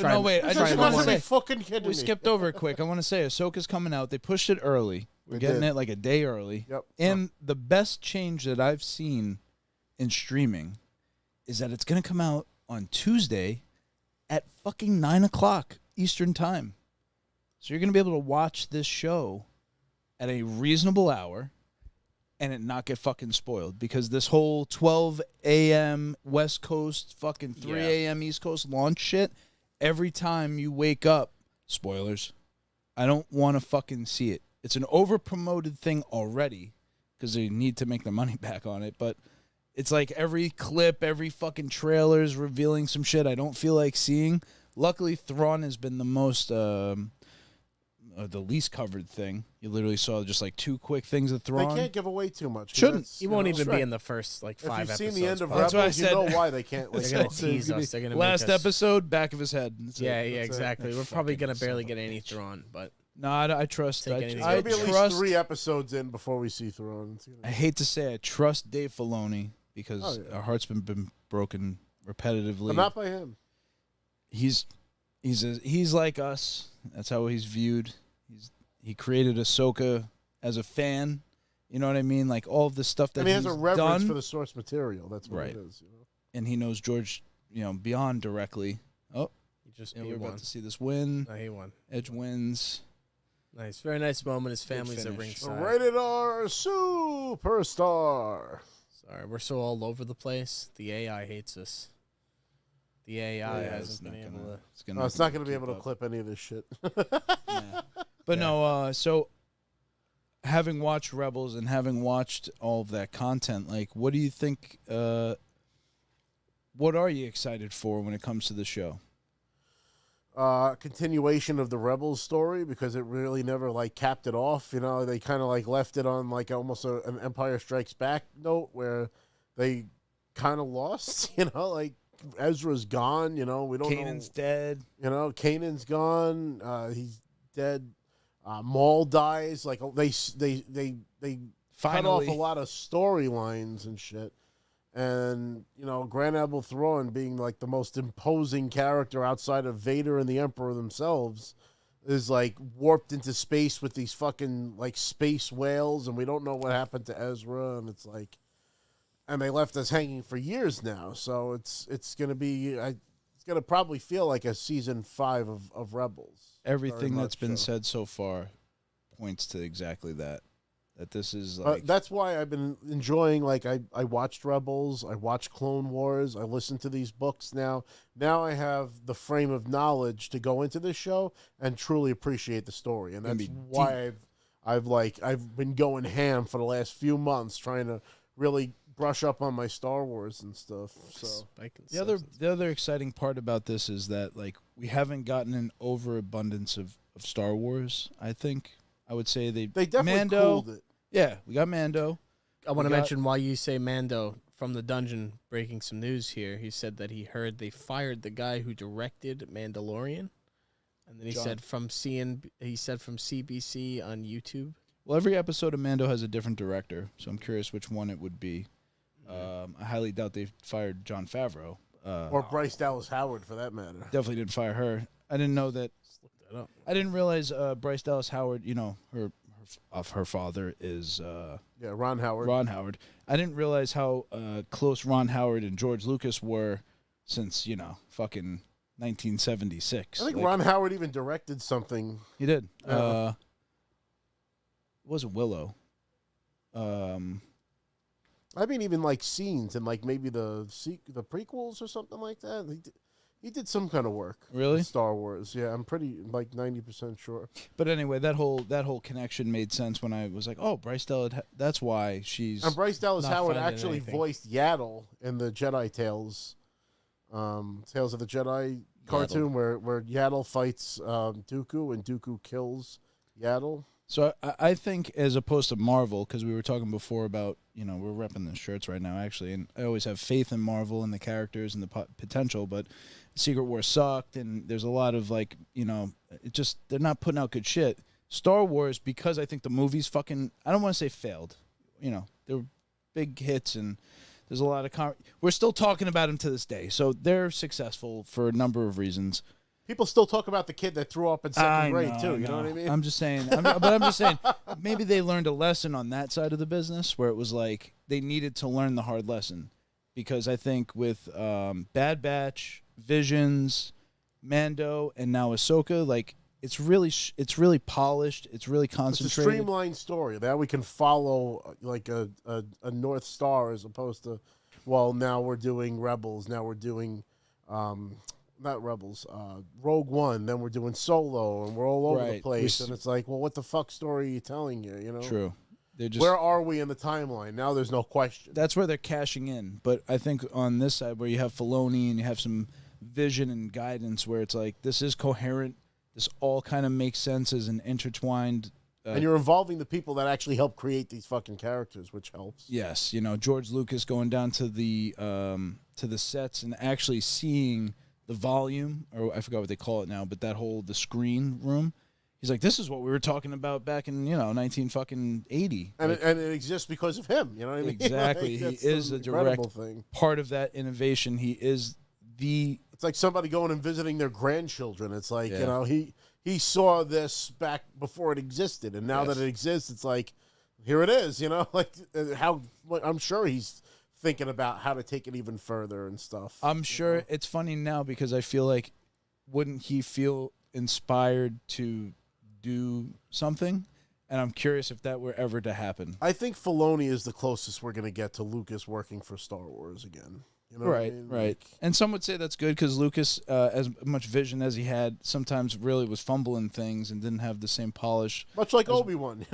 S3: No,
S2: wait. I just want to say,
S1: fucking kidding
S2: we
S1: me.
S2: skipped over it quick. I want to say Ahsoka's coming out. They pushed it early. We're getting it like a day early.
S1: Yep.
S2: And the best change that I've seen in streaming is that it's going to come out on Tuesday at fucking 9 o'clock Eastern time. So you're going to be able to watch this show at a reasonable hour and it not get fucking spoiled, because this whole 12 a.m. West Coast, fucking 3 a.m. East Coast launch shit, every time you wake up, spoilers, I don't want to fucking see it. It's an over-promoted thing already because they need to make the money back on it, but it's like every clip, every fucking trailer is revealing some shit I don't feel like seeing. Luckily, Thrawn has been the most the least covered thing. You literally saw just like 2 quick things of Thrawn.
S1: They can't give away too much.
S2: Shouldn't.
S3: He won't even be in the first 5 episodes.
S1: If you've seen the end of
S2: That's why I
S1: Rebels, you
S2: said-
S1: know why they can't.
S3: They're going to tease us. They're going to
S2: Last episode, back of his head.
S3: Yeah, exactly. We're probably going to barely get any Thrawn, but
S2: No, I trust.
S3: Take anything.
S2: I
S1: It's going to be at
S2: trust.
S1: least 3 episodes in before we see Thrawn.
S2: I hate to say I trust Dave Filoni because our heart's been broken repetitively.
S1: But not by him.
S2: He's like us. That's how he's viewed. He created Ahsoka as a fan. You know what I mean? Like all of the stuff that
S1: And he has
S2: he's
S1: a reverence
S2: done,
S1: for the source material. That's what
S2: Right.
S1: it is. You know?
S2: and he knows George, beyond directly. Oh,
S3: he just
S2: we're
S3: he won.
S2: about to see this win.
S3: No, he won.
S2: Edge wins.
S3: Nice. Very nice moment. His family's at
S2: finish.
S3: ringside.
S1: Rated R superstar.
S3: Sorry, we're so all over the place. The AI hates us. The AI hasn't been able to.
S1: It's not going to be able to clip any of this shit.
S2: Yeah. But no, so having watched Rebels and having watched all of that content, like, what do you think? What are you excited for when it comes to the show?
S1: Continuation of the Rebels story, because it really never capped it off. They kind of left it on almost an Empire Strikes Back note where they kind of lost. Ezra's gone. We don't know.
S2: Kanan's dead.
S1: Kanan's gone. He's dead. Maul dies. They cut off a lot of storylines and shit. And, Grand Admiral Thrawn being the most imposing character outside of Vader and the Emperor themselves is warped into space with these fucking space whales, and we don't know what happened to Ezra, and it's and they left us hanging for years now. So it's gonna be it's gonna probably feel like a season 5 of Rebels.
S2: Everything that's been said so far points to exactly that. That this is
S1: that's why I've been enjoying. I watched Rebels, I watched Clone Wars, I listened to these books now. Now I have the frame of knowledge to go into this show and truly appreciate the story, and that's why I've been going ham for the last few months trying to really brush up on my Star Wars and stuff. So
S2: the other exciting part about this is that we haven't gotten an overabundance of Star Wars. I think. I would say they
S1: definitely cooled it.
S2: Yeah, we got Mando.
S3: I want to mention why you say Mando from the dungeon. Breaking some news here. He said that he heard they fired the guy who directed Mandalorian, and then he said from CBC on YouTube.
S2: Well, every episode of Mando has a different director, so I'm curious which one it would be. I highly doubt they fired Jon Favreau
S1: or Bryce Dallas Howard for that matter.
S2: Definitely didn't fire her. I didn't know that.
S3: Up.
S2: I didn't realize Bryce Dallas Howard, her father is
S1: Ron Howard.
S2: Ron Howard. I didn't realize how close Ron Howard and George Lucas were since fucking 1976.
S1: I think Ron Howard even directed something.
S2: He did. It wasn't Willow.
S1: I mean, even scenes and maybe the prequels or something like that. He did some kind of work.
S2: Really?
S1: With Star Wars. Yeah, I'm pretty 90% sure.
S2: But anyway, that whole connection made sense when I was like, oh, Bryce Dallas. That's why she's.
S1: And Bryce Dallas Howard actually voiced Yaddle in the Jedi Tales, Tales of the Jedi cartoon where Yaddle fights Dooku and Dooku kills Yaddle.
S2: So I think, as opposed to Marvel, because we were talking before about, we're repping the shirts right now, actually, and I always have faith in Marvel and the characters and the potential, but Secret Wars sucked, and there's a lot of, they're not putting out good shit. Star Wars, because I think the movies fucking, I don't want to say failed. They were big hits, and there's a lot of, we're still talking about them to this day, so they're successful for a number of reasons.
S1: People still talk about the kid that threw up in second grade, too. You know what I mean?
S2: I'm just saying. I'm just saying, maybe they learned a lesson on that side of the business where it was they needed to learn the hard lesson. Because I think with Bad Batch, Visions, Mando, and now Ahsoka, it's really polished. It's really concentrated.
S1: It's a streamlined story. Now we can follow a North Star as opposed to, now we're doing Rebels. Now we're doing... not Rebels, Rogue One, then we're doing Solo, and we're all over the place, and it's what the fuck story are you telling here,
S2: True.
S1: Where are we in the timeline? Now there's no question.
S2: That's where they're cashing in, but I think on this side where you have Filoni and you have some vision and guidance where it's this is coherent, this all kind of makes sense as an intertwined.
S1: And you're involving the people that actually help create these fucking characters, which helps.
S2: Yes, George Lucas going down to the sets and actually seeing the volume, or I forgot what they call it now, but the screen room. He's like, this is what we were talking about back in 1980.
S1: And it exists because of him. You know what I mean?
S2: Exactly.
S1: Like,
S2: he is a direct
S1: thing.
S2: Part of that innovation. He is the.
S1: It's like somebody going and visiting their grandchildren. It's like he saw this back before it existed, and now that it exists, it's like, here it is. Like I'm sure he's thinking about how to take it even further and stuff.
S2: I'm sure it's funny now because I feel like, wouldn't he feel inspired to do something? And I'm curious if that were ever to happen.
S1: I think Filoni is the closest we're going to get to Lucas working for Star Wars again. You know
S2: right,
S1: what I mean?
S2: right. And some would say that's good because Lucas, as much vision as he had, sometimes really was fumbling things and didn't have the same polish.
S1: Much like Obi-Wan.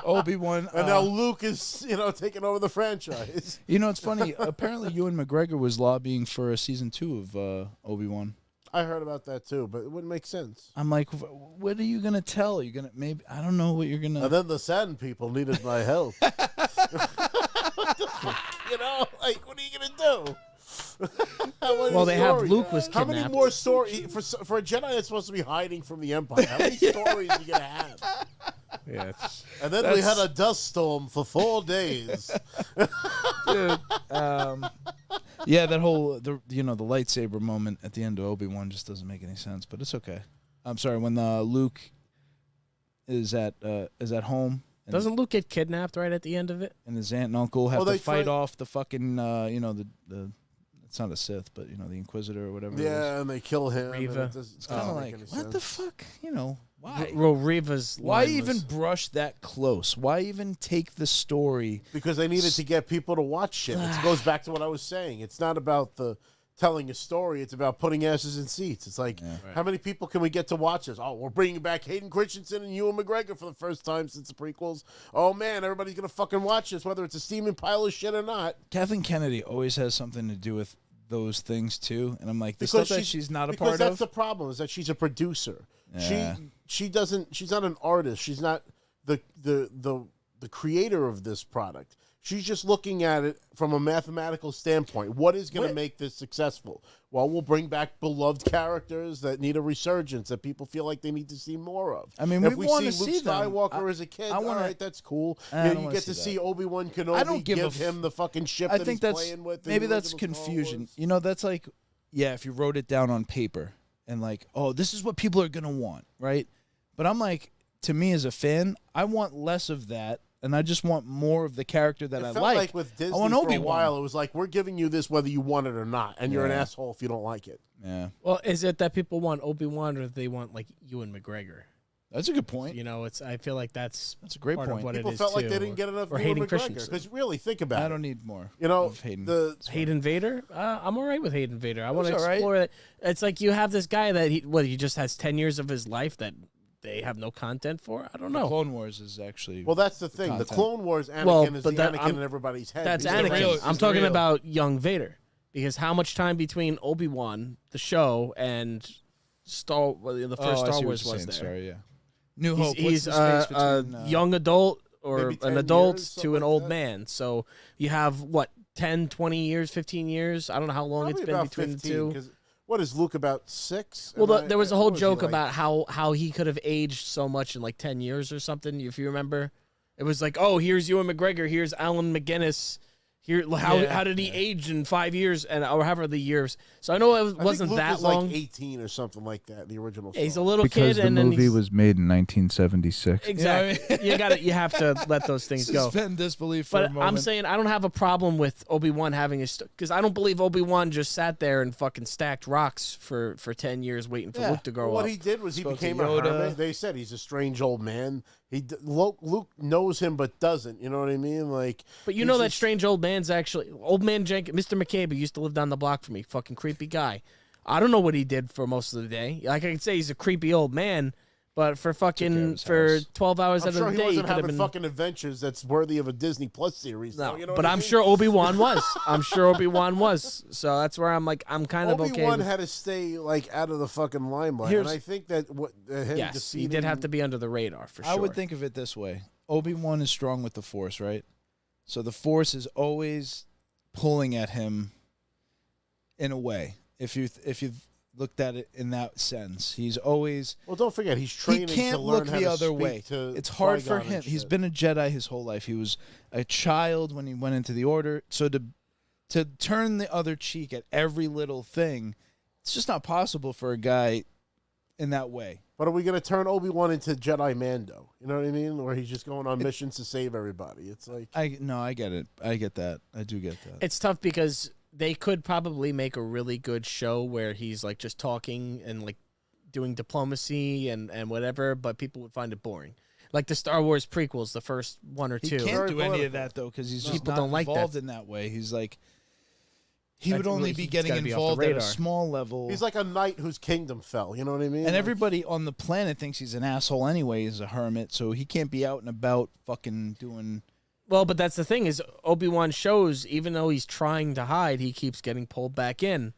S2: Obi-Wan.
S1: And now Luke is, taking over the franchise.
S2: It's funny. Apparently, Ewan McGregor was lobbying for a season 2 of Obi-Wan.
S1: I heard about that too, but it wouldn't make sense.
S2: I'm like, what are you gonna tell? You're gonna maybe I don't know what you're gonna.
S1: And then the Sand people needed my help. Like what are you gonna do?
S3: Well, they have Luke was kidnapped.
S1: How many more stories for a Jedi that's supposed to be hiding from the Empire? How many stories are you gonna have?
S3: Yeah,
S1: and then we had a dust storm for 4 days.
S2: Dude, yeah, that whole the lightsaber moment at the end of Obi-Wan just doesn't make any sense, but it's okay. I'm sorry, when Luke is at home.
S3: Doesn't Luke get kidnapped right at the end of it?
S2: And his aunt and uncle have to fight off the fucking the it's not a Sith, but the Inquisitor or whatever.
S1: Yeah, and they kill him.
S3: Reva.
S2: It's kind of like, what the fuck? Why?
S3: Well, Reva's
S2: why even brush that close? Why even take the story?
S1: Because they needed to get people to watch shit. It goes back to what I was saying. It's not about the telling a story. It's about putting asses in seats. It's like, how many people can we get to watch this? Oh, we're bringing back Hayden Christensen and Ewan McGregor for the first time since the prequels. Oh, man, everybody's going to fucking watch this, whether it's a steaming pile of shit or not.
S2: Kathleen Kennedy always has something to do with those things, too. And I'm like, the stuff that she's not a part of.
S1: Because that's the problem, is that she's a producer.
S2: Yeah.
S1: She's not an artist. She's not the creator of this product. She's just looking at it from a mathematical standpoint. What is going to make this successful? Well, we'll bring back beloved characters that need a resurgence, that people feel like they need to see more of.
S2: I mean,
S1: if
S2: we
S1: see
S2: Luke
S1: Skywalker as a kid, all right, that's cool. You get to see Obi-Wan Kenobi give him the fucking ship that he's playing with.
S2: Maybe that's confusion. That's like, if you wrote it down on paper and like, oh, this is what people are going to want, right? But I'm like, to me as a fan, I want less of that. And I just want more of the character that I like.
S1: It felt like with Disney for a while, it was like, we're giving you this whether you want it or not, and you're an asshole if you don't like it.
S2: Yeah.
S3: Well, is it that people want Obi-Wan or they want, like, Ewan McGregor?
S2: That's a good point.
S3: I feel like that's
S2: a great
S3: part
S2: point.
S3: of what
S1: people
S3: it is,
S1: felt like
S3: too.
S1: they didn't get enough
S3: or
S1: Ewan
S3: Hayden
S1: McGregor.
S3: Christensen.
S1: Because really, think about it.
S2: I don't need more.
S3: Hayden. Hayden Vader? I'm all right with Hayden Vader. I want to explore that. It's like you have this guy that he just has 10 years of his life that they have no content for. I don't know.
S2: The Clone Wars is actually
S1: that's the thing. The Clone Wars Anakin is the Anakin in everybody's head.
S3: That's Anakin. I'm talking about young Vader, because how much time between Obi-Wan, the show, and the first Star Wars was there?
S2: Sorry, yeah. New Hope.
S3: He's a young adult or an adult to an old man. So you have 10, 20 years, 15 years. I don't know how long it's been between 15, the two.
S1: What is Luke, about 6?
S3: Well, there was a whole joke about how he could have aged so much in like 10 years or something, if you remember. It was like, oh, here's Ewan McGregor, here's Alan McGinnis. Here, how did he age in 5 years or however the years? So I know it wasn't
S1: Luke
S3: that
S1: was
S3: long.
S1: Like 18 or something like that. The original.
S3: Yeah, he's a little
S4: because
S3: kid, and
S4: the
S3: then
S4: movie was made in 1976.
S3: Exactly. You have to let those things go.
S2: Suspend disbelief for a moment.
S3: I'm saying I don't have a problem with Obi-Wan having because I don't believe Obi-Wan just sat there and fucking stacked rocks for 10 years waiting for Luke to grow up.
S1: What he did was he became a hermit. They said he's a strange old man. Luke knows him but doesn't. You know what I mean?
S3: But you know that strange old man's actually old man Jenkins, Mr. McCabe, who used to live down the block from me. Fucking creepy guy. I don't know what he did for most of the day. Like I can say he's a creepy old man, But for fucking 12 hours out of the day,
S1: I'm sure he wasn't having fucking adventures that's worthy of a Disney Plus series.
S3: No,
S1: you know
S3: but I'm sure Obi-Wan was. I'm sure Obi-Wan was. So that's where I'm like, I'm kind of okay.
S1: Obi-Wan had to stay like out of the fucking limelight, and I think that
S3: yes, he did have to be under the radar for sure.
S2: I would think of it this way: Obi-Wan is strong with the Force, right? So the Force is always pulling at him. In a way, if you've looked at it in that sense, he's always.
S1: Well, don't forget he's training.
S2: He can't
S1: to learn
S2: look the other way. It's hard for him. He's been a Jedi his whole life. He was a child when he went into the Order. So to turn the other cheek at every little thing, it's just not possible for a guy in that way.
S1: But are we going to turn Obi-Wan into Jedi Mando? You know what I mean? Where he's just going on missions to save everybody. It's like
S2: I get it. I get that. I do get that.
S3: It's tough because they could probably make a really good show where he's like just talking and like doing diplomacy and whatever, but people would find it boring. Like the Star Wars prequels, the first one or two.
S2: He can't do any of that though because he's just not involved in that way. He's like he would only be getting involved at a small level.
S1: He's like a knight whose kingdom fell. You know what I mean?
S2: And everybody on the planet thinks he's an asshole anyway. He's a hermit, so he can't be out and about fucking doing.
S3: Well, but that's the thing is Obi-Wan shows, even though he's trying to hide, he keeps getting pulled back in.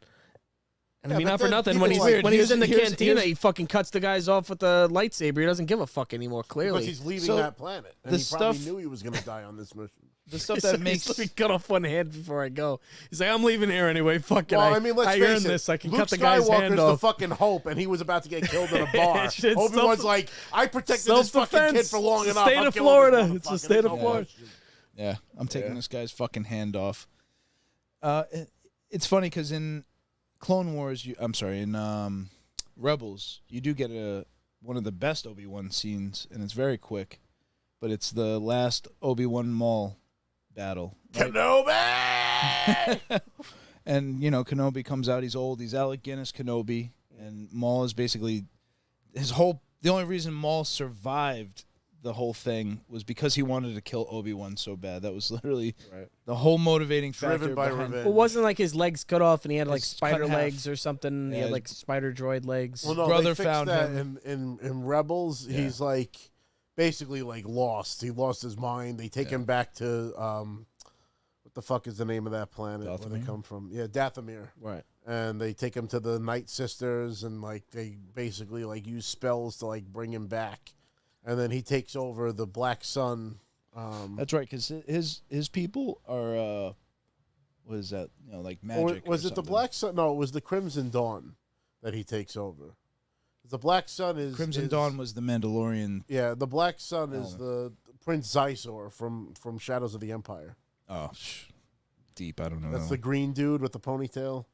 S3: And I mean, not for nothing. When he's in the cantina, he fucking cuts the guys off with the lightsaber. He doesn't give a fuck anymore, clearly.
S1: Because he's leaving that planet. And he probably knew he was going to die on this mission.
S2: The stuff that makes...
S3: Let me cut off one hand before I go. He's like, I'm leaving here anyway. Fuck it.
S1: Well, I mean, let's face it.
S3: This. I can
S1: Luke
S3: cut the guy's hand off.
S1: the fucking hope, and he was about to get killed in a bar. Obi-Wan's like, I protected this fucking kid for long enough.
S3: State of Florida. It's the state of Florida.
S2: Yeah, I'm taking this guy's fucking hand off. It's funny because in Clone Wars, in Rebels, you do get one of the best Obi-Wan scenes, and it's very quick, but it's the last Obi-Wan Maul battle.
S1: Right? Kenobi!
S2: And, Kenobi comes out. He's old. He's Alec Guinness Kenobi, and Maul is basically the only reason Maul survived the whole thing was because he wanted to kill Obi-Wan so bad. That was literally the whole motivating factor.
S1: Driven by revenge.
S3: Well, wasn't like his legs cut off and he had like spider legs or something. Yeah. He had like spider droid legs.
S1: Well, no,
S2: brother
S1: they
S2: found
S1: that
S2: him
S1: in Rebels. Yeah. He's like basically like lost. He lost his mind. They take him back to what the fuck is the name of that planet
S2: Dathomir?
S1: where they come from? Yeah, Dathomir.
S3: Right.
S1: And they take him to the Night Sisters and like they basically like use spells to like bring him back. And then he takes over the Black Sun.
S2: That's right, because his people are, what is that? Like magic.
S1: Was it the Black Sun? No, it was the Crimson Dawn that he takes over. The Black Sun is
S2: Crimson Dawn was the Mandalorian.
S1: Yeah, the Black Sun is the Prince Zysor from Shadows of the Empire.
S2: Oh, deep. I don't know.
S1: That's the green dude with the ponytail.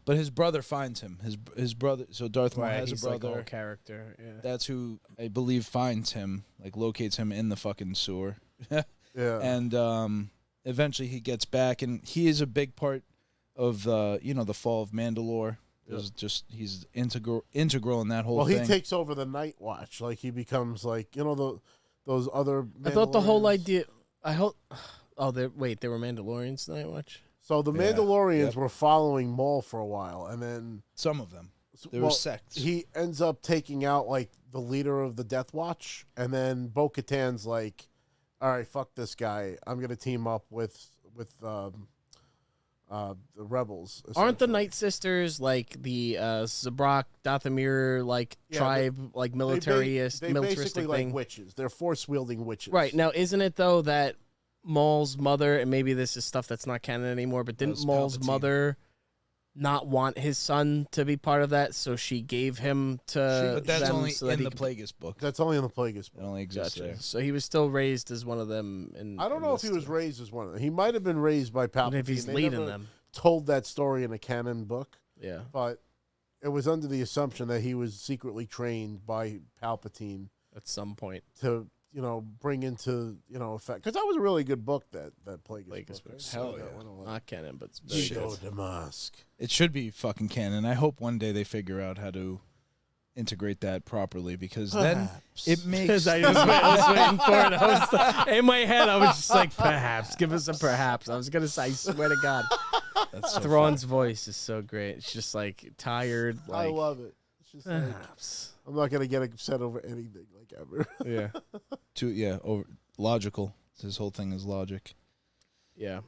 S2: But his brother finds him. His brother. So Darth Maul has a brother.
S3: Like a character. Yeah.
S2: That's who I believe finds him, like locates him in the fucking sewer.
S1: Yeah.
S2: And eventually he gets back, and he is a big part of the fall of Mandalore. He's integral in that whole thing.
S1: Well, he takes over the Night Watch. Like he becomes like those other.
S3: I thought the whole idea. They were Mandalorians Night Watch.
S1: So the Mandalorians were following Maul for a while, and then
S2: some of them there were sects.
S1: He ends up taking out like the leader of the Death Watch, and then Bo-Katan's like, "All right, fuck this guy. I'm gonna team up with the rebels."
S3: Aren't the Night Sisters like the Zabrak Dathomir tribe, like militaristic
S1: basically
S3: thing?
S1: Like witches. They're force wielding witches.
S3: Right now, isn't it though that Maul's mother, and maybe this is stuff that's not canon anymore, but didn't Maul's mother not want his son to be part of that, so she gave him to
S2: but that's
S3: them
S2: only
S3: so that
S2: in the Plagueis book.
S1: That's only in the Plagueis book.
S2: It only exists there.
S3: So he was still raised as one of them.
S1: I don't know if he was raised as one of them. He might have been raised by Palpatine.
S3: But if he's leading them.
S1: Told that story in a canon book.
S3: Yeah.
S1: But it was under the assumption that he was secretly trained by Palpatine.
S3: At some point.
S1: To bring into, effect. Because that was a really good book, that Plagueis book.
S3: Hell yeah. Not canon, but it's very
S1: good. Damask.
S2: It should be fucking canon. I hope one day they figure out how to integrate that properly, because then it makes...
S3: I was waiting for it. In my head, I was just like, perhaps. Give us a perhaps. I was going to say, I swear to God.
S2: That's so
S3: Thrawn's voice is so great. It's just like tired.
S1: I love it. just like, I'm not gonna get upset over anything like ever.
S2: Yeah. Logical. His whole thing is logic.
S3: Yeah.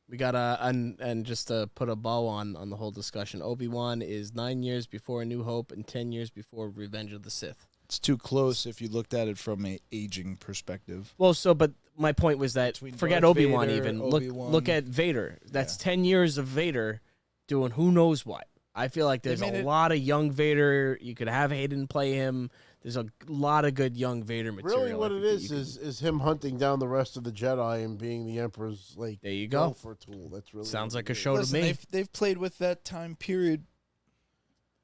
S3: We got and just to put a bow on the whole discussion, Obi-Wan is 9 years before A New Hope and 10 years before Revenge of the Sith.
S2: It's too close if you looked at it from a aging perspective.
S3: Well, but my point was that forget
S2: Darth
S3: Obi-Wan
S2: Vader,
S3: even.
S2: Obi-Wan.
S3: Look at Vader. That's 10 years of Vader doing who knows what. I feel like there's a lot of young Vader. You could have Hayden play him. There's a lot of good young Vader material.
S1: Really, what it is him hunting down the rest of the Jedi and being the Emperor's
S3: there you go
S1: for tool. That's really
S3: sounds like a show
S2: to
S3: me.
S2: They've played with that time period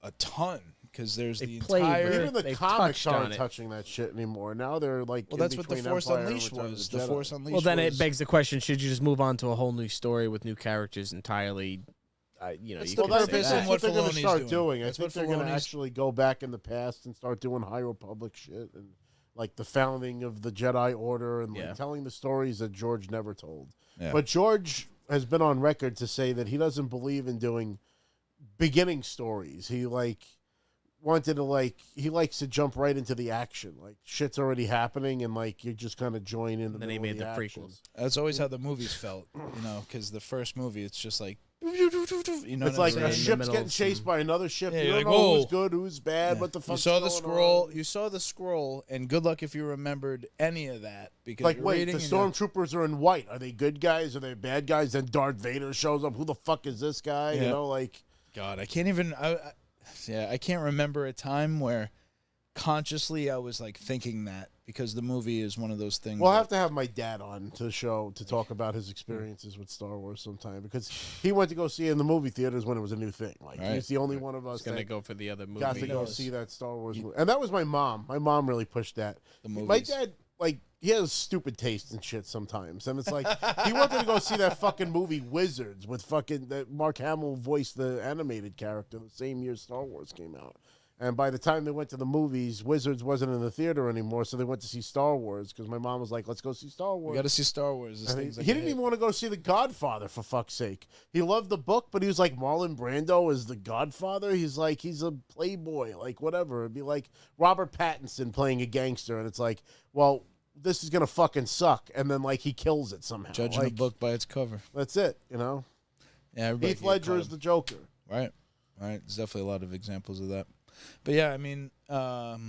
S2: a ton because there's
S3: even
S1: the comics aren't touching that shit anymore. Now they're like,
S2: well, that's what the Force Unleashed was. The Force Unleashed.
S3: Well, then it begs the question: should you just move on to a whole new story with new characters entirely?
S1: That's what they're going to start doing. I think they're going to actually go back in the past and start doing High Republic shit and like the founding of the Jedi Order and like telling the stories that George never told. Yeah. But George has been on record to say that he doesn't believe in doing beginning stories. He he likes to jump right into the action. Like shit's already happening and like you just kind of join in.
S3: And then he made the prequels.
S2: That's always how the movies felt, because the first movie it's just like.
S1: It's like a ship's getting chased by another ship. You don't know who's good, who's bad, what the fuck.
S2: You saw the scroll. You saw the scroll, and good luck if you remembered any of that. Because
S1: like, wait, the stormtroopers are in white. Are they good guys? Are they bad guys? Then Darth Vader shows up. Who the fuck is this guy?
S2: Yeah.
S1: You know, like
S2: God, I can't even. I can't remember a time where consciously I was like thinking that. Because the movie is one of those things.
S1: Well, I have to have my dad on to talk about his experiences with Star Wars sometime because he went to go see it in the movie theaters when it was a new thing. Like he's the only one of us
S3: going to go for the other movie.
S1: Got to go see that Star Wars movie, and that was my mom. My mom really pushed that. My dad, like, he has stupid taste and shit sometimes, and it's like he wanted to go see that fucking movie Wizards with fucking that Mark Hamill voiced the animated character the same year Star Wars came out. And by the time they went to the movies, Wizards wasn't in the theater anymore, so they went to see Star Wars because my mom was like, let's go see Star Wars.
S2: We got to see Star Wars.
S1: He didn't even want to go see The Godfather, for fuck's sake. He loved the book, but he was like, Marlon Brando is the Godfather? He's like, he's a playboy, like whatever. It'd be like Robert Pattinson playing a gangster, and it's like, well, this is going to fucking suck. And then, like, he kills it somehow.
S2: Judging a book by its cover.
S1: That's it,
S2: Yeah,
S1: Heath Ledger is the Joker.
S2: Right. There's definitely a lot of examples of that. But yeah, I mean, I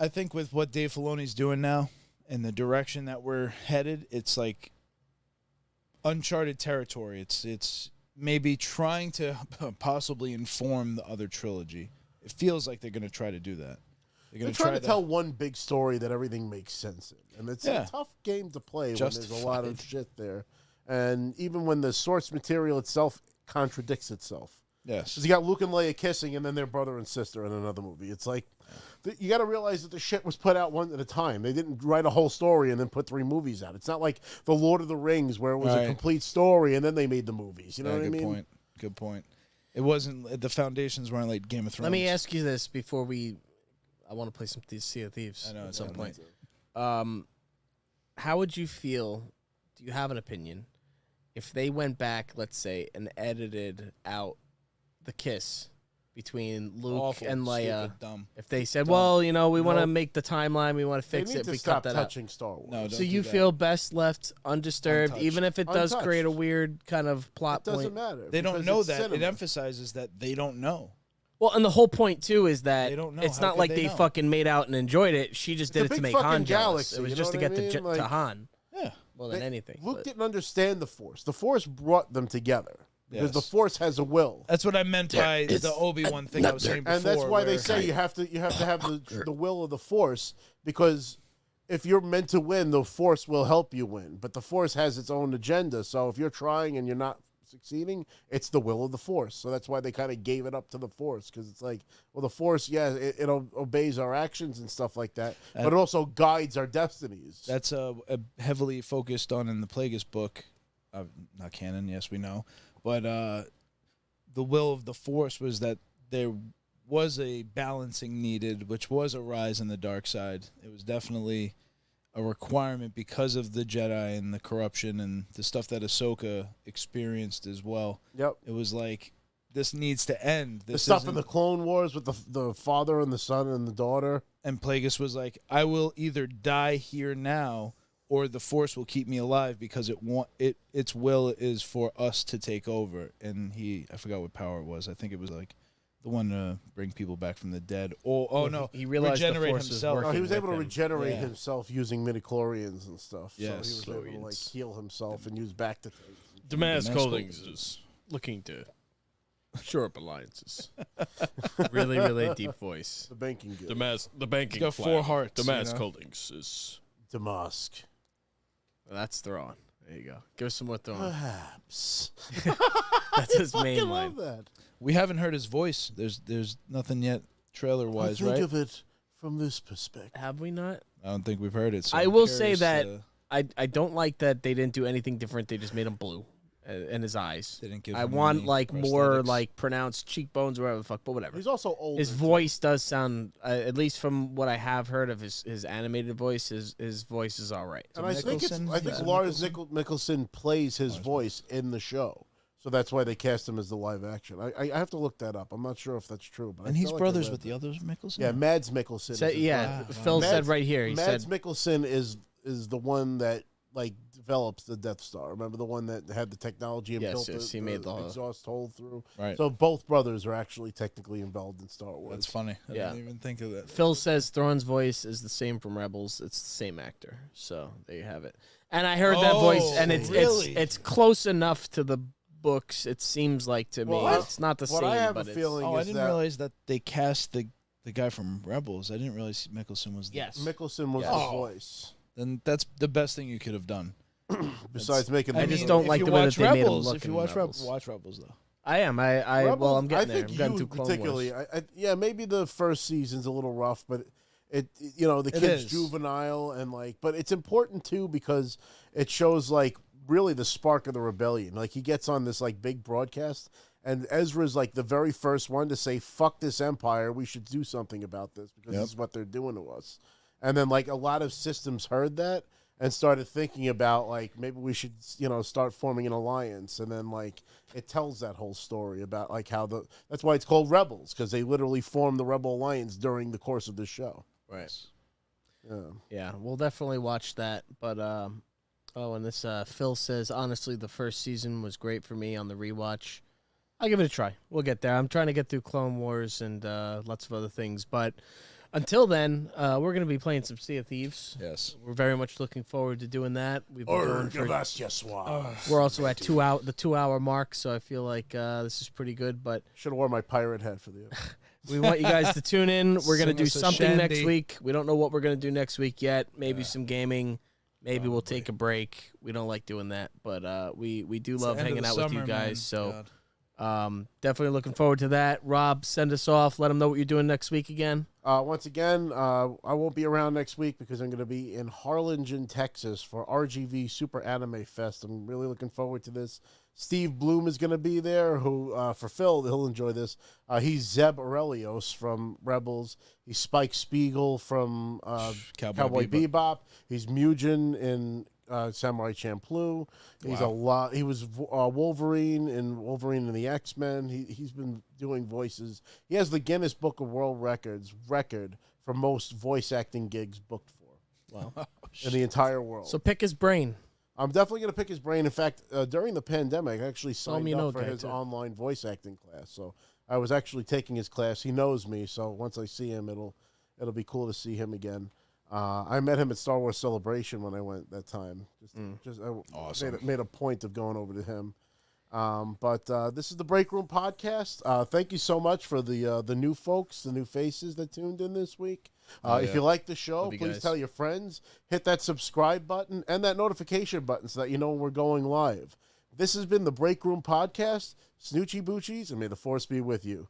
S2: think with what Dave Filoni's doing now and the direction that we're headed, it's like uncharted territory. It's maybe trying to possibly inform the other trilogy. It feels like they're going to try to do that.
S1: They're trying to tell one big story that everything makes sense in. And it's a tough game to play when there's a lot of shit there. And even when the source material itself contradicts itself.
S2: Yes.
S1: Because you got Luke and Leia kissing and then their brother and sister in another movie. It's like, you got to realize that the shit was put out one at a time. They didn't write a whole story and then put 3 movies out. It's not like The Lord of the Rings where it was a complete story and then they made the movies. You know what I mean?
S2: Good point. It wasn't, the foundations weren't like Game of Thrones.
S3: Let me ask you this before I want to play some Sea of Thieves at some point. How would you feel, do you have an opinion, if they went back, let's say, and edited out the kiss between Luke and Leia?
S2: Stupid, dumb.
S3: If they said, well, we want to make the timeline, we want to fix it,
S1: we
S3: cut that
S1: touching
S3: out.
S1: Star Wars.
S2: No,
S3: so you feel best left undisturbed,
S2: Untouched.
S3: even if it does create a weird kind of plot point?
S1: It doesn't matter.
S2: They don't know that. Cinema. It emphasizes that they don't know.
S3: Well, and the whole point, too, is that
S2: they don't know.
S3: It's not like they fucking made out and enjoyed it. She just did it to make Han jealous.
S1: Galaxy,
S3: it was just to get to Han.
S2: Yeah.
S3: More than anything.
S1: Luke didn't understand the Force. The Force brought them together. Because the Force has a will.
S2: That's what I meant by the Obi-Wan thing I was saying before.
S1: And that's why they say you have to have the will of the Force, because if you're meant to win, the Force will help you win. But the Force has its own agenda. So if you're trying and you're not succeeding, it's the will of the Force. So that's why they kind of gave it up to the Force, because it's like, well, the Force, it obeys our actions and stuff like that, but it also guides our destinies.
S2: That's heavily focused on in the Plagueis book. Not canon, yes, we know. But the will of the Force was that there was a balancing needed, which was a rise in the dark side. It was definitely a requirement because of the Jedi and the corruption and the stuff that Ahsoka experienced as well.
S1: Yep.
S2: It was like this needs to end.
S1: The stuff in the Clone Wars with the father and the son and the daughter.
S2: And Plagueis was like, I will either die here now, or the Force will keep me alive because its will is for us to take over. And I forgot what power it was. I think it was like the one to bring people back from the dead. No,
S3: he realized
S2: regenerate
S3: the Force
S2: himself.
S1: He was able to regenerate himself using midichlorians and stuff.
S2: Yes.
S1: So he was able to heal himself and use back to things.
S5: Damask Holdings is looking to shore up alliances.
S3: Really, really deep voice.
S1: The banking guild.
S5: The banking.
S2: Got 4 hearts.
S5: Damask Holdings is
S1: Damask.
S3: Well, that's Thrawn. There you go. Give us some more Thrawn.
S1: Perhaps.
S3: That's his main
S1: I
S3: line.
S1: love that.
S2: We haven't heard his voice. There's nothing yet trailer-wise, right?
S1: Think of it from this perspective.
S3: Have we not?
S2: I don't think we've heard it. So
S3: I
S2: I'm
S3: will say
S2: curious,
S3: that I don't like that they didn't do anything different. They just made him blue in his eyes.
S2: They didn't give
S3: I
S2: him
S3: want
S2: any
S3: more
S2: prosthetics.
S3: like pronounced cheekbones or whatever the fuck, but whatever.
S1: He's also old.
S3: His voice does sound, at least from what I have heard of his animated voice, his voice is all right.
S1: And I think Lars Mikkelsen plays his voice in the show. So that's why they cast him as the live action. I have to look that up. I'm not sure if that's true. But
S2: And he's brothers with the other Mikkelsen?
S1: Yeah, Mads Mikkelsen.
S3: Phil said right here. He
S1: Mads
S3: said
S1: Mikkelsen is the one that develops the Death Star. Remember the one that had the technology and built
S3: he made the
S1: exhaust hole through.
S2: Right.
S1: So both brothers are actually technically involved in Star Wars.
S2: That's funny. I didn't even think of that.
S3: Phil says Thrawn's voice is the same from Rebels. It's the same actor. So there you have it. And I heard that voice, and it's close enough to the books. It seems like to me. It's not the same.
S1: I have
S3: but
S1: a feeling.
S2: I didn't realize that they cast the guy from Rebels. I didn't realize Mikkelsen was.
S1: Mikkelsen was the voice.
S2: Then that's the best thing you could have done.
S1: Besides making,
S3: I just don't like the way that they made him look.
S2: If you watch Rebels, watch Rebels though.
S3: I am. Well, I'm getting there. I'm getting through Clone
S1: particularly.
S3: Wars.
S1: Maybe the first season's a little rough, but the kid's juvenile and but it's important too because it shows really the spark of the rebellion. He gets on this big broadcast, and Ezra's the very first one to say, "Fuck this empire. We should do something about this because this is what they're doing to us." And then a lot of systems heard that and started thinking about maybe we should start forming an alliance. And then it tells that whole story about how that's why it's called Rebels, because they literally formed the Rebel Alliance during the course of this show.
S3: Right. Yeah, we'll definitely watch that. But and this Phil says, honestly, the first season was great for me on the rewatch. I'll give it a try. We'll get there. I'm trying to get through Clone Wars and lots of other things, but until then, we're going to be playing some Sea of Thieves.
S2: Yes.
S3: We're very much looking forward to doing that. We've been going for,
S1: we're
S3: we're also at the 2 hour mark, so I feel like this is pretty good. But
S1: should have worn my pirate hat for the
S3: we want you guys to tune in. We're going to do something
S2: shandy.
S3: next week. We don't know what we're going to do next week yet. Maybe some gaming. Maybe we'll take a break. We don't like doing that, but we do love hanging out with you guys. So definitely looking forward to that. Rob, send us off. Let them know what you're doing next week again.
S1: Once again, I won't be around next week because I'm going to be in Harlingen, Texas for RGV Super Anime Fest. I'm really looking forward to this. Steve Bloom is going to be there, who, for Phil, he'll enjoy this. He's Zeb Aurelios from Rebels. He's Spike Spiegel from Cowboy Bebop. He's Mugen in Samurai Champloo. He's He was Wolverine and the X-Men. He's been doing voices. He has the Guinness Book of World Records record for most voice acting gigs booked for.
S3: Wow.
S1: In the entire world.
S3: So pick his brain.
S1: I'm definitely going to pick his brain. In fact, during the pandemic, I actually signed up for his online voice acting class. So I was actually taking his class. He knows me, so once I see him, it'll be cool to see him again. I met him at Star Wars Celebration when I went that time. Awesome. Made a point of going over to him. But this is the Break Room Podcast. Thank you so much for the new folks, the new faces that tuned in this week. If you like the show, please tell your friends. Hit that subscribe button and that notification button so that you know when we're going live. This has been the Break Room Podcast. Snoochie Boochies, and may the Force be with you.